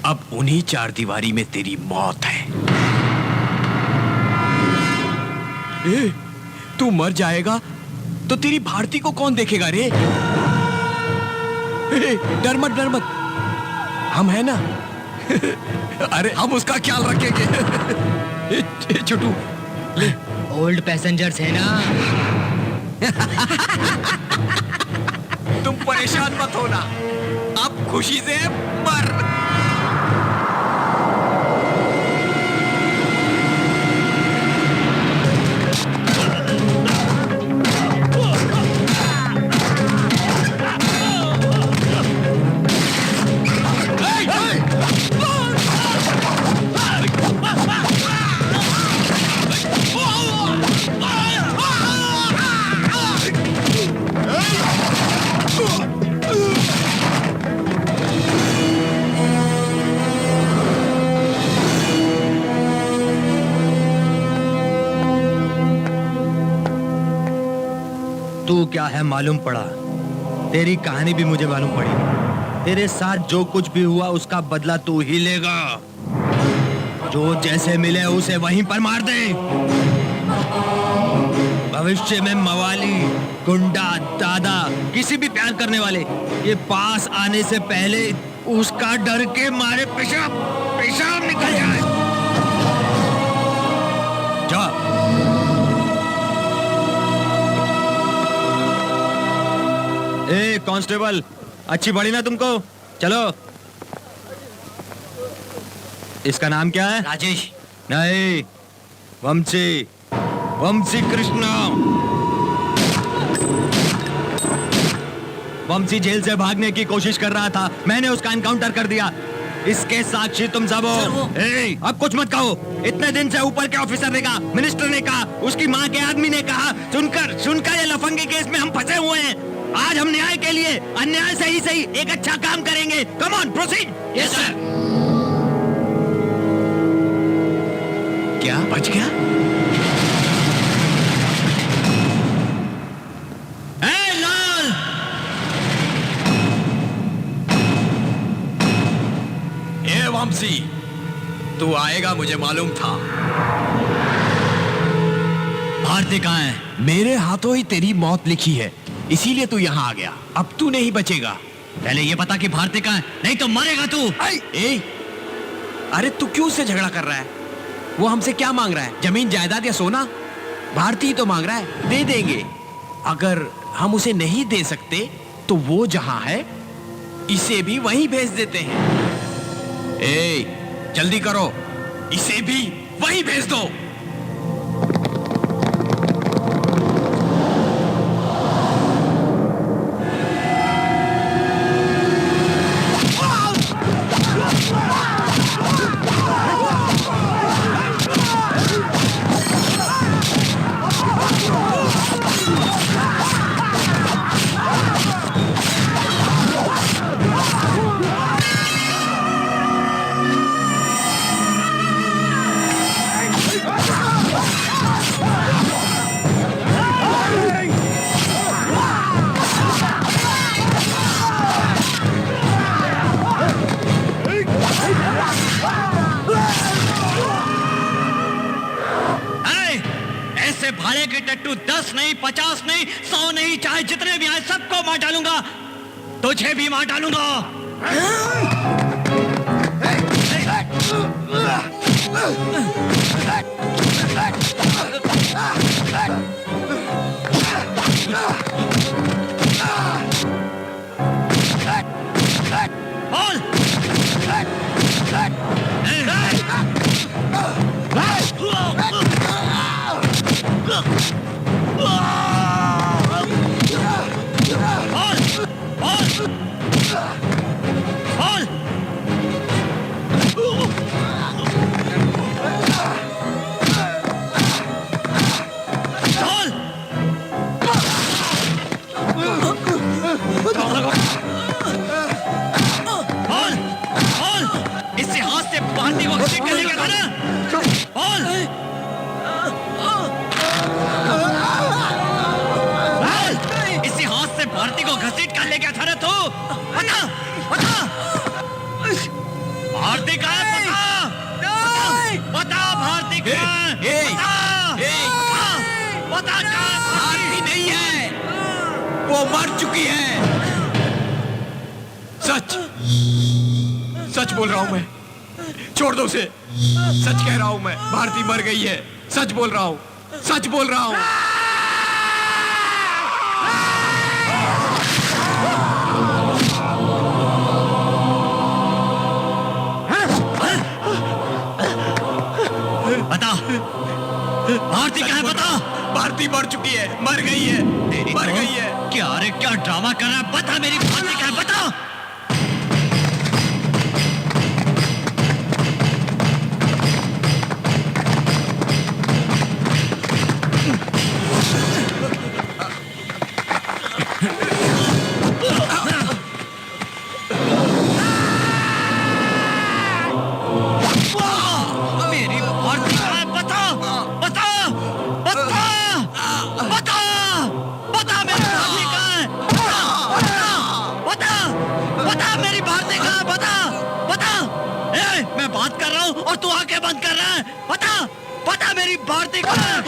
अब उन्हीं चार दीवारी में तेरी मौत है। तू मर जाएगा तो तेरी भारती को कौन देखेगा रे? डर मत, हम है ना। अरे हम उसका ख्याल रखेंगे। छोटू ले। ओल्ड पैसेंजर्स है ना। तुम परेशान मत होना, अब खुशी से मर। है मालूम पड़ा, तेरी कहानी भी मुझे मालूम पड़ी। तेरे साथ जो कुछ भी हुआ उसका बदला तू ही लेगा। जो जैसे मिले उसे वहीं पर मार दे। भविष्य में मवाली, गुंडा, दादा, किसी भी प्यार करने वाले ये पास आने से पहले उसका डर के मारे पेशाब निकल जाए। जा। ए कांस्टेबल, अच्छी पड़ी ना तुमको? चलो। इसका नाम क्या है? राजेश। नहीं, वंशी कृष्णा। वंशी जेल से भागने की कोशिश कर रहा था, मैंने उसका एनकाउंटर कर दिया। इसके साक्षी तुम सब हो। अब कुछ मत कहो। इतने दिन से ऊपर के ऑफिसर ने कहा, मिनिस्टर ने कहा, उसकी माँ के आदमी ने कहा, सुनकर ये लफंगे केस में हम फंसे हुए हैं। आज हम न्याय के लिए अन्याय से ही सही एक अच्छा काम करेंगे। Come on, proceed. Yes sir. क्या बच गया? लाल, ए वंशी, तू आएगा मुझे मालूम था। भारती कहाँ है? मेरे हाथों ही तेरी मौत लिखी है, इसीलिए तू यहाँ आ गया। अब तू नहीं बचेगा। पहले ये पता कि भारती कहाँ है, नहीं तो मरेगा तू। अरे तू क्यों उससे झगड़ा कर रहा है? वो हमसे क्या मांग रहा है? जमीन, जायदाद या सोना? भारती तो मांग रहा है, दे देंगे। अगर हम उसे नहीं दे सकते तो वो जहां है इसे भी वहीं भेज देते हैं। जल्दी करो, इसे भी वहीं भेज दो। भाड़े के टट्टू 10 नहीं, 50 नहीं, 100 नहीं, चाहे जितने भी आए सबको मार डालूंगा। तुझे भी मार डालूंगा। भारती को घसीट कर ले गया था ना तू? बता, बता। भारती कहाँ है? बता भारती कहाँ है? बता कहाँ? भारती नहीं है, वो मर चुकी है। सच बोल रहा हूं मैं, छोड़ दो उसे। सच कह रहा हूं मैं, भारती मर गई है। सच बोल रहा हूं, सच बोल रहा हूं। बता, भारती कहाँ है? बता। भारती मर चुकी है, मर गई है, मर गई है। क्या अरे क्या ड्रामा कर रहा है? बता, मेरी भारती कहाँ है? बता। बता मेरे कर रहा हूँ और तू आंखें बंद कर रहा है। पता मेरी भारती कहाँ है?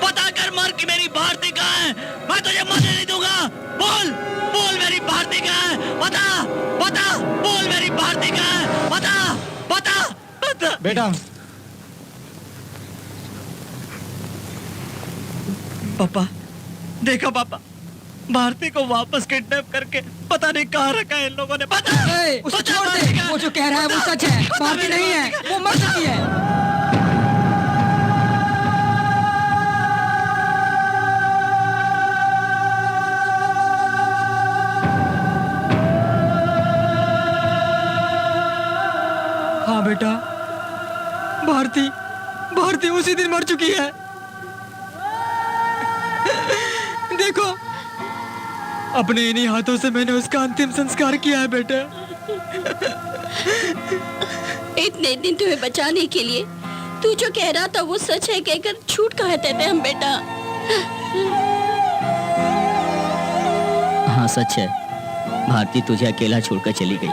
पता कर मर कि मेरी भारती कहाँ है। मैं तुझे मरने नहीं दूंगा। बोल मेरी भारती कहाँ है? पता बोल मेरी भारती कहाँ है? पता। बेटा पापा देखा पापा, भारती को वापस किडनैप करके पता नहीं कहाँ रखा है इन लोगों ने। उसको छोड़ दे, वो जो कह रहा है वो सच है। भारती नहीं है, वो मर चुकी है। हाँ बेटा, भारती उसी दिन मर चुकी है। देखो, अपने इन्हीं हाथों से मैंने उसका अंतिम संस्कार किया है बेटा। इतने दिन तुम्हें बचाने के लिए तू जो कह रहा था वो सच है कहकर झूठ कहते थे हम बेटा। हाँ सच है, भारती तुझे अकेला छोड़कर चली गई।